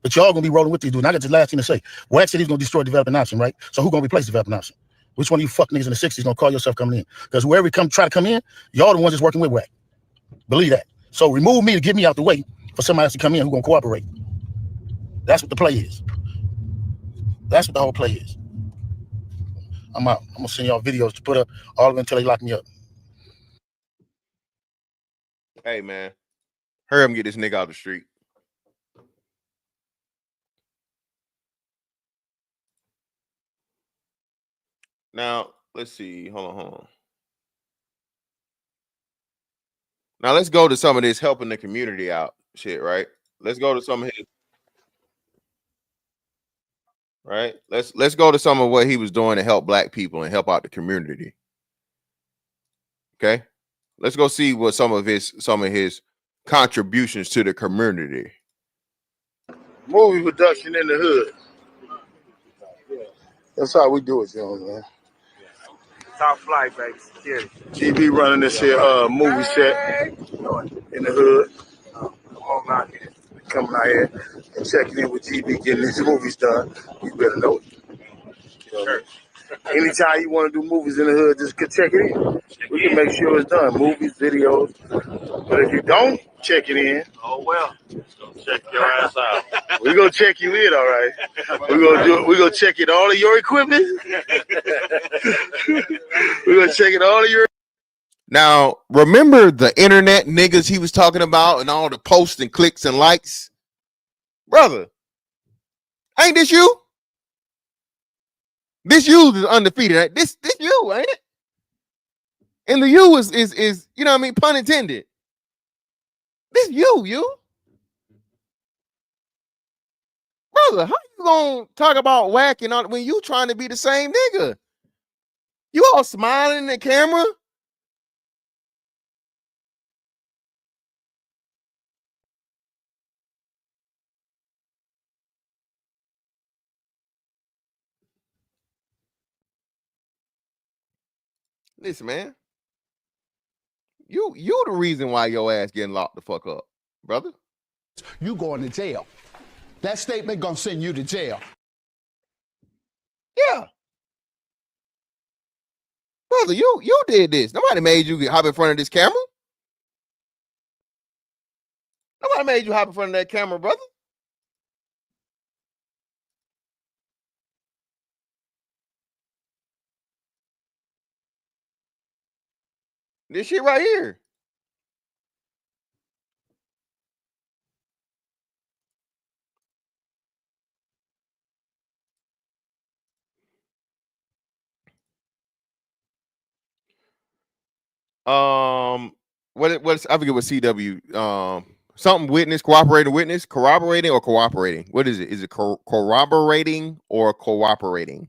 But y'all gonna be rolling with these dudes. And I got this last thing to say. Wax said he's gonna destroy developing option, right? So who gonna replace developing option? Which one of you fuck niggas in the 60s gonna call yourself coming in? Because whoever try to come in, y'all the ones that's working with Wack. Believe that. So remove me to get me out the way for somebody else to come in who gonna cooperate. That's what the play is. That's what the whole play is. I'm out. I'm gonna send y'all videos to put up all of them until they lock me up. Hey, man. Hurry up and get this nigga out the street. Now, let's see. Hold on. Now, let's go to some of this helping the community out shit, right? Let's go to some of his. Right? Let's go to some of what he was doing to help black people and help out the community. Okay? Let's go see what some of his contributions to the community. Movie production in the hood. That's how we do it, young man. Top flight, baby. Yeah. GB running this here movie set in the hood. Come on out here. Coming out here and checking in with GB, getting his movies done. You better know it. You know, anytime you want to do movies in the hood, just check it in. We can make sure it's done. Movies, videos. But if you don't check it in, Oh well. Check your ass out. we're gonna check you in, all right. We're gonna check it all of your equipment. We're gonna check it all of your. Now, remember the internet niggas he was talking about and all the posts and clicks and likes? Brother, ain't this you? This you is undefeated. This you, ain't it? And the you is you know what I mean, pun intended. This you. Brother, how you gonna talk about whacking on when you trying to be the same nigga? You all smiling in the camera? Listen, man. You the reason why your ass getting locked the fuck up, brother. You going to jail. That statement gonna send you to jail. Yeah. Brother, you did this. Nobody made you hop in front of this camera. Nobody made you hop in front of that camera, brother. This shit right here. What's I forget what CW something witness, corroborating or cooperating. What is it? Is it corroborating or cooperating?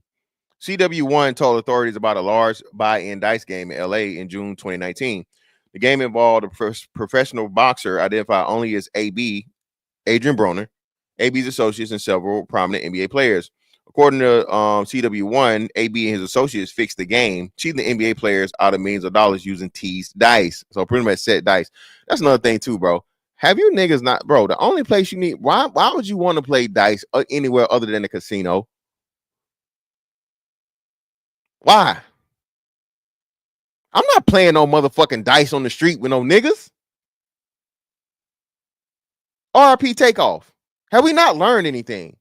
CW1 told authorities about a large buy-in dice game in LA in June 2019. The game involved a professional boxer identified only as AB, Adrian Broner, AB's associates, and several prominent NBA players. According to CW1, AB and his associates fixed the game, cheating the NBA players out of millions of dollars using teased dice. So pretty much set dice. That's another thing too, bro. Have you niggas not, bro? The only place you need, why would you want to play dice anywhere other than a casino? Why? I'm not playing no motherfucking dice on the street with no niggas. RP Takeoff. Have we not learned anything?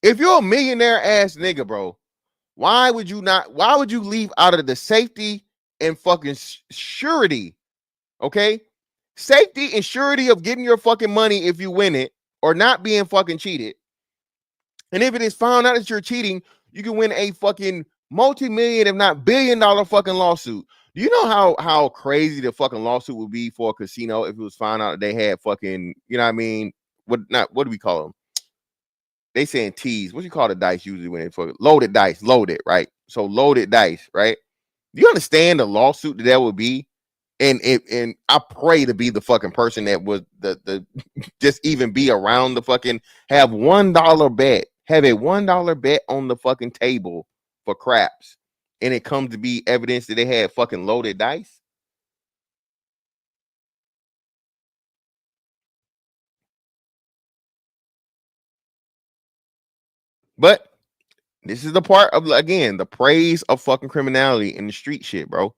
If you're a millionaire ass nigga, bro, why would you leave out of the safety and fucking surety? Okay? Safety and surety of getting your fucking money if you win it or not being fucking cheated. And if it is found out that you're cheating, you can win a fucking multi-million, if not billion-dollar fucking lawsuit. Do you know how crazy the fucking lawsuit would be for a casino if it was found out that they had fucking, you know what I mean? What do we call them? They saying tease. What do you call the dice usually when they fucking loaded dice? Loaded, right? So loaded dice, right? Do you understand the lawsuit that would be? And I pray to be the fucking person that was the just even be around the fucking have $1 bet, have a $1 bet on the fucking table for craps, and it comes to be evidence that they had fucking loaded dice. But this is the part of, again, the praise of fucking criminality in the street shit, bro.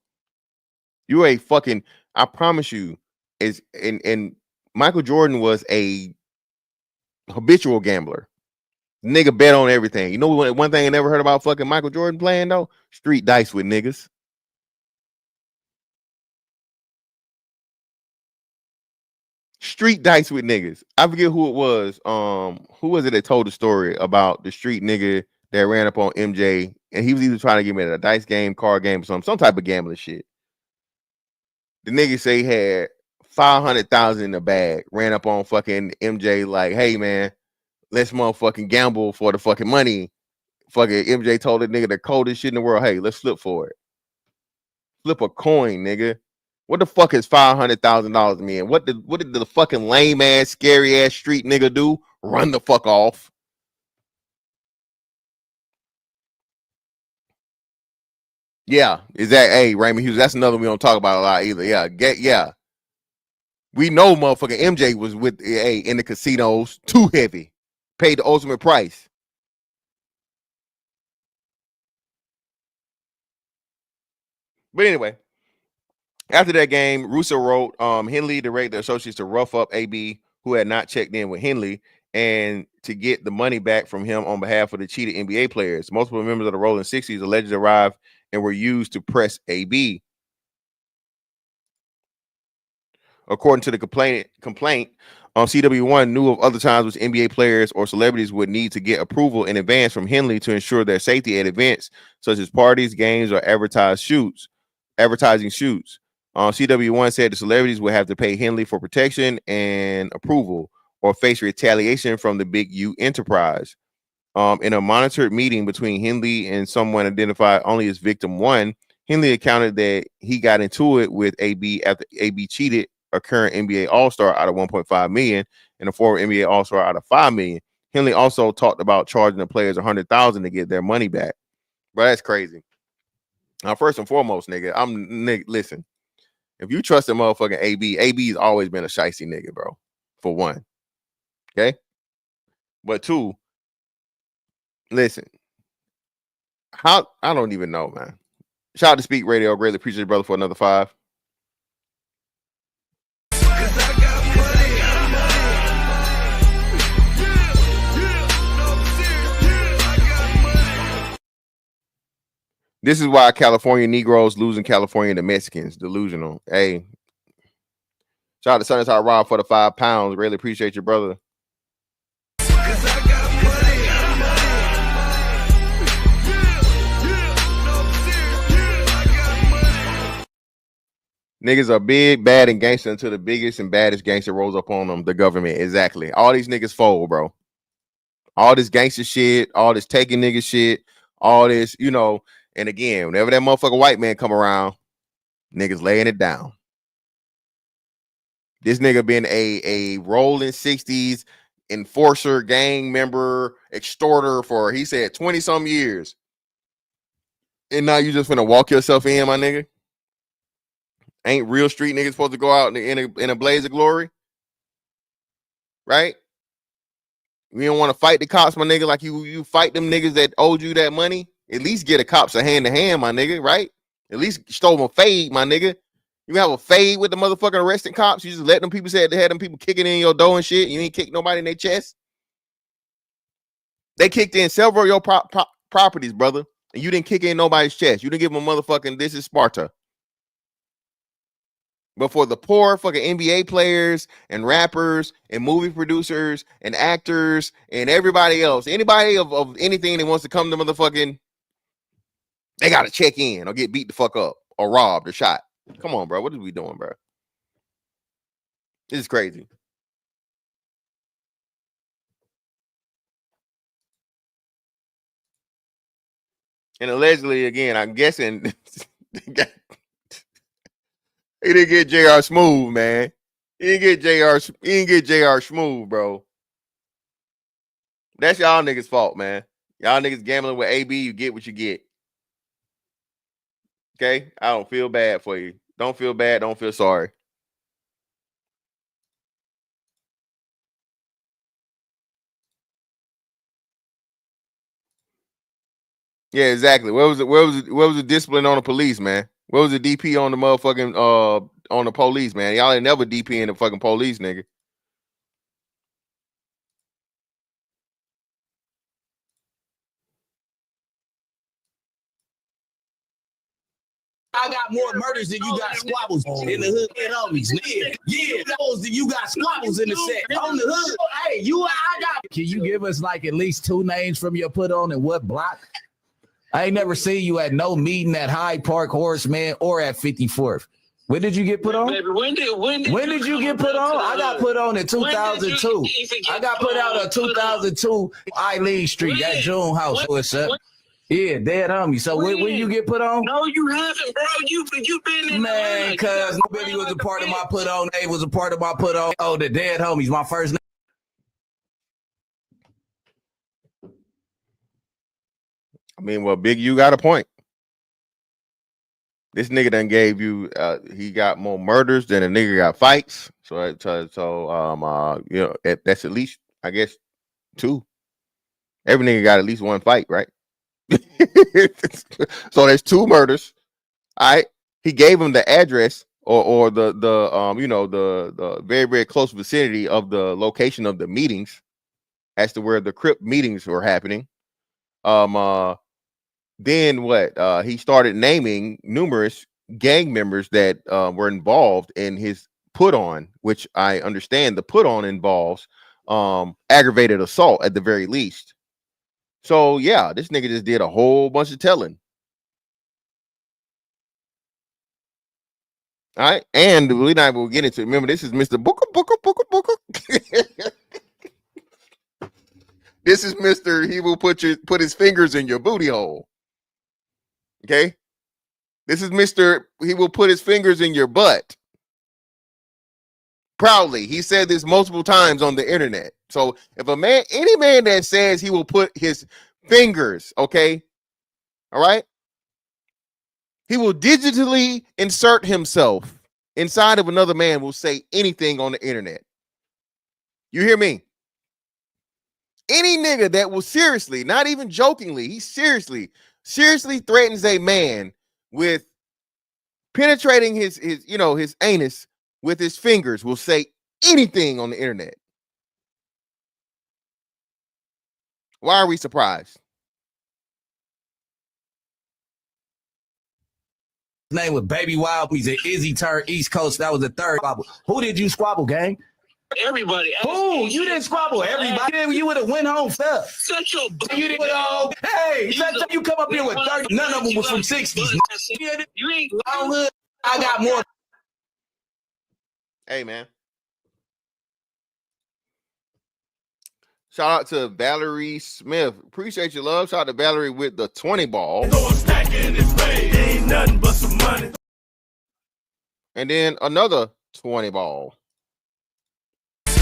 You a fucking, I promise you, is and Michael Jordan was a habitual gambler. Nigga bet on everything. You know what? One thing I never heard about fucking Michael Jordan playing though? Street dice with niggas. Street dice with niggas. I forget who it was. Who was it that told the story about the street nigga that ran up on MJ, and he was either trying to get me a dice game, card game, or some type of gambling shit. The nigga say he had 500,000 in the bag, ran up on fucking MJ like, hey man, let's motherfucking gamble for the fucking money. Fucking MJ told the nigga the coldest shit in the world, hey, let's flip for it. Flip a coin, nigga. What the fuck is $500,000 mean? What did the fucking lame ass, scary ass street nigga do? Run the fuck off. Yeah, is that, hey, Raymond Hughes? That's another we don't talk about a lot either. Yeah. We know motherfucking MJ was with in the casinos too heavy, paid the ultimate price. But anyway, after that game, Russo wrote Henley directed the associates to rough up AB, who had not checked in with Henley, and to get the money back from him on behalf of the cheated NBA players. Multiple members of the Rolling 60s allegedly arrived and were used to press AB. According to the complaint, CW1 knew of other times which NBA players or celebrities would need to get approval in advance from Henley to ensure their safety at events such as parties, games, or advertising shoots. CW1 said the celebrities would have to pay Henley for protection and approval or face retaliation from the Big U enterprise. In a monitored meeting between Henley and someone identified only as victim one, Henley accounted that he got into it with AB after AB cheated a current NBA All-Star out of 1.5 million and a former NBA All-Star out of 5 million. Henley also talked about charging the players 100,000 to get their money back. But that's crazy. Now, first and foremost, nigga, listen. If you trust a motherfucking AB's always been a shicey nigga, bro. For one. Okay? But two, listen. I don't even know, man. Shout out to Speak Radio. Greatly appreciate you, brother, for another 5. This is why California Negroes losing California to Mexicans. Delusional. Hey. Shout out to Sunnyside Rob for the £5. Really appreciate you, brother. Niggas are big, bad, and gangster until the biggest and baddest gangster rolls up on them, the government. Exactly. All these niggas fold, bro. All this gangster shit, all this taking nigga shit, all this, you know. And again, whenever that motherfucker white man come around, niggas laying it down. This nigga been a rolling 60s enforcer, gang member, extorter for, he said, 20 some years. And now you just finna walk yourself in, my nigga? Ain't real street niggas supposed to go out in a blaze of glory? Right? We don't want to fight the cops, my nigga, like you fight them niggas that owed you that money. At least get the cops a hand to hand, my nigga, right? At least stole them a fade, my nigga. You have a fade with the motherfucking arresting cops. You just let them people say they had them people kicking in your door and shit. You ain't kick nobody in their chest. They kicked in several of your properties, brother, and you didn't kick in nobody's chest. You didn't give them a motherfucking, this is Sparta. But for the poor fucking NBA players and rappers and movie producers and actors and everybody else, anybody of anything that wants to come to motherfucking, they got to check in or get beat the fuck up or robbed or shot. Come on, bro. What are we doing, bro? This is crazy. And allegedly, again, I'm guessing he didn't get JR Smooth, man. He didn't get JR Smooth, bro. That's y'all niggas' fault, man. Y'all niggas gambling with AB, you get what you get. Okay? I don't feel bad for you. Don't feel bad. Don't feel sorry. Yeah, exactly. Where was the discipline on the police, man? Where was the DP on the motherfucking on the police, man? Y'all ain't never DP in the fucking police, nigga. I got more murders than you got squabbles in the hood and homies. Yeah, those that you got squabbles in the set on the hood. Hey, I got. Can you give us like at least 2 names from your put on and what block? I ain't never seen you at no meeting at Hyde Park, Horseman, or at 54th. When did you get put on? Baby, when did you get put on? I got put on in 2002. I got put out in 2002, Eileen Street at June House. What's up? Yeah, dead homie. So when you get put on? No, you haven't, bro. You been in, man, cuz nobody was a part of my put on. They was a part of my put on. Oh, the dead homies, my first name. I mean, well, Big U got a point. This nigga done gave you, he got more murders than a nigga got fights. So you know, that's at least, I guess, 2. Every nigga got at least 1 fight, right? So there's 2 murders. All right. He gave him the address or the you know, the very, very close vicinity of the location of the meetings as to where the Crip meetings were happening. Then what? He started naming numerous gang members that were involved in his put on, which I understand the put on involves aggravated assault at the very least. So yeah, this nigga just did a whole bunch of telling. All right, and we're not going to get into it. Remember, this is Mr. Booker. This is Mr. He will put his fingers in your booty hole. Okay, this is Mr. He will put his fingers in your butt. Proudly, he said this multiple times on the internet. So if any man that says he will put his fingers, okay, all right, he will digitally insert himself inside of another man, will say anything on the internet. You hear me? Any nigga that will seriously, not even jokingly, he seriously threatens a man with penetrating his you know, his anus with his fingers will say anything on the internet. Why are we surprised? His name was Baby Wild. He's an Izzy turned East Coast. That was the 3rd squabble. Who did you squabble, gang? Everybody. Who? You didn't squabble. Everybody. You would have went home stuff. Such a. You didn't. Hey, you come up here with 30. None of them was from 60s. You ain't. I got more. Hey, man. Shout out to Valerie Smith. Appreciate your love. Shout out to Valerie with the 20 ball. Ain't nothing but some money. And then another 20 ball. Ain't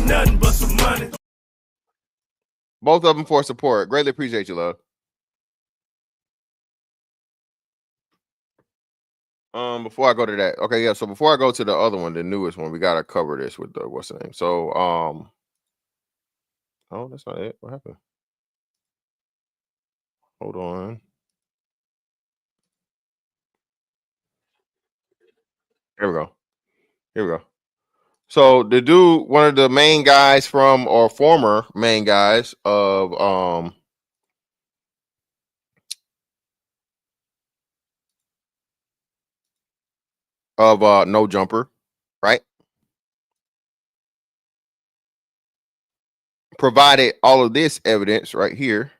nothing but some money. Both of them for support. Greatly appreciate you, love. Before I go to that, okay, yeah. So before I go to the other one, the newest one, we gotta cover this with the what's the name? So, oh, that's not it. What happened? Hold on. Here we go. Here we go. So the dude, one of the main guys from, or former main guys of No Jumper, right? Provided all of this evidence right here.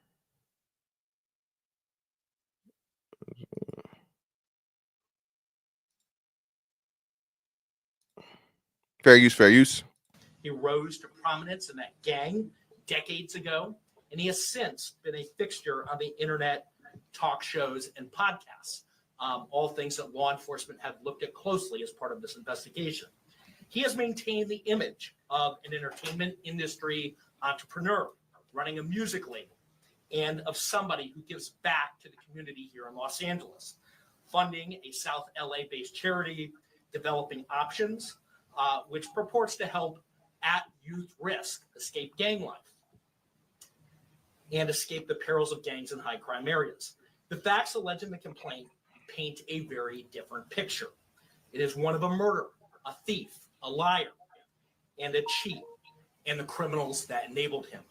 Fair use, fair use. He rose to prominence in that gang decades ago, and he has since been a fixture on the internet talk shows and podcasts, all things that law enforcement have looked at closely as part of this investigation. He has maintained the image of an entertainment industry entrepreneur running a music label and of somebody who gives back to the community here in Los Angeles, funding a South LA-based charity, developing options, which purports to help at youth risk escape gang life and escape the perils of gangs in high crime areas. The facts alleged in the complaint paint a very different picture. It is one of a murderer, a thief, a liar, and a cheat, and the criminals that enabled him.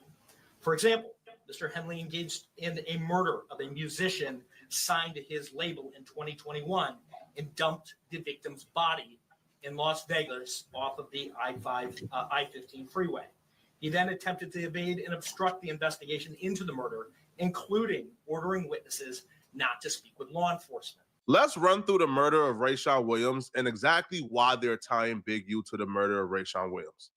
For example, Mr. Henley engaged in a murder of a musician signed to his label in 2021 and dumped the victim's body in Las Vegas off of the I-15 freeway. He then attempted to evade and obstruct the investigation into the murder, including ordering witnesses not to speak with law enforcement. Let's run through the murder of Rayshawn Williams and exactly why they're tying Big U to the murder of Rayshawn Williams.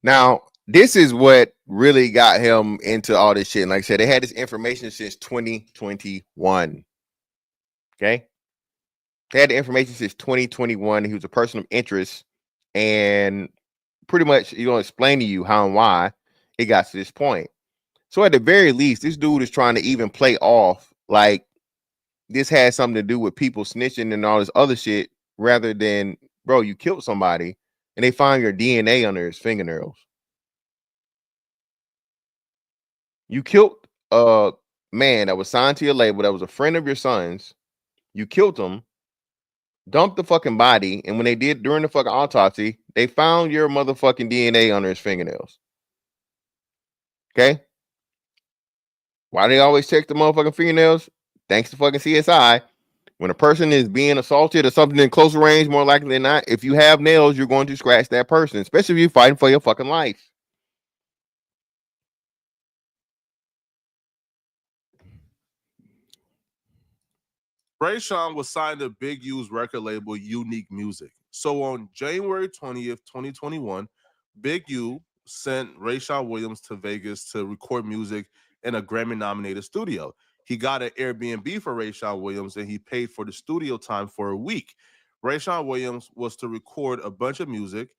Now, this is what really got him into all this shit. And like I said, they had this information since 2021. Okay? They had the information since 2021. He was a person of interest, and pretty much he's gonna explain to you how and why it got to this point. So at the very least, this dude is trying to even play off like this has something to do with people snitching and all this other shit, rather than, bro, you killed somebody and they find your DNA under his fingernails. You killed a man that was signed to your label, that was a friend of your son's. You killed him, dumped the fucking body, and when they did during the fucking autopsy, they found your motherfucking DNA under his fingernails. Okay? Why they always check the motherfucking fingernails? Thanks to fucking CSI. When a person is being assaulted or something in close range, more likely than not, if you have nails, you're going to scratch that person, especially if you're fighting for your fucking life. Rayshawn was signed to Big U's record label, Unique Music. So on January 20th, 2021, Big U sent Rayshawn Williams to Vegas to record music in a Grammy-nominated studio. He got an Airbnb for Rayshawn Williams, and he paid for the studio time for a week. Rayshawn Williams was to record a bunch of music,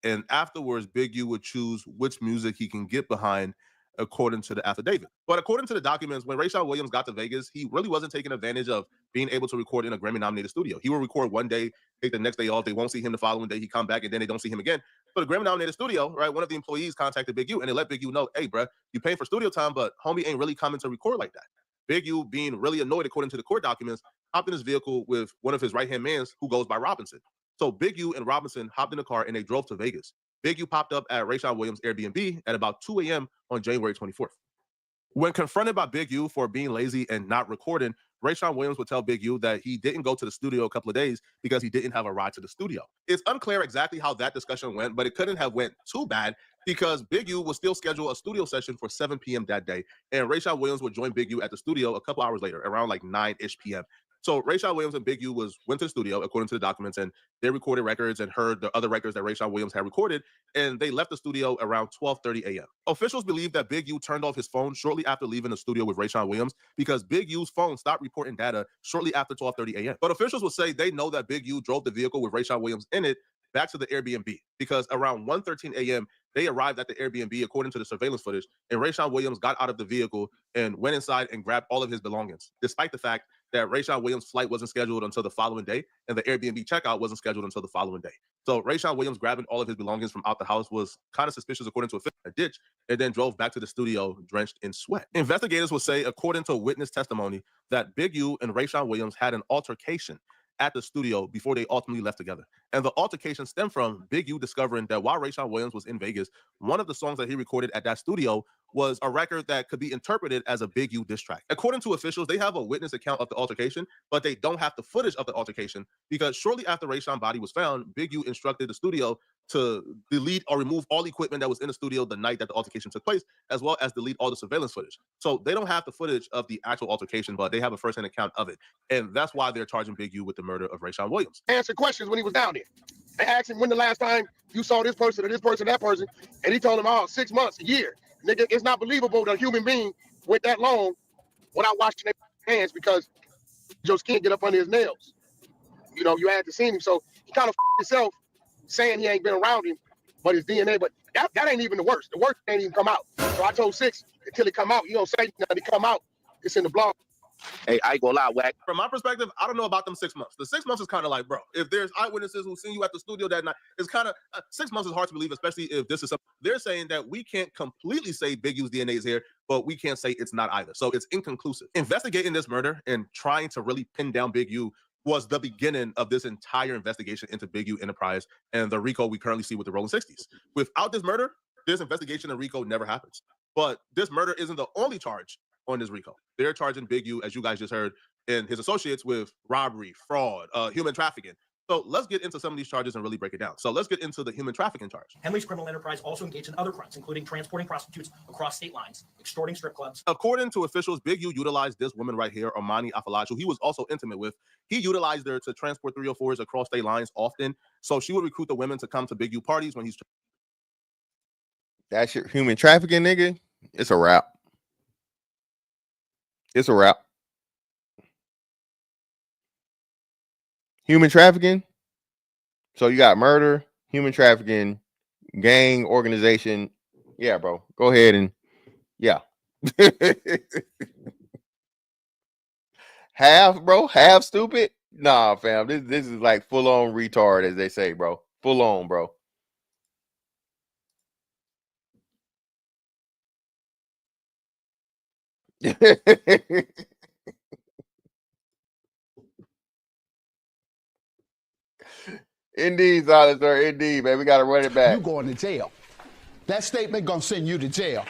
and afterwards, Big U would choose which music he can get behind according to the affidavit. But according to the documents, when Rayshawn Williams got to Vegas, he really wasn't taking advantage of being able to record in a Grammy-nominated studio. He will record one day, take the next day off. They won't see him the following day. He come back, and then they don't see him again. But the Grammy-nominated studio, right, one of the employees contacted Big U, and they let Big U know, hey, bro, you paying for studio time, but homie ain't really coming to record like that. Big U, being really annoyed according to the court documents, hopped in his vehicle with one of his right-hand mans who goes by Robinson. So Big U and Robinson hopped in the car, and they drove to Vegas. Big U popped up at Rayshawn Williams' Airbnb at about 2 a.m. on January 24th. When confronted by Big U for being lazy and not recording, Rayshawn Williams would tell Big U that he didn't go to the studio a couple of days because he didn't have a ride to the studio. It's unclear exactly how that discussion went, but it couldn't have went too bad because Big U would still schedule a studio session for 7 p.m. that day, and Rayshawn Williams would join Big U at the studio a couple hours later, around like 9-ish p.m. So Rayshon Williams and Big U went to the studio, according to the documents, and they recorded records and heard the other records that Rayshon Williams had recorded, and they left the studio around 12:30 a.m. Officials believe that Big U turned off his phone shortly after leaving the studio with Rayshon Williams because Big U's phone stopped reporting data shortly after 12:30 a.m. But officials will say they know that Big U drove the vehicle with Rayshon Williams in it back to the Airbnb because around 1:13 a.m. they arrived at the Airbnb according to the surveillance footage, and Rayshon Williams got out of the vehicle and went inside and grabbed all of his belongings, despite the fact that Rayshon Williams' flight wasn't scheduled until the following day and the Airbnb checkout wasn't scheduled until the following day. So Rayshon Williams grabbing all of his belongings from out the house was kind of suspicious according to a ditch, and then drove back to the studio drenched in sweat. Investigators will say, according to witness testimony, that Big U and Rayshon Williams had an altercation at the studio before they ultimately left together. And the altercation stemmed from Big U discovering that while Rayshon Williams was in Vegas, one of the songs that he recorded at that studio was a record that could be interpreted as a Big U diss track. According to officials, they have a witness account of the altercation, but they don't have the footage of the altercation because shortly after Rayshon's body was found, Big U instructed the studio to delete or remove all equipment that was in the studio the night that the altercation took place, as well as delete all the surveillance footage. So they don't have the footage of the actual altercation, but they have a first-hand account of it. And that's why they're charging Big U with the murder of Rayshon Williams. Answer questions when he was down there. They asked him when the last time you saw this person or this person, that person, and he told them, oh, 6 months, a year. Nigga, it's not believable that a human being went that long without washing their hands because your skin get up under his nails. You know, you had to see him, so he kind of himself saying he ain't been around him, but his DNA, but that ain't even the worst. The worst ain't even come out. So I told Six, until it come out, you don't say nothing, it come out, it's in the blog. Hey, I ain't gonna lie, Wack. From my perspective, I don't know about them 6 months. The 6 months is kind of like, bro, if there's eyewitnesses who seen you at the studio that night, it's kind of 6 months is hard to believe, especially if this is something. They're saying that we can't completely say Big U's DNA is here, but we can't say it's not either. So it's inconclusive. Investigating this murder and trying to really pin down Big U was the beginning of this entire investigation into Big U Enterprise and the RICO we currently see with the Rolling 60s. Without this murder, this investigation in RICO never happens. But this murder isn't the only charge on this RICO. They're charging Big U, as you guys just heard, and his associates with robbery, fraud, human trafficking. So let's get into some of these charges and really break it down. So let's get into the human trafficking charge. Henley's criminal enterprise also engaged in other crimes, including transporting prostitutes across state lines, extorting strip clubs. According to officials, Big U utilized this woman right here, Armani Afalaj, who he was also intimate with. He utilized her to transport 304s across state lines often. So she would recruit the women to come to Big U parties when he's... That shit, human trafficking, nigga, it's a wrap. It's a wrap. Human trafficking. So you got murder, human trafficking, gang, organization. Yeah, bro. Go ahead and yeah. Half stupid. Nah, fam. This is like full on retard, as they say, bro. Full on, bro. Indeed, Silencer. Indeed, man. We gotta run it back. You going to jail. That statement gonna send you to jail.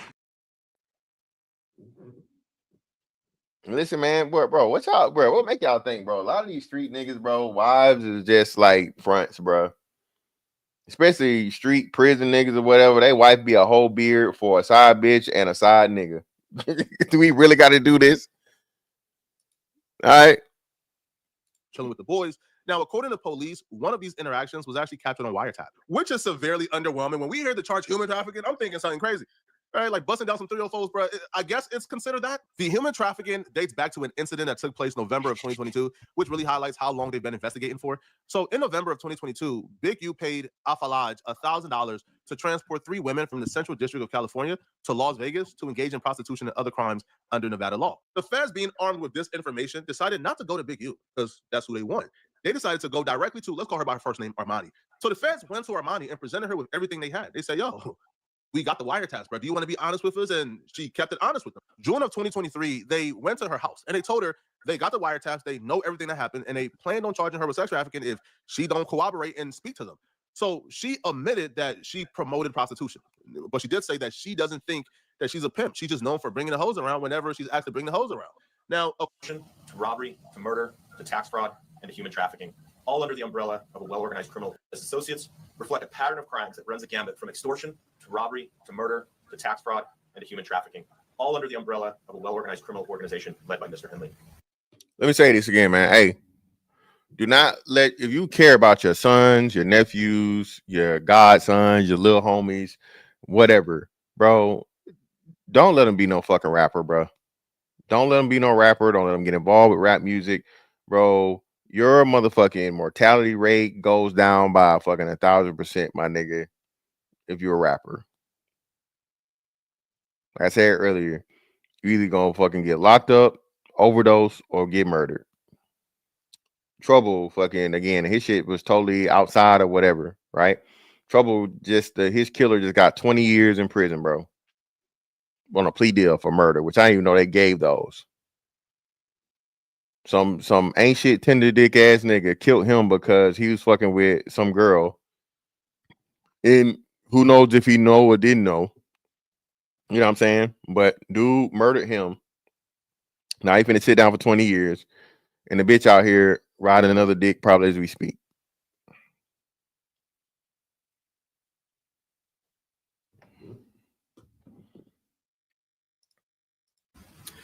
Listen, man, bro, what y'all, bro? What make y'all think, bro? A lot of these street niggas, bro, wives is just like fronts, bro. Especially street prison niggas or whatever. They wife be a whole beard for a side bitch and a side nigga. Do we really got to do this? All right. Chilling with the boys. Now, according to police, one of these interactions was actually captured on wiretap, which is severely underwhelming. When we hear the charge human trafficking, I'm thinking something crazy. Right, like busting down some 304s, bro. I guess it's considered that. The human trafficking dates back to an incident that took place November of 2022, which really highlights how long they've been investigating for. So in November of 2022, Big U paid Afalaj $1,000 to transport 3 women from the Central District of California to Las Vegas to engage in prostitution and other crimes under Nevada law. The feds, being armed with this information, decided not to go to Big U because that's who they want. They decided to go directly to, let's call her by her first name, Armani. So the feds went to Armani and presented her with everything they had. They said, yo, we got the wiretaps, bro. Do you want to be honest with us? And she kept it honest with them. June of 2023, they went to her house and they told her they got the wiretaps. They know everything that happened and they planned on charging her with sex trafficking if she don't cooperate and speak to them. So she admitted that she promoted prostitution, but she did say that she doesn't think that she's a pimp. She's just known for bringing the hose around whenever she's asked to bring the hose around. Now, to robbery, to murder, to tax fraud, and to human trafficking, all under the umbrella of a well-organized criminal. His associates reflect a pattern of crimes that runs the gambit from extortion to robbery, to murder, to tax fraud, and to human trafficking, all under the umbrella of a well-organized criminal organization led by Mr. Henley. Let me say this again, man. Hey, do not let, if you care about your sons, your nephews, your godsons, your little homies, whatever, bro, don't let them be no fucking rapper, bro. Don't let them be no rapper. Don't let them get involved with rap music, bro. Your motherfucking mortality rate goes down by fucking 1,000%, my nigga, if you're a rapper. Like I said earlier, you either gonna fucking get locked up, overdose, or get murdered. Trouble, fucking, again, his shit was totally outside or whatever, right? Trouble, just his killer just got 20 years in prison, bro, on a plea deal for murder, which I didn't even know they gave those. Some ain't shit tender dick ass nigga killed him because he was fucking with some girl, and who knows if he know or didn't know. You know what I'm saying? But dude murdered him. Now he finna sit down for 20 years, and the bitch out here riding another dick probably as we speak.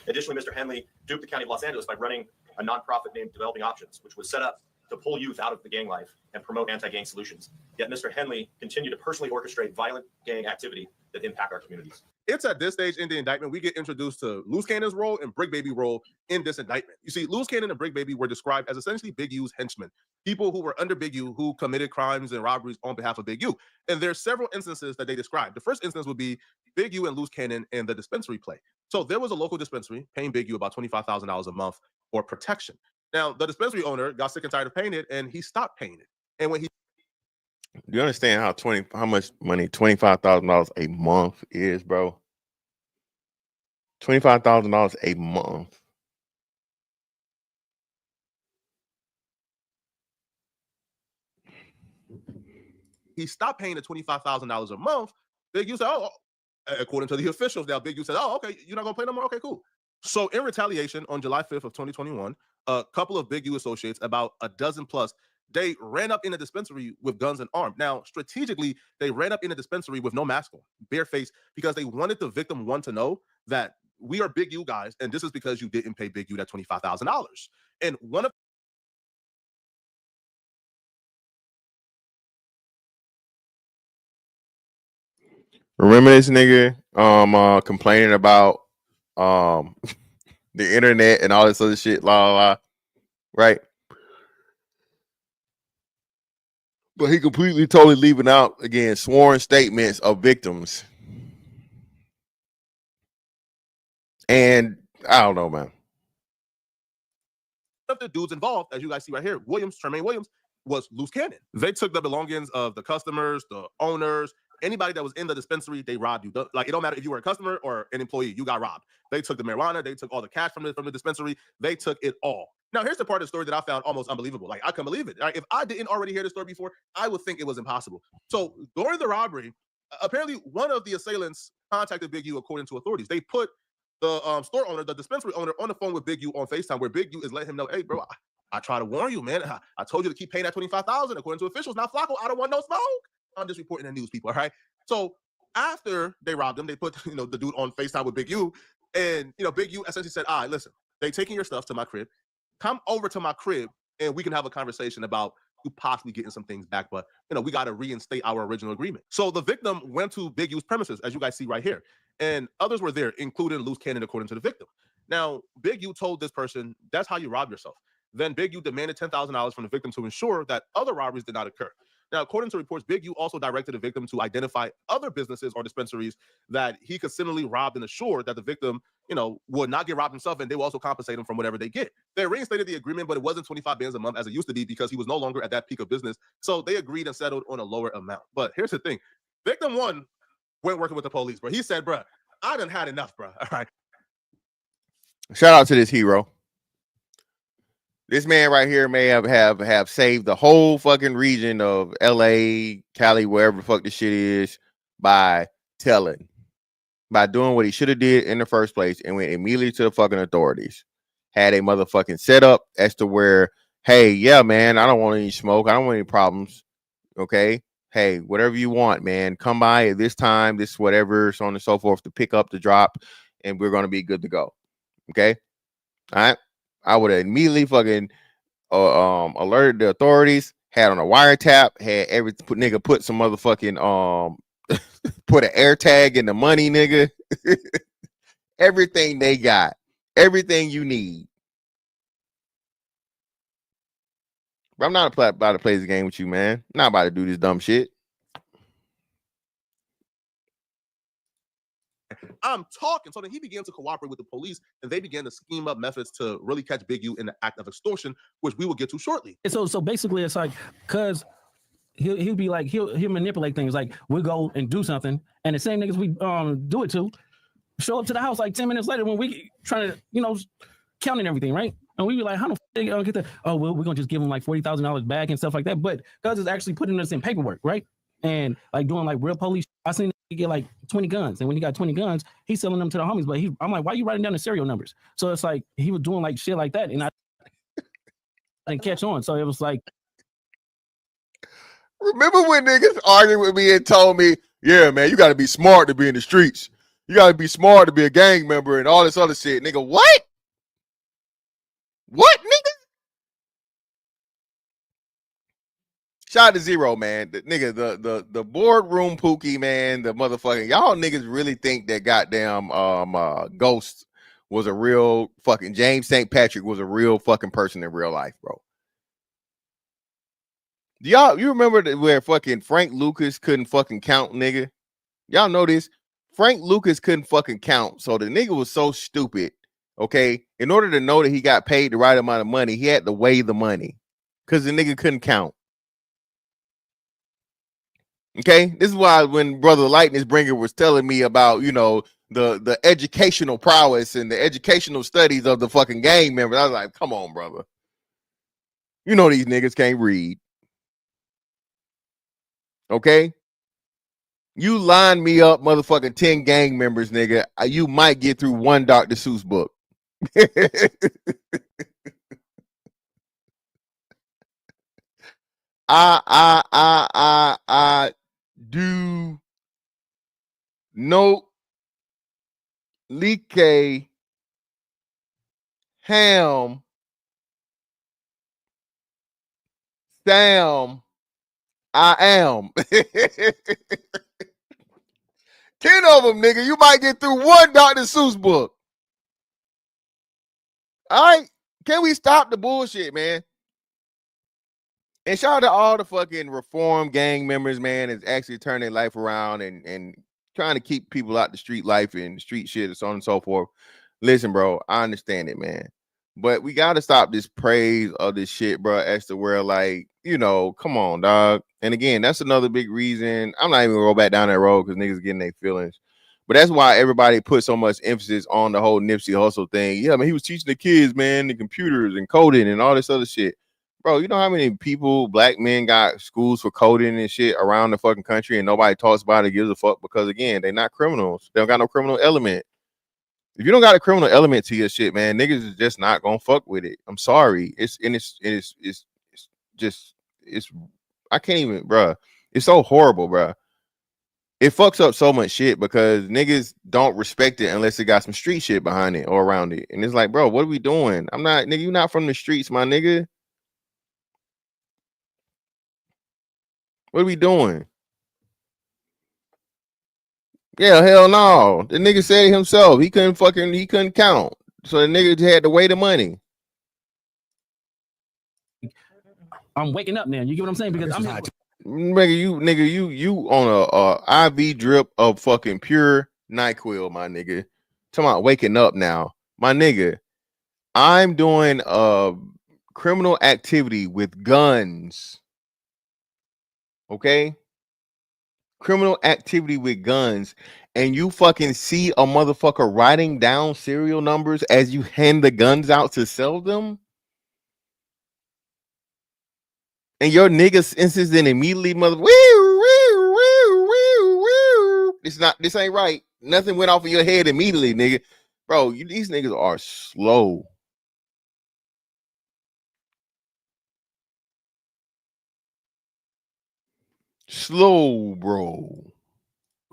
Additionally, Mr. Henley duped the county of Los Angeles by running a nonprofit named Developing Options, which was set up to pull youth out of the gang life and promote anti-gang solutions. Yet Mr. Henley continued to personally orchestrate violent gang activity that impact our communities. It's at this stage in the indictment we get introduced to Loose Cannon's role and Brick Baby role in this indictment. You see, Loose Cannon and Brick Baby were described as essentially Big U's henchmen, people who were under Big U who committed crimes and robberies on behalf of Big U. And there's several instances that they described. The first instance would be Big U and Loose Cannon and the dispensary play. So there was a local dispensary paying Big U about $25,000 a month for protection. Now, the dispensary owner got sick and tired of paying it, and he stopped paying it. And when he... Do you understand how much money $25,000 a month is, bro? $25,000 a month. He stopped paying the $25,000 a month. Big U said, oh, according to the officials now, Big U said, oh, okay, you're not going to pay no more? Okay, cool. So in retaliation, on July 5th of 2021, a couple of Big U associates, about a dozen plus, they ran up in a dispensary with guns and armed. Now, strategically, they ran up in a dispensary with no mask on, barefaced, because they wanted the victim one to know that we are Big U guys, and this is because you didn't pay Big U that $25,000. And one of... Remember this nigga complaining about the internet and all this other shit, right? But he completely totally leaving out, again, sworn statements of victims. And I don't know, man. Of the dudes involved, as you guys see right here, Tremaine Williams, was Loose Cannon. They took the belongings of the customers, the owners, anybody that was in the dispensary. They robbed you. Like, it don't matter if you were a customer or an employee, you got robbed. They took the marijuana, they took all the cash from the dispensary, they took it all. Now, here's the part of the story that I found almost unbelievable. Like, I couldn't believe it. If I didn't already hear the story before, I would think it was impossible. So during the robbery, apparently one of the assailants contacted Big U, according to authorities. They put the store owner, the dispensary owner, on the phone with Big U on FaceTime, where Big U is letting him know, hey, bro, I try to warn you, man. I told you to keep paying that $25,000 according to officials. Now, Flacco, I don't want no smoke. I'm just reporting the news, people, all right? So after they robbed him, they put, the dude on FaceTime with Big U, and, Big U essentially said, all right, listen, they taking your stuff to my crib. Come over to my crib, and we can have a conversation about you possibly getting some things back, but, we got to reinstate our original agreement. So the victim went to Big U's premises, as you guys see right here, and others were there, including Loose Cannon, according to the victim. Now, Big U told this person, that's how you rob yourself. Then Big U demanded $10,000 from the victim to ensure that other robberies did not occur. Now, according to reports, Big U also directed the victim to identify other businesses or dispensaries that he could similarly rob and assure that the victim, would not get robbed himself, and they will also compensate him from whatever they get. They reinstated the agreement, but it wasn't 25 bands a month as it used to be, because he was no longer at that peak of business. So they agreed and settled on a lower amount. But here's the thing. Victim one went working with the police, bro. He said, bro, I done had enough, bro. All right. Shout out to this hero. This man right here may have saved the whole fucking region of LA, Cali, wherever the fuck this shit is, by doing what he should have did in the first place, and went immediately to the fucking authorities. Had a motherfucking setup as to where, hey, yeah, man, I don't want any smoke. I don't want any problems. Okay. Hey, whatever you want, man, come by at this time, this whatever, so on and so forth, to pick up the drop, and we're going to be good to go. Okay. All right. I would have immediately fucking alerted the authorities, had on a wiretap, had nigga put some motherfucking put an air tag in the money, nigga. Everything they got, everything you need. But I'm not about to play this game with you, man. I'm not about to do this dumb shit. I'm talking. So then he began to cooperate with the police, and they began to scheme up methods to really catch Big U in the act of extortion, which we will get to shortly. So basically, it's like, cause he'll be like he'll manipulate things. Like we'll go and do something, and the same niggas we do it to show up to the house like 10 minutes later when we trying to counting everything, right? And we be like, how the f get that? Oh, well, we're gonna just give him like $40,000 back and stuff like that. But cuz is actually putting us in paperwork, right? And like doing like real police. I seen he get like 20 guns, and when he got 20 guns, he's selling them to the homies. But I'm like, why are you writing down the serial numbers? So it's like he was doing like shit like that, and I didn't catch on. So it was like, remember when niggas argued with me and told me, yeah, man, you got to be smart to be in the streets. You got to be smart to be a gang member and all this other shit. Nigga, what? What, nigga? Shout out to Zero, man. The nigga, the boardroom Pookie, man, the motherfucking y'all niggas really think that goddamn Ghost was a real fucking James St. Patrick was a real fucking person in real life, bro. You remember where fucking Frank Lucas couldn't fucking count, nigga? Y'all know this? Frank Lucas couldn't fucking count. So the nigga was so stupid, okay? In order to know that he got paid the right amount of money, he had to weigh the money because the nigga couldn't count. Okay, this is why when Brother Lightningsbringer was telling me about, the educational prowess and the educational studies of the fucking gang members, I was like, come on, brother. You know these niggas can't read. Okay? You line me up, motherfucking 10 gang members, nigga. You might get through one Dr. Seuss book. I do no like ham Sam I am 10 of them, nigga. You might get through one Dr. Seuss book. All right, can we stop the bullshit, man? And shout out to all the fucking reform gang members, man, is actually turning their life around and trying to keep people out the street life and street shit and so on and so forth. Listen, bro, I understand it, man. But we got to stop this praise of this shit, bro, as to where, like, come on, dog. And again, that's another big reason. I'm not even going to go back down that road because niggas getting their feelings. But that's why everybody put so much emphasis on the whole Nipsey Hussle thing. Yeah, man, he was teaching the kids, man, the computers and coding and all this other shit. Bro, you know how many people, black men, got schools for coding and shit around the fucking country and nobody talks about it, gives a fuck because, again, they're not criminals. They don't got no criminal element. If you don't got a criminal element to your shit, man, niggas is just not gonna fuck with it. I'm sorry. It's I can't even, bro. It's so horrible, bro. It fucks up so much shit because niggas don't respect it unless it got some street shit behind it or around it. And it's like, bro, what are we doing? I'm not, nigga, you not from the streets, my nigga. What are we doing? Yeah, hell no. The nigga said it himself. He couldn't count. So the nigga had to weigh the money. I'm waking up now. You get what I'm saying? Because you on a IV drip of fucking pure NyQuil, my nigga. Talking about waking up now. My nigga, I'm doing criminal activity with guns. Okay? Criminal activity with guns, and you fucking see a motherfucker writing down serial numbers as you hand the guns out to sell them, and your niggas instance then immediately this ain't right. Nothing went off in your head immediately, nigga. Bro, these niggas are slow. Slow, bro.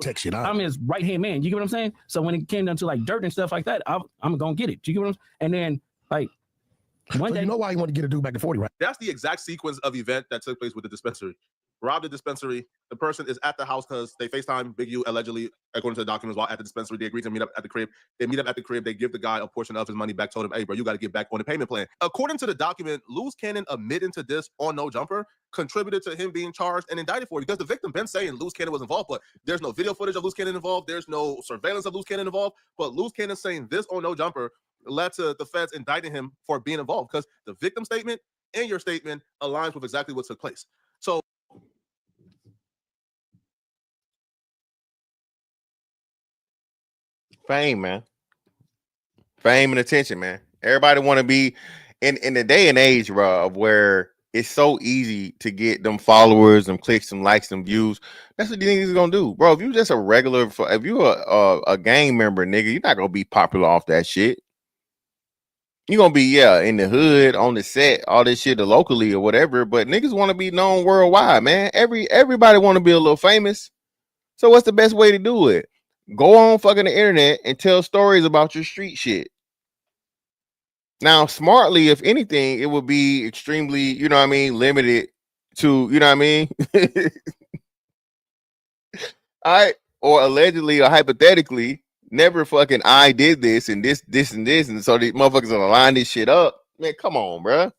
Text it out. I'm his right hand man. You get what I'm saying? So when it came down to like dirt and stuff like that, I'm gonna get it. You get what I'm saying? And then like One So day, you know why he wanted to get a dude back to 40, right? That's the exact sequence of event that took place with the dispensary. Robbed the dispensary. The person is at the house because they FaceTime Big U allegedly, according to the documents, while at the dispensary. They agreed to meet up at the crib. They meet up at the crib. They give the guy a portion of his money back. Told him, hey, bro, you got to get back on the payment plan. According to the document, Loose Cannon admitting to this on No Jumper contributed to him being charged and indicted for it because the victim been saying Loose Cannon was involved, but there's no video footage of Loose Cannon involved. There's no surveillance of Loose Cannon involved. But Loose Cannon saying this on No Jumper led to the feds indicting him for being involved because the victim statement and your statement aligns with exactly what took place. So Fame, man. Fame and attention, man. Everybody want to be in the day and age, bro, of where it's so easy to get them followers, them clicks, some likes, some views. That's what these niggas gonna do, bro. If you just a regular, if you a gang member, nigga, you're not gonna be popular off that shit. You're gonna be in the hood, on the set, all this shit locally or whatever. But niggas want to be known worldwide, man. Everybody want to be a little famous. So what's the best way to do it? Go on fucking the internet and tell stories about your street shit. Now, smartly, if anything, it would be extremely, you know what I mean, limited to, you know what I mean? All right. Or allegedly or hypothetically, never fucking I did this and this and this. And so these motherfuckers gonna line this shit up. Man, come on, bro.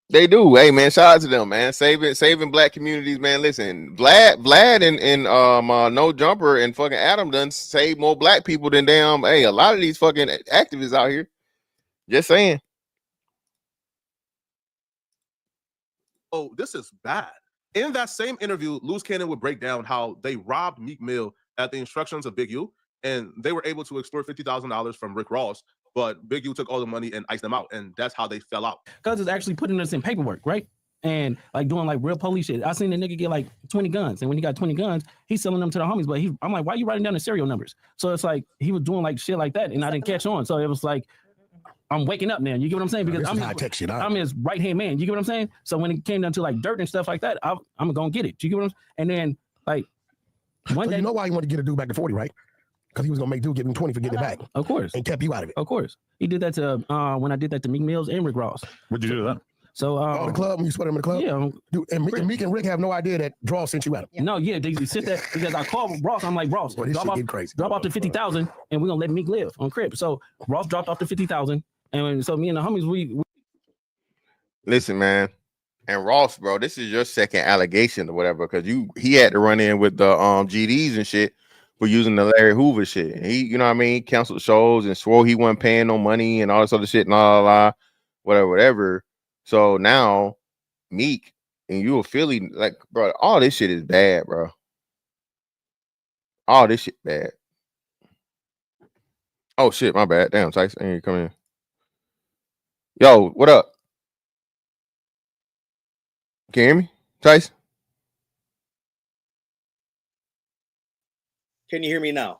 They do. Hey man, shout out to them, man. Saving black communities, man. Listen, Vlad and No Jumper and fucking Adam done saved more black people than damn. Hey, a lot of these fucking activists out here. Just saying. Oh, this is bad. In that same interview, Loose Cannon would break down how they robbed Meek Mill at the instructions of Big U, and they were able to extort $50,000 from Rick Ross. But Big U took all the money and iced them out, and that's how they fell out. because it's actually putting us in paperwork, right? And like doing like real police shit. I seen the nigga get like 20 guns, and when he got 20 guns, he's selling them to the homies. But I'm like, why are you writing down the serial numbers? So it's like he was doing like shit like that, and I didn't catch on. So it was like, I'm waking up now. You get what I'm saying? Because I'm his right hand man. You get what I'm saying? So when it came down to like dirt and stuff like that, I'm gonna get it. You get what I'm saying? And then like one day, you know why he wanted to get a dude back to 40, right? Because he was gonna make dude give him 20 for getting it back. Of course. And kept you out of it. Of course. He did that to when I did that to Meek Mills and Rick Ross. What'd you do to that? So the club, when you sweat him in the club? Yeah. Dude, and Meek and Rick have no idea that Draw sent you out. No, yeah, they sit there because I called Ross. I'm like, Ross, Boy, this drop shit off, get crazy. drop off the 50,000 and we're gonna let Meek live on crib. So Ross dropped off the 50,000. And so me and the homies, we Listen, man. And Ross, bro, this is your second allegation or whatever, because he had to run in with the GDs and shit for using the Larry Hoover shit. And he, you know what I mean, canceled shows and swore he wasn't paying no money and all this other shit and whatever. So now Meek and you a Philly, like, bro, all this shit is bad, bro. All this shit bad. Oh shit, my bad. Damn, Tyson, ain't come in. Yo, what up? Can you hear me, Tyson? Can you hear me now?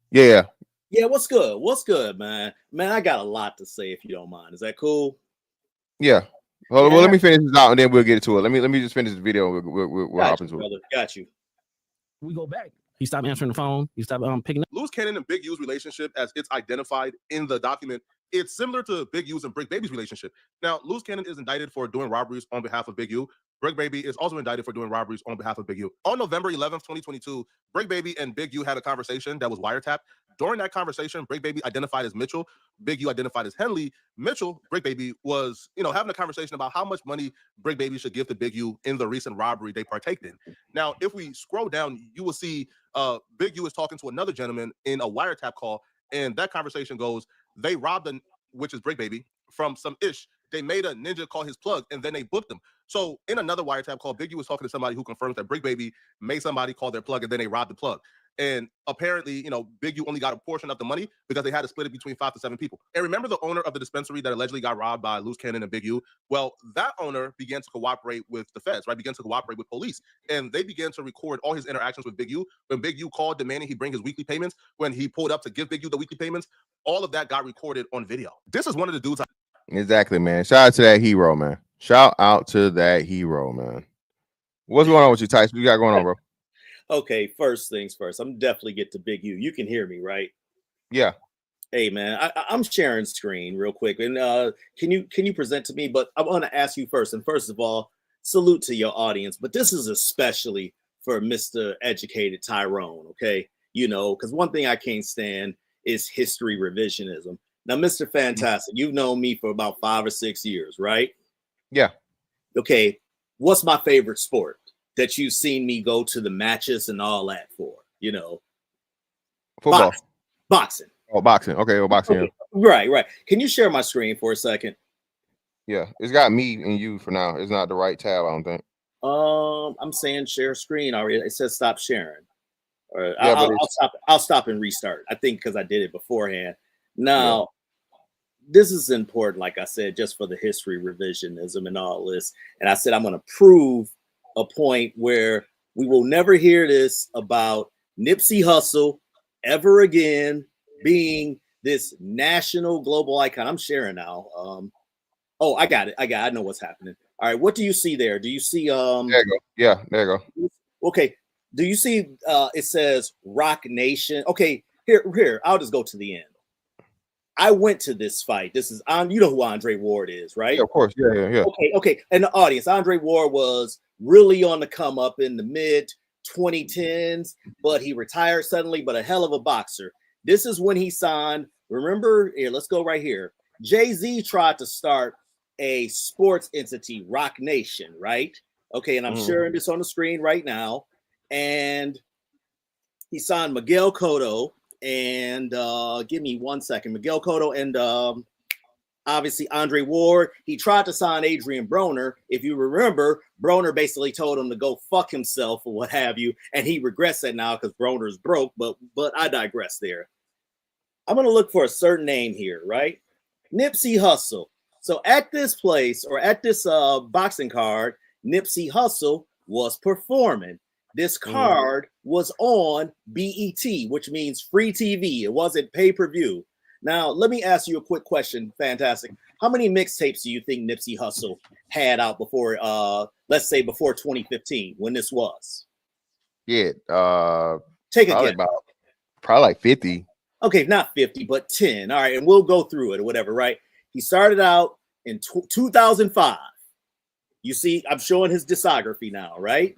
Yeah. Yeah, what's good? What's good, man? Man, I got a lot to say if you don't mind. Is that cool? Yeah. Well, let me finish this out and then we'll get to it. Let me just finish this video. We'll hop into it. Got you. We go back. He stopped answering the phone. He stopped picking up. Loose Cannon and Big U's relationship, as it's identified in the document, it's similar to Big U's and Brick Baby's relationship. Now, Loose Cannon is indicted for doing robberies on behalf of Big U. Brick Baby is also indicted for doing robberies on behalf of Big U. On November 11th, 2022, Brick Baby and Big U had a conversation that was wiretapped. During that conversation, Brick Baby identified as Mitchell. Big U identified as Henley. Mitchell, Brick Baby, was having a conversation about how much money Brick Baby should give to Big U in the recent robbery they partaked in. Now, if we scroll down, you will see Big U is talking to another gentleman in a wiretap call, and that conversation goes, they robbed which is Brick Baby, from some ish. They made a ninja call his plug, and then they booked him. So in another wiretap call, Big U was talking to somebody who confirms that Brick Baby made somebody call their plug, and then they robbed the plug. And apparently, Big U only got a portion of the money because they had to split it between 5 to 7 people. And remember the owner of the dispensary that allegedly got robbed by Loose Cannon and Big U? Well, that owner began to cooperate with the feds, right? Began to cooperate with police. And they began to record all his interactions with Big U. When Big U called demanding he bring his weekly payments, when he pulled up to give Big U the weekly payments, all of that got recorded on video. This is one of the dudes. Exactly, man. Shout out to that hero, man. Shout out to that hero, man. What's going on with you, Tyson? What you got going on, bro? Okay, first things first. I'm definitely get to Big U. You can hear me, right? Yeah. Hey man, I'm sharing screen real quick, and can you present to me? But I want to ask you first. And first of all, salute to your audience. But this is especially for Mr. Educated Tyrone. Okay, you know, because one thing I can't stand is history revisionism. Now, Mr. Fantastic, you've known me for about 5 or 6 years, right? Yeah. Okay, what's my favorite sport that you've seen me go to the matches and all that for? You know, Football. Boxing. Oh, boxing. Okay, well, boxing. Okay. Right. Can you share my screen for a second? Yeah, it's got me and you for now. It's not the right tab, I don't think. I'm saying share screen already. It says stop sharing. Or Yeah, I'll stop and restart. I think because I did it beforehand. Now, this is important, like I said, just for the history revisionism and all this. And I said I'm going to prove a point where we will never hear this about Nipsey Hussle ever again being this national global icon. I'm sharing now. Oh, I got it. I know what's happening. All right, what do you see there? Do you see there you go. Yeah, there you go. Okay. Do you see it says Rock Nation? Okay, here, I'll just go to the end. I went to this fight. This is you know who Andre Ward is, right? Yeah, of course. Yeah. Okay. And the audience, Andre Ward was really on the come up in the mid 2010s, but he retired suddenly, but a hell of a boxer. This is when he signed. Remember, here, let's go right here. Jay-Z tried to start a sports entity, Rock Nation, right? Okay, and I'm sharing this on the screen right now. And he signed Miguel Cotto and give me 1 second. Miguel Cotto and obviously Andre Ward. He tried to sign Adrian Broner. If you remember, Broner basically told him to go fuck himself or what have you, and he regrets that now because Broner's broke. But I digress there. I'm gonna look for a certain name here, right? Nipsey Hussle. So at this place or at this boxing card, Nipsey Hussle was performing. This card was on BET, which means free TV. It wasn't pay-per-view. Now, let me ask you a quick question, Fantastic. How many mixtapes do you think Nipsey Hussle had out before, let's say before 2015, when this was? Yeah. Take a guess. Probably like 50. Okay, not 50, but 10. All right, and we'll go through it or whatever, right? He started out in 2005. You see, I'm showing his discography now, right?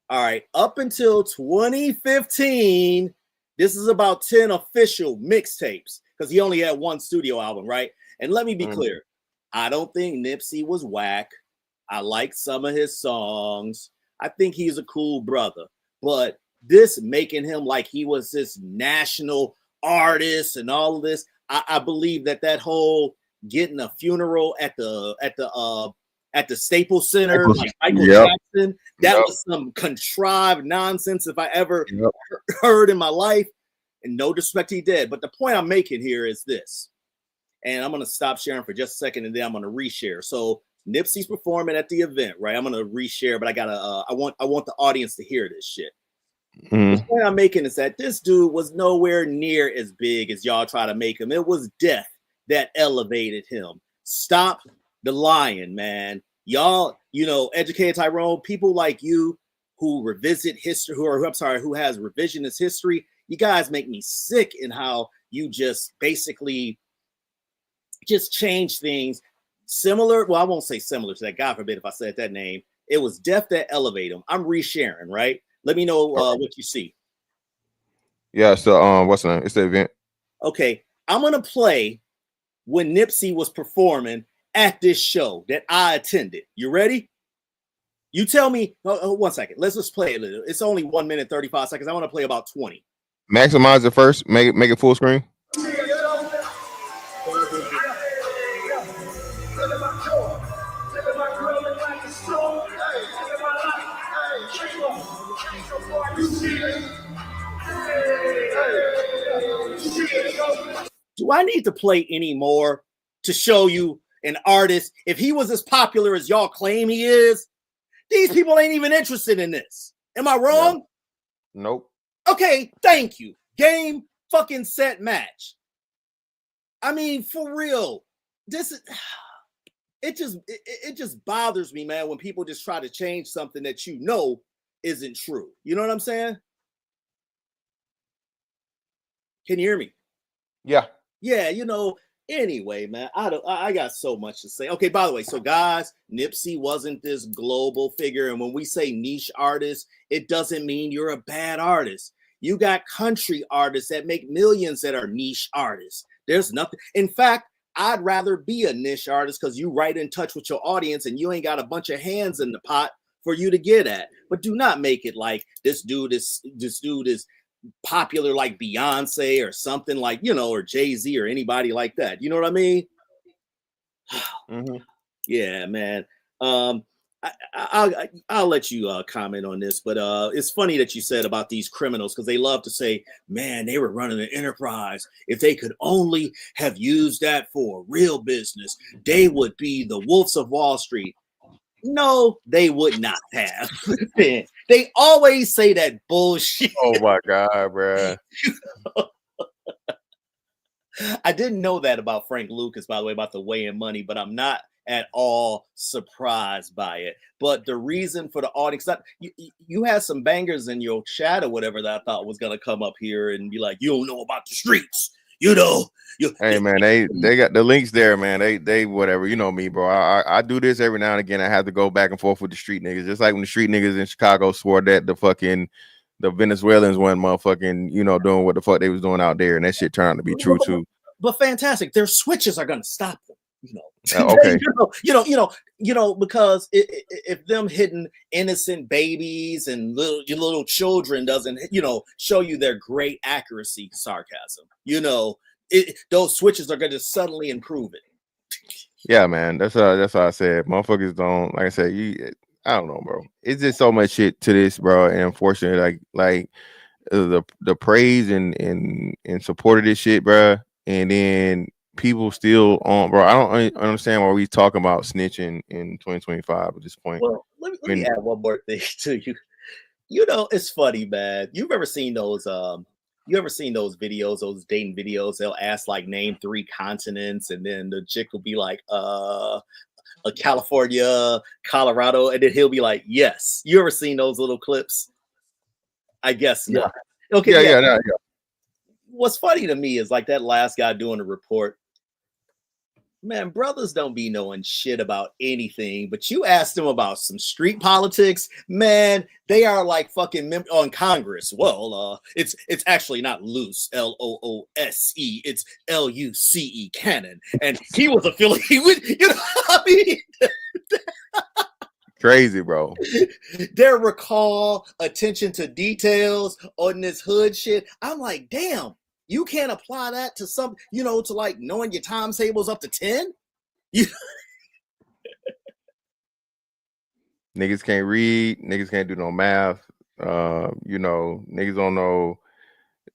All right, up until 2015, this is about 10 official mixtapes because he only had one studio album, right? And let me be clear, I don't think Nipsey was whack. I like some of his songs. I think he's a cool brother, but this making him like he was this national artist and all of this, I believe that whole getting a funeral at the Staples Center, like Michael Jackson, that was some contrived nonsense if I ever heard in my life. And no disrespect, he did. But the point I'm making here is this, and I'm gonna stop sharing for just a second, and then I'm gonna reshare. So Nipsey's performing at the event, right? I'm gonna reshare, but I gotta, I want the audience to hear this shit. The point I'm making is that this dude was nowhere near as big as y'all try to make him. It was death that elevated him. Stop the lying, man. Y'all, you know, Educated Tyrone, people like you who revisit history, who has revisionist history, you guys make me sick in how you just basically just change things similar. Well, I won't say similar to that. God forbid if I said that name. It was death that elevated him. I'm resharing, right? Let me know what you see. Yeah, so what's the name? It's the event. Okay, I'm gonna play when Nipsey was performing at this show that I attended. You ready? You tell me. 1 second. Let's just play a little. It's only 1 minute 35 seconds. I want to play about 20. Maximize it first. Make it full screen. Do I need to play any more to show you an artist? If he was as popular as y'all claim he is, these people ain't even interested in this. Am I wrong? Nope. Okay, thank you. Game, fucking set, match. I mean, for real, this is it just bothers me, man, when people just try to change something that you know isn't true. You know what I'm saying? Can you hear me? Yeah. Yeah, you know. Anyway, man, I got so much to say. Okay, by the way, so guys, Nipsey wasn't this global figure, and when we say niche artist, it doesn't mean you're a bad artist. You got country artists that make millions that are niche artists. There's nothing. In fact, I'd rather be a niche artist because you right in touch with your audience and you ain't got a bunch of hands in the pot for you to get at. But do not make it like this dude is popular like Beyonce or something like, you know, or Jay-Z or anybody like that. You know what I mean? Mm-hmm. Yeah, man. I'll let you comment on this, but it's funny that you said about these criminals because they love to say, man, they were running an enterprise. If they could only have used that for real business, they would be the wolves of Wall Street. No, they would not have. They always say that bullshit. Oh my God, bro. I didn't know that about Frank Lucas, by the way, about the weighing money, but I'm not at all surprised by it. But the reason for the audience, you had some bangers in your chat or whatever that I thought was gonna come up here and be like, you don't know about the streets. You know, hey man, they got the links there, man. They whatever, you know me, bro. I do this every now and again. I have to go back and forth with the street niggas, just like when the street niggas in Chicago swore that the Venezuelans weren't motherfucking, you know, doing what the fuck they was doing out there, and that shit turned out to be true too. But fantastic, their switches are gonna stop them. You know, okay. you know, because if them hitting innocent babies and little children doesn't, you know, show you their great accuracy, sarcasm, you know, those switches are going to suddenly improve it. Yeah, man, that's how I said. Motherfuckers don't, like I said, I don't know, bro. It's just so much shit to this, bro, and unfortunately, like the praise and support of this shit, bro, and then people still on, bro. I don't understand why we talking about snitching in 2025 at this point. Well, let me add one more thing to you. You know, it's funny, man. You've ever seen those videos, those dating videos? They'll ask like name 3 continents, and then the chick will be like, California, Colorado, and then he'll be like, yes. You ever seen those little clips? I guess not. Okay, yeah. What's funny to me is like that last guy doing the report. Man, brothers don't be knowing shit about anything, but you ask them about some street politics, man, they are like fucking on Congress. Well, it's actually not loose, L-O-O-S-E, it's L-U-C-E, Cannon, and he was affiliated with, you know what I mean? Crazy, bro. Their recall, attention to details on this hood shit. I'm like, damn. You can't apply that to some, you know, to like knowing your times tables up to 10. Niggas can't read. Niggas can't do no math. You know, niggas don't know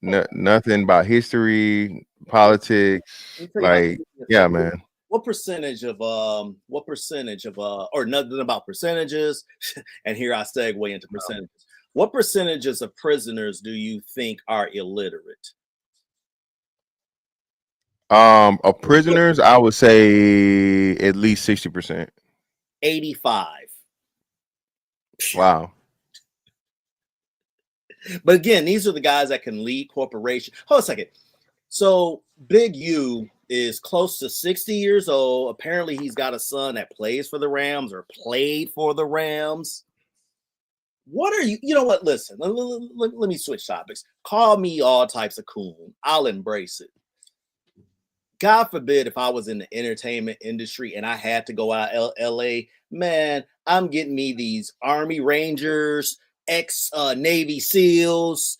nothing about history, politics. Like, yeah, man. What percentage of or nothing about percentages? And here I segue into percentages. What percentages of prisoners do you think are illiterate? Of prisoners, I would say at least 60%. 85. Wow. But again, these are the guys that can lead corporations. Hold a second. So Big U is close to 60 years old. Apparently, he's got a son that plays for the Rams or played for the Rams. What are you? You know what? Listen, let me switch topics. Call me all types of coon. I'll embrace it. God forbid if I was in the entertainment industry and I had to go out LA, man, I'm getting me these Army Rangers, ex-Navy SEALs,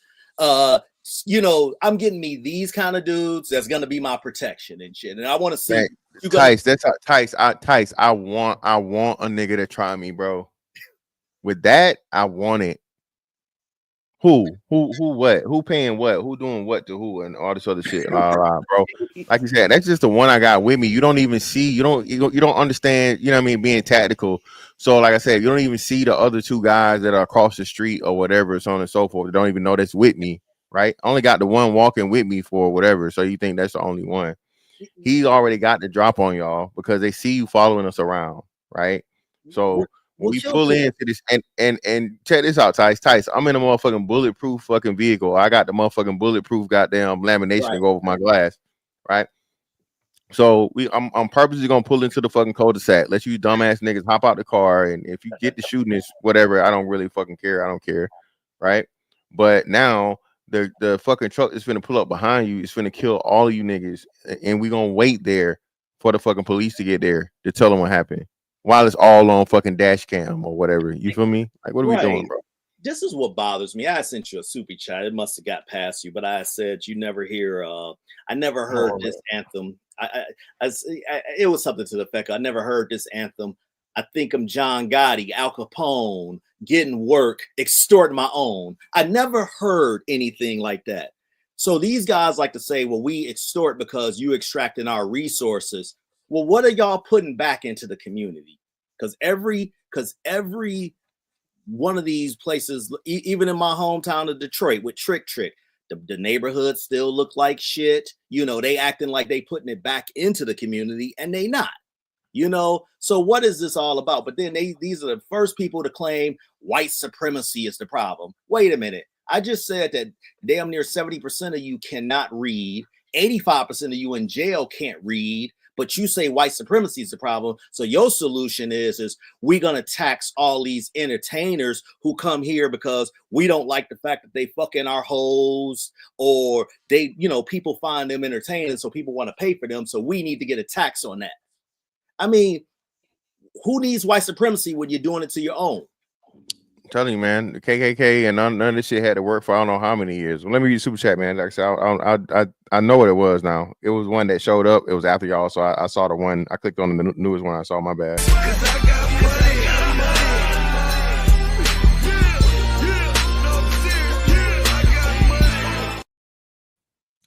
you know, I'm getting me these kind of dudes that's gonna be my protection and shit. And I want to see Tice. That's how Tice. I want a nigga to try me, bro. With that, I want it. Who, what? Who paying what? Who doing what to who? And all this other shit, bro. Like you said, that's just the one I got with me. You don't even see. You don't understand. You know what I mean? Being tactical. So, like I said, you don't even see the other 2 guys that are across the street or whatever, so on and so forth. They don't even know that's with me, right? I only got the one walking with me for whatever. So you think that's the only one? He's already got the drop on y'all because they see you following us around, right? So. We pull into this and check this out, Tice. I'm in a motherfucking bulletproof fucking vehicle. I got the motherfucking bulletproof goddamn lamination to go over my glass, right? So I'm purposely gonna pull into the fucking cul-de-sac, let you dumbass niggas hop out the car, and if you get to shooting this, whatever, I don't really fucking care. I don't care, right? But now the fucking truck is finna pull up behind you. It's finna kill all of you niggas, and we gonna wait there for the fucking police to get there to tell them what happened, while it's all on fucking dash cam or whatever. You feel me? Like, what are we doing, bro? This is what bothers me. I sent you a super chat. It must have got past you, but I said you never hear. I never heard this anthem. It was something to the effect. I never heard this anthem. I think I'm John Gotti, Al Capone, getting work, extorting my own. I never heard anything like that. So these guys like to say, well, we extort because you extracting our resources. Well, what are y'all putting back into the community? Because every one of these places, even in my hometown of Detroit with Trick, the neighborhoods still look like shit. You know, they acting like they putting it back into the community, and they not. You know, so what is this all about? But then these are the first people to claim white supremacy is the problem. Wait a minute. I just said that damn near 70% of you cannot read. 85% of you in jail can't read. But you say white supremacy is the problem. So your solution is we're going to tax all these entertainers who come here because we don't like the fact that they fucking our hoes, or they, you know, people find them entertaining, so people want to pay for them. So we need to get a tax on that. I mean, who needs white supremacy when you're doing it to your own? I'm telling you, man, the KKK and none of this shit had to work for I don't know how many years. Well, let me read super chat, man. Like I said, I know what it was now. It was one that showed up. It was after y'all, so I saw the one. I clicked on the newest one. I saw. My bad.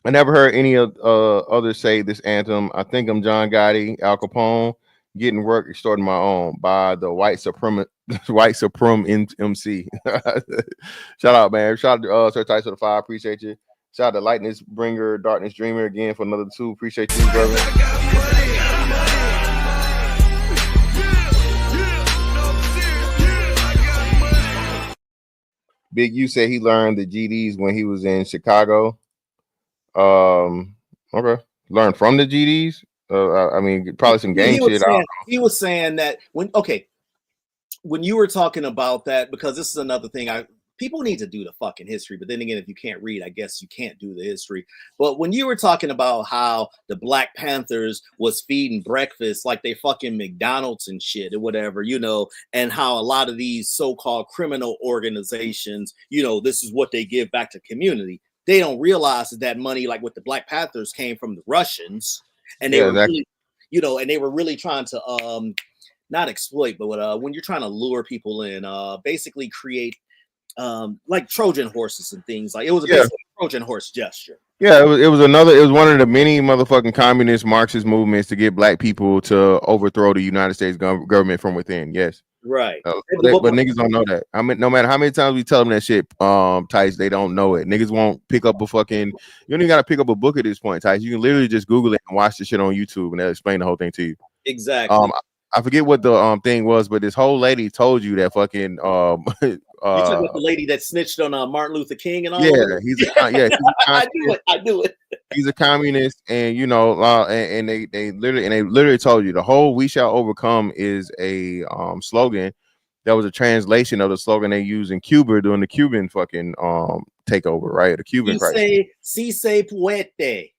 I never heard any of others say this anthem. I think I'm John Gotti, Al Capone, getting work, extorting my own by the white supreme MC. Shout out, man. Shout out to Sir Tyson of the 5. Appreciate you. Shout out to Lightness Bringer, Darkness Dreamer again for another 2. Appreciate you, brother. Big U said he learned the GDs when he was in Chicago. Okay. Learn from the GDs. I mean, probably some gang shit. He was saying that when you were talking about that, because this is another thing people need to do the fucking history, but then again, if you can't read, I guess you can't do the history. But when you were talking about how the Black Panthers was feeding breakfast like they fucking McDonald's and shit or whatever, you know, and how a lot of these so-called criminal organizations, you know, this is what they give back to community. They don't realize that money, like with the Black Panthers, came from the Russians, and they were really, you know, and they were really trying to not exploit, but when you're trying to lure people in, basically create like Trojan horses and things. Like it was a Trojan horse gesture. Yeah, it was one of the many motherfucking communist Marxist movements to get black people to overthrow the United States government from within. Yes. Right. But niggas don't know that. I mean, no matter how many times we tell them that shit, Tice, they don't know it. Niggas won't pick up a fucking. You don't even gotta pick up a book at this point, Tice. You can literally just Google it and watch the shit on YouTube, and they'll explain the whole thing to you. Exactly. I forget what the thing was, but this whole lady told you that fucking you talking about the lady that snitched on Martin Luther King and all. Yeah, I do it. He's a communist, and you know, and they literally told you the whole "We shall overcome" is a slogan that was a translation of the slogan they used in Cuba during the Cuban fucking takeover, right? The Cuban crisis. Si se puede.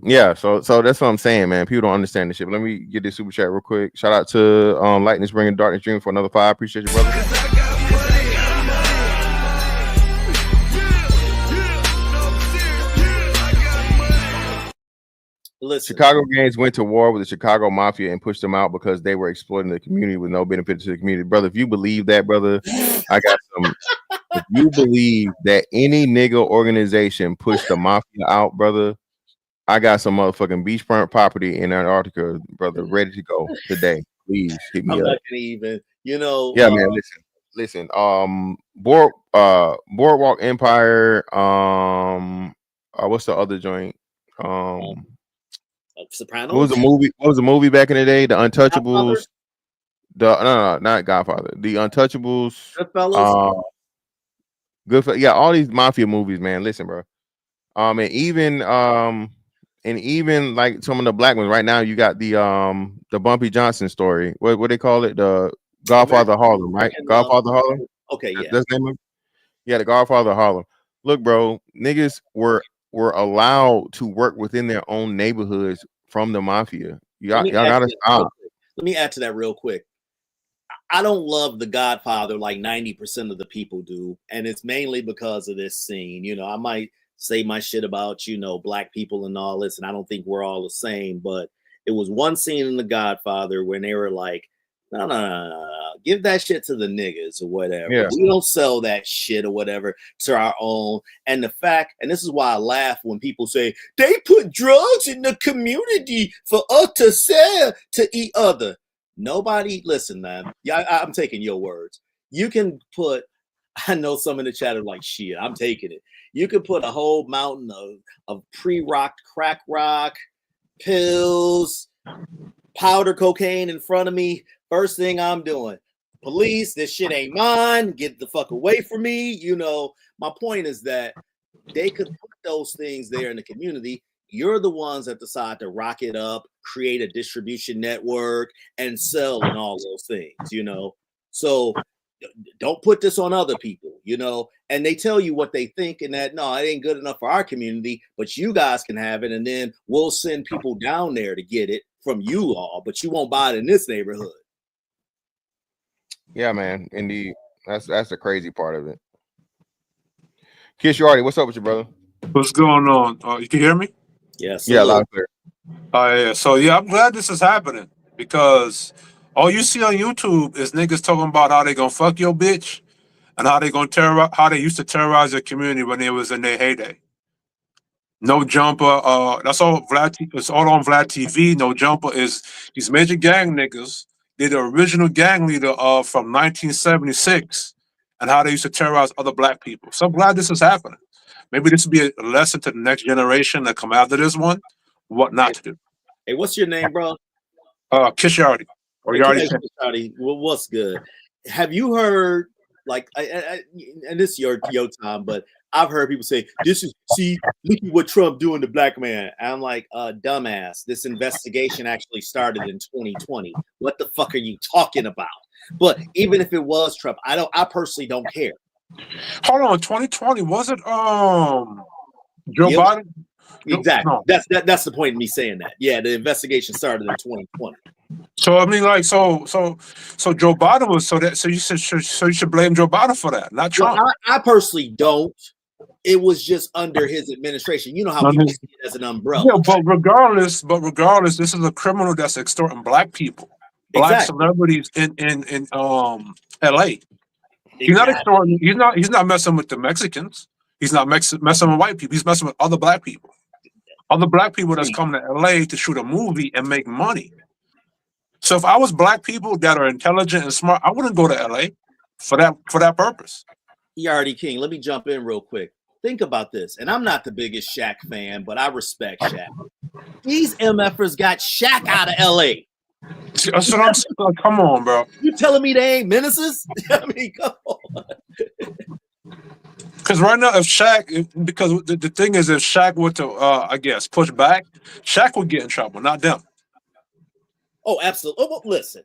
Yeah, so that's what I'm saying, man. People don't understand this shit. But let me get this super chat real quick. Shout out to Lightness Bringer, Darkness Dream for another 5. Appreciate you, brother. Listen. Chicago gangs went to war with the Chicago Mafia and pushed them out because they were exploiting the community with no benefit to the community. Brother, if you believe that, brother, I got some. If you believe that any nigga organization pushed the Mafia out, brother, I got some motherfucking beachfront property in Antarctica, brother, ready to go today. Please hit me I'm up. not gonna even, you know. Yeah, man. Listen. Boardwalk Empire. What's the other joint? Sopranos. What was the movie back in the day? The Untouchables. No, not Godfather. The Untouchables. Goodfellas. Goodfellas. Yeah, all these mafia movies, man. Listen, bro. And even even like some of the black ones right now, you got the Bumpy Johnson story. What they call it? The Godfather of Harlem, right? Godfather of Harlem. Okay, yeah. That's the name of it? Yeah, the Godfather of Harlem. Look, bro, niggas were allowed to work within their own neighborhoods from the mafia. Y'all gotta stop. Let me add to that real quick. I don't love The Godfather like 90% of the people do, and it's mainly because of this scene. You know, I might say my shit about, you know, black people and all this, and I don't think we're all the same, but it was one scene in The Godfather when they were like, no, give that shit to the niggas or whatever. Yeah. We don't sell that shit or whatever to our own. And the fact, and this is why I laugh when people say they put drugs in the community for us to sell to each other. Nobody, listen, man. Yeah, I'm taking your words. You can put, I know some in the chat are like, shit, I'm taking it. You can put a whole mountain of pre-rocked crack rock, pills, powder cocaine in front of me. First thing I'm doing, police, this shit ain't mine. Get the fuck away from me. You know, my point is that they could put those things there in the community. You're the ones that decide to rock it up, create a distribution network, and sell and all those things, you know. So don't put this on other people, you know. And they tell you what they think and that, no, it ain't good enough for our community, but you guys can have it. And then we'll send people down there to get it from you all, but you won't buy it in this neighborhood. Yeah, man. Indeed. That's the crazy part of it. Kiss you already. What's up with you, brother? What's going on? You can hear me? Yes. Yeah, loud and clear. Yeah. So yeah, I'm glad this is happening because all you see on YouTube is niggas talking about how they gonna fuck your bitch and how they gonna how they used to terrorize their community when they was in their heyday. No Jumper. That's all Vlad. It's all on Vlad TV. No Jumper is these major gang niggas. They're the original gang leader from 1976 and how they used to terrorize other black people. So I'm glad this is happening. Maybe this will be a lesson to the next generation that come after this one, what not to do. Hey, what's your name, bro? Kiss Yardy. Or Yardy. Yardy. Well, what's good? Have you heard, like, and this is your time, but I've heard people say, look at what Trump doing to black man. And I'm like, dumbass, this investigation actually started in 2020. What the fuck are you talking about? But even if it was Trump, I personally don't care. Hold on, 2020, was it Joe Biden? Exactly. No. That's the point of me saying that. Yeah, the investigation started in 2020. So I mean, like, so Joe Biden was so you should blame Joe Biden for that, not Trump. Well, I personally don't. It was just under his administration. You know how people see it as an umbrella. Yeah, but regardless, this is a criminal that's extorting black people, black celebrities in LA. He's not extorting. He's not messing with the Mexicans. He's not messing with white people. He's messing with other black people. Other black people that's coming to LA to shoot a movie and make money. So if I was black people that are intelligent and smart, I wouldn't go to LA for that purpose. Yardy King, let me jump in real quick. Think about this, and I'm not the biggest Shaq fan, but I respect Shaq. These MFers got Shaq out of LA. That's what I'm saying. Come on, bro. You telling me they ain't menaces? I mean, come on. Because right now, because the thing is, if Shaq were to, I guess, push back, Shaq would get in trouble, not them. Oh, absolutely. Oh, well, listen,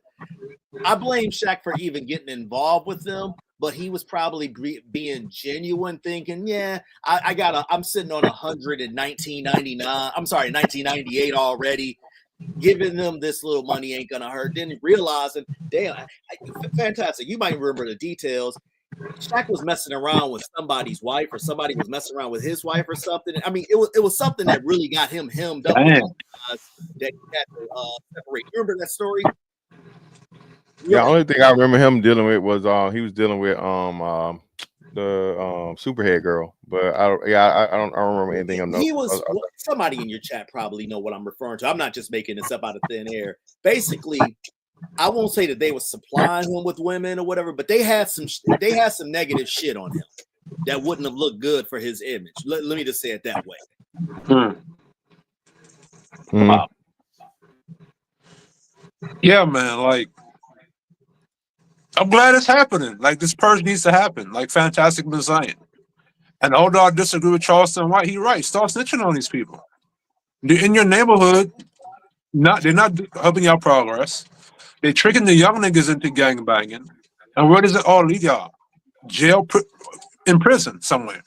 I blame Shaq for even getting involved with them, but he was probably being genuine, thinking, yeah, I'm sitting on 100 in 1999. I'm sorry, 1998 already. Giving them this little money ain't gonna hurt. Then realizing, damn, fantastic. You might remember the details. Shaq was messing around with somebody's wife, or somebody was messing around with his wife, or something. I mean, it was something that really got him hemmed up. That he had to separate. You remember that story? Yeah, the only thing I remember him dealing with was he was dealing with the Superhead girl, but I don't remember anything. He was somebody in your chat probably know what I'm referring to. I'm not just making this up out of thin air. Basically, I won't say that they were supplying him with women or whatever, but they had some negative shit on him that wouldn't have looked good for his image. Let me just say it that way. Wow. Yeah, man. Like, I'm glad it's happening. Like, this purge needs to happen. Like Fantastic Messiah. And although I disagree with Charleston White, he's right. Start snitching on these people. They're in your neighborhood. They're not helping y'all progress. They're tricking the young niggas into gang banging. And where does it all lead y'all? Jail, in prison somewhere.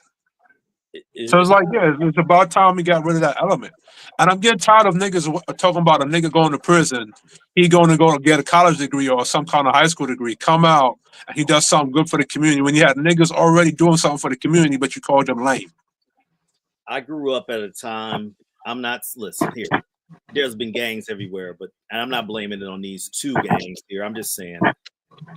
So it's like, yeah, it's about time we got rid of that element. And I'm getting tired of niggas talking about a nigga going to prison. He going to go get a college degree or some kind of high school degree, come out, and he does something good for the community when you had niggas already doing something for the community, but you called them lame. I grew up at a time. Listen here. There's been gangs everywhere, and I'm not blaming it on these two gangs here. I'm just saying,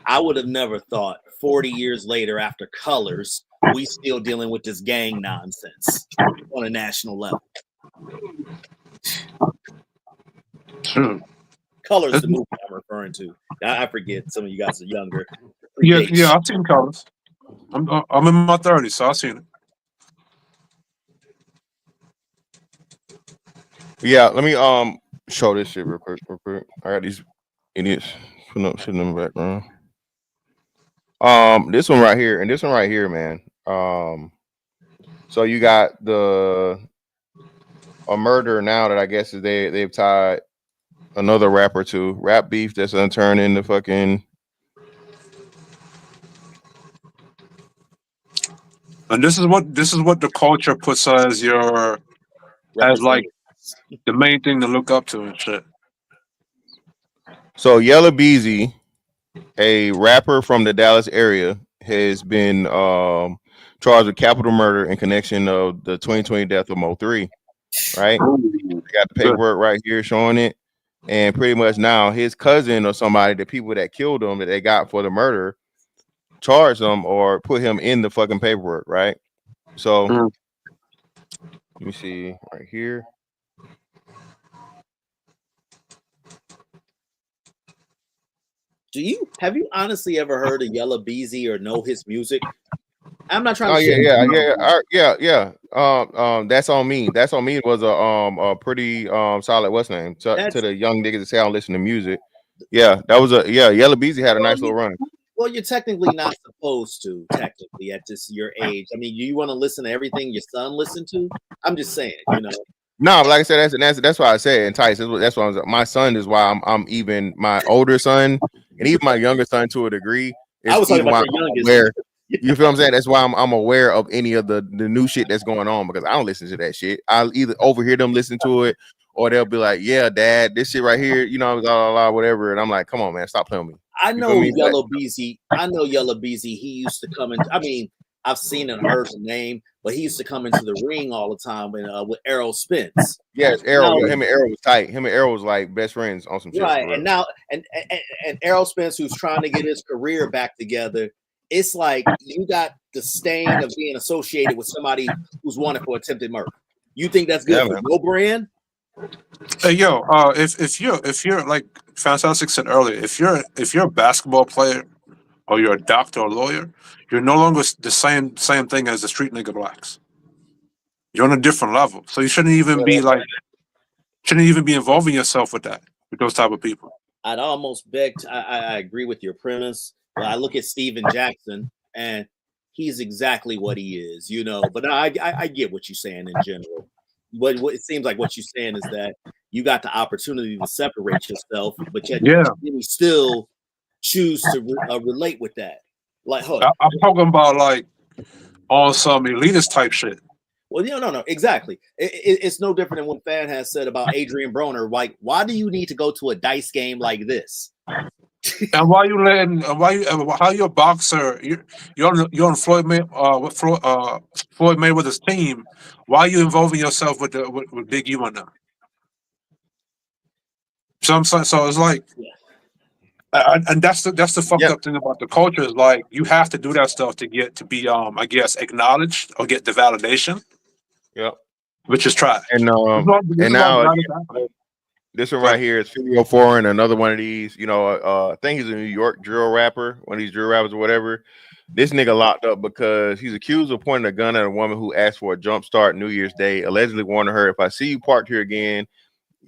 I would have never thought 40 years later after Colors, we still dealing with this gang nonsense on a national level. Colors, the movie I'm referring to. I forget. Some of you guys are younger. Yeah, I've seen Colors. I'm in my 30s, so I've seen it. Yeah, let me show this shit real quick. I got these idiots putting up shit in the background. This one right here and this one right here, man. So you got a murder now that I guess is they've tied another rapper to rap beef that's gonna turn into fucking. And this is what the culture puts as like the main thing to look up to and shit. So Yella Beezy, a rapper from the Dallas area, has been charged with capital murder in connection of the 2020 death of Mo3. Right? They got the paperwork right here showing it. And pretty much now his cousin or somebody, the people that killed him that they got for the murder, charged him or put him in the fucking paperwork, right? So let me see right here. Have you honestly ever heard of Yella Beezy or know his music? I'm not trying to. Yeah. That's on me. That's on me was a pretty solid what's name to the young niggas that say I don't listen to music. Yeah, that was Yella Beezy had a nice little run. Well, you're technically not supposed to, technically, at your age. I mean, you want to listen to everything your son listened to? I'm just saying, you know. No, but like I said, that's why I said entice. That's why my son is why I'm even my older son and even my younger son to a degree. I was talking about your youngest. You feel what I'm saying? That's why I'm aware of any of the new shit that's going on because I don't listen to that shit. I'll either overhear them listen to it or they'll be like, "Yeah, Dad, this shit right here, you know, whatever." And I'm like, "Come on, man, stop playing with me." I know Yella Beezy. He used to come in. I mean, I've seen and heard the name, but he used to come into the ring all the time with Errol Spence. Yes, Errol. Him and Errol was tight. Him and Errol was like best friends on some shit. Right, and now and Errol Spence, who's trying to get his career back together. It's like you got the stain of being associated with somebody who's wanted for attempted murder. You think that's good for your brand? Hey yo, if you're like Fantastic said earlier, if you're a basketball player or you're a doctor or lawyer, you're no longer the same thing as the street nigga blacks. You're on a different level, so you shouldn't even be involving yourself with those type of people. I'd almost beg. I agree with your premise. Well, I look at Steven Jackson, and he's exactly what he is, you know. But I get what you're saying in general. What it seems like what you're saying is that you got the opportunity to separate yourself, but yet you still choose to relate with that. Like, I'm talking about like on some elitist type shit. Well, no, exactly. It's no different than what Fan has said about Adrian Broner. Like, why do you need to go to a dice game like this? And how you a boxer? You're on Floyd Mayweather's team. Why are you involving yourself with Big U on that? So it's like, and that's the fucked up thing about the culture is like you have to do that stuff to be I guess acknowledged or get the validation. Yep. Which is trash. And now. This one right here is Filio Foreign, another one of these, you know, I think he's a New York drill rapper, one of these drill rappers or whatever. This nigga locked up because he's accused of pointing a gun at a woman who asked for a jump start New Year's Day, allegedly warning her, if I see you parked here again,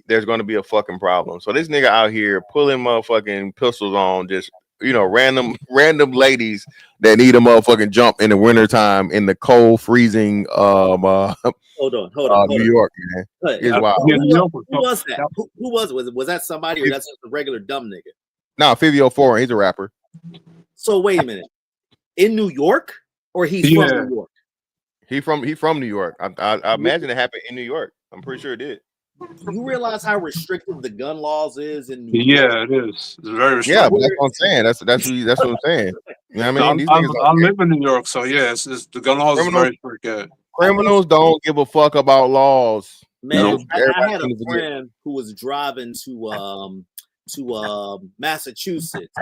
there's going to be a fucking problem. So this nigga out here pulling motherfucking pistols on just random ladies that need a motherfucking jump in the wintertime in the cold, freezing Hold on. New York, man. It's wild. Who was that? Who was it? Was that somebody or that's just a regular dumb nigga? No, Fivio Foreign, he's a rapper. So wait a minute. In New York or he's from New York? He from New York. I imagine it happened in New York. I'm pretty sure it did. You realize how restrictive the gun laws is in New York? Yeah, it is. It's very restrictive. Yeah, but that's what I'm saying. That's what I'm saying. You know what I mean? I live in New York, so yeah, it's the gun laws is very strict. Yeah. Criminals don't give a fuck about laws. Man, I had a friend who was driving to Massachusetts,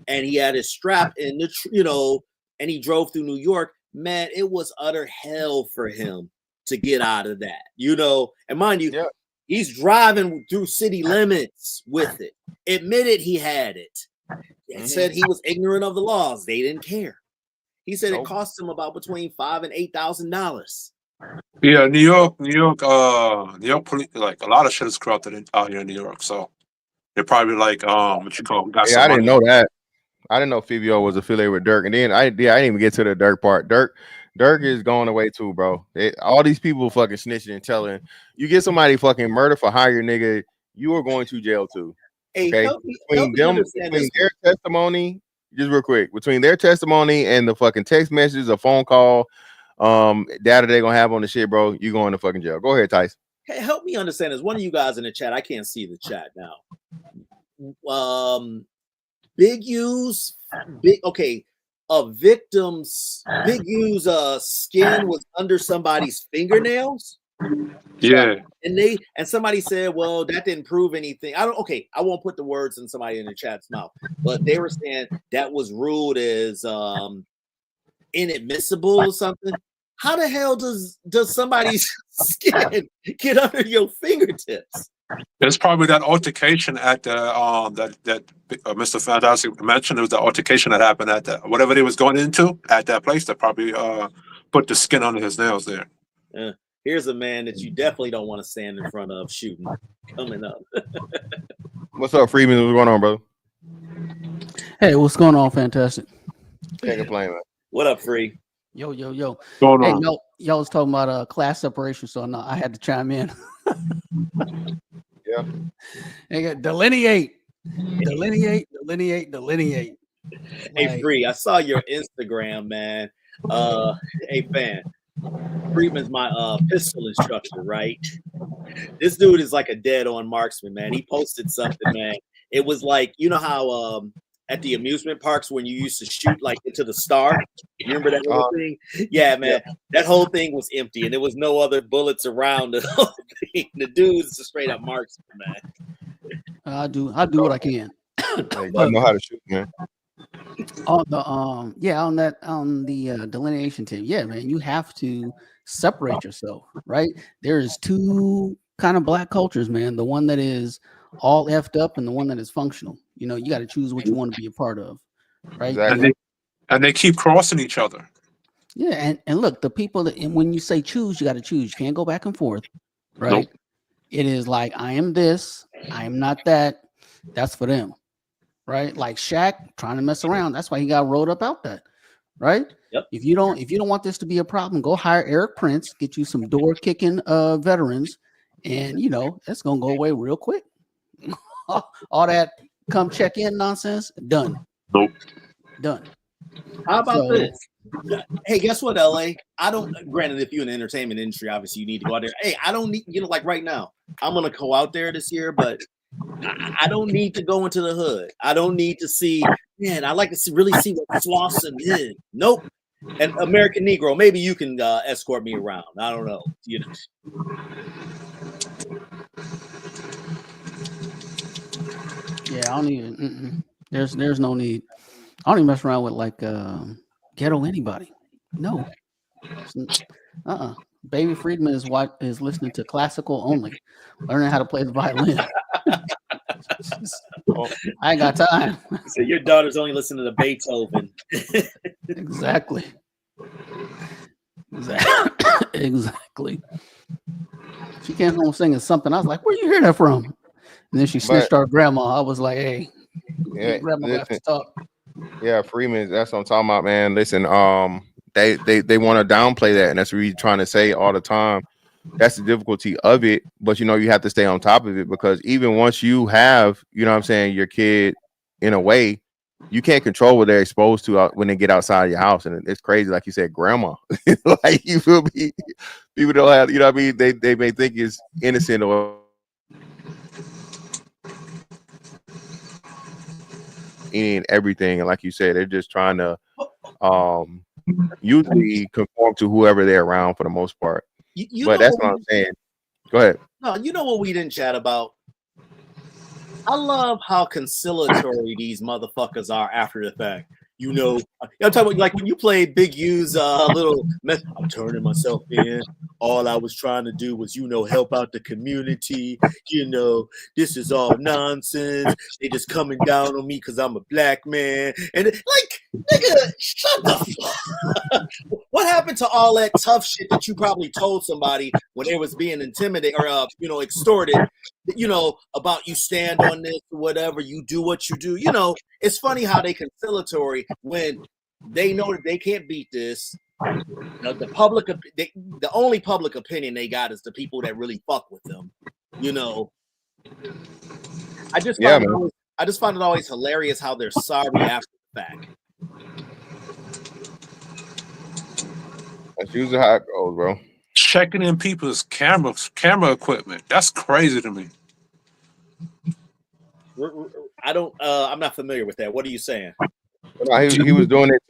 and he had his strap in the and he drove through New York. Man, it was utter hell for him to get out of that, And mind you, he's driving through city limits with it. Admitted he had it, and said he was ignorant of the laws. They didn't care. He said it cost him about between $5,000 and $8,000. Yeah, New York, police, like a lot of shit is corrupted out here in New York. So they're probably like, what you call? Yeah, I didn't know that. I didn't know Fivio was affiliated with Dirk, and then I didn't even get to the Dirk part. Dirk is going away too, bro. All these people fucking snitching and telling. You get somebody fucking murder for hire, nigga, you are going to jail too. Hey, okay, between their testimony, just real quick, between their testimony and the fucking text messages, a phone call, data they're gonna have on the shit, bro, you going to fucking jail. Go ahead, Tice. Hey, help me understand. There's one of you guys in the chat. I can't see the chat now. A victim's Big U's skin was under somebody's fingernails. Yeah. And somebody said, well, that didn't prove anything. I won't put the words in somebody in the chat's mouth, but they were saying that was ruled as inadmissible or something. How the hell does somebody's skin get under your fingertips? It's probably that altercation at the that Mr. Fantastic mentioned. It was the altercation that happened at that whatever they was going into at that place that probably put the skin under his nails there. Here's a man that you definitely don't want to stand in front of shooting coming up. What's up, Freeman? What's going on, bro? Hey, what's going on, Fantastic? Can't complain, man. What up, Free? Yo. Going hey, on? y'all was talking about class separation, so I had to chime in. Yeah. Hey, Delineate. Hey, Free, I saw your Instagram, man. Hey, fan. Freeman's my pistol instructor, right? This dude is like a dead-on marksman, man. He posted something, man. It was like, you know how at the amusement parks when you used to shoot like into the star? You remember that whole thing? Yeah, man. Yeah. That whole thing was empty and there was no other bullets around the whole thing. The dude is a straight up marksman, man. I do what I can. I know how to shoot, man. On the delineation tip, yeah, man, you have to separate yourself, right? There's two kind of black cultures, man. The one that is all effed up and the one that is functional. You got to choose what you want to be a part of, right? Exactly. And they keep crossing each other. Yeah, and look, the people that, and when you say choose, you got to choose. You can't go back and forth, right? Nope. It is like I am this, I am not that. That's for them. Right, like Shaq trying to mess around. That's why he got rolled up out that. Right. Yep. If you don't want this to be a problem, go hire Eric Prince, get you some door kicking veterans, and it's gonna go away real quick. All that come check in nonsense, done. Nope. Done. How about this? Hey, guess what, LA? Granted, if you're in the entertainment industry, obviously you need to go out there. Hey, I don't need, like right now, I'm gonna go out there this year, but I don't need to go into the hood. I don't need to see, man, I like to really see what flossing is. Nope. And American Negro, maybe you can escort me around. I don't know. Yeah, I don't even. There's no need. I don't even mess around with like ghetto anybody. No. Baby Friedman is listening to classical only, learning how to play the violin. I ain't got time. So your daughter's only listening to Beethoven. Exactly. She came home singing something. I was like, "Where you hear that from?" And then she snitched our grandma. I was like, "Hey, grandma have to talk." Yeah, Freeman. That's what I'm talking about, man. Listen, they want to downplay that, and that's what we're trying to say all the time. That's the difficulty of it, but you have to stay on top of it, because even once you have, what I'm saying, your kid, in a way, you can't control what they're exposed to when they get outside your house, and it's crazy, like you said, grandma. Like, you feel me? People don't have, what I mean. They may think it's innocent or in everything, and like you said, they're just trying to usually conform to whoever they're around for the most part. But that's what I'm saying. Go ahead. No, you know what we didn't chat about? I love how conciliatory these motherfuckers are after the fact. I'm talking about, like, when you played Big U's little mess. I'm turning myself in. All I was trying to do was, help out the community. This is all nonsense. They just coming down on me because I'm a black man. And like, nigga, shut the fuck. What happened to all that tough shit that you probably told somebody when they was being intimidated or extorted? About you stand on this or whatever, you do what you do. It's funny how they conciliatory when they know that they can't beat this. The only public opinion they got is the people that really fuck with them. I just find it always hilarious how they're sorry after the fact. That's usually how it goes, bro. Checking in people's camera equipment. That's crazy to me. I'm not familiar with that. What are you saying? He was doing it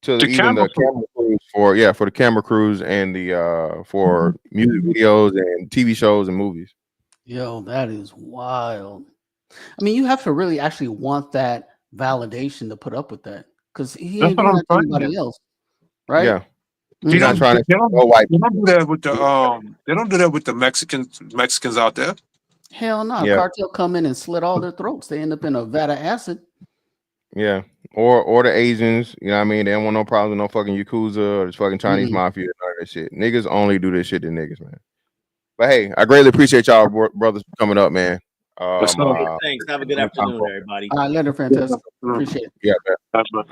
to the camera crews for the camera crews and the for music videos and TV shows and movies. Yo, that is wild. I mean, you have to really actually want that validation to put up with that, because he ain't doing that to anybody else, right? Yeah. They don't do that with the They don't do that with the Mexicans out there. Hell no. Yeah. Cartel come in and slit all their throats. They end up in a vat of acid. Yeah. Or the Asians, you know what I mean? They don't want no problems with no fucking Yakuza or this fucking Chinese mafia and all that shit. Niggas only do this shit to niggas, man. But hey, I greatly appreciate y'all brothers coming up, man. Thanks. Have a good afternoon, everybody. All right, later, fantastic. Appreciate it. Yeah, man.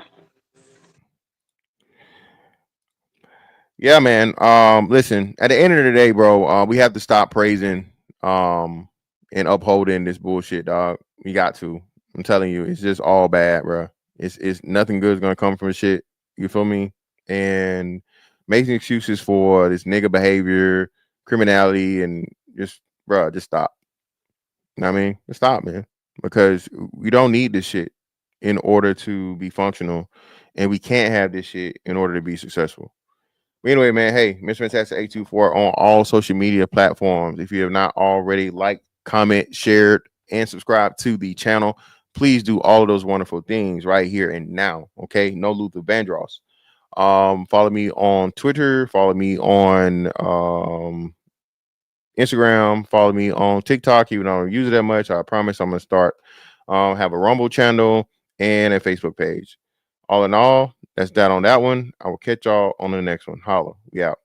Yeah, man. Listen, at the end of the day, bro, we have to stop praising and upholding this bullshit, dog. We got to. I'm telling you, it's just all bad, bro. It's nothing good is gonna come from shit. You feel me? And making excuses for this nigga behavior, criminality, and just stop. You know what I mean? Just stop, man. Because we don't need this shit in order to be functional, and we can't have this shit in order to be successful. But anyway, man, hey, Mr. Fantastic 824 on all social media platforms. If you have not already liked, comment, shared, and subscribed to the channel, please do all of those wonderful things right here and now. Okay, no Luther Vandross. Follow me on Twitter. Follow me on Instagram. Follow me on TikTok. Even though I don't use it that much, I promise I'm gonna start have a Rumble channel and a Facebook page. All in all, that's that on that one. I will catch y'all on the next one. Holla. We out.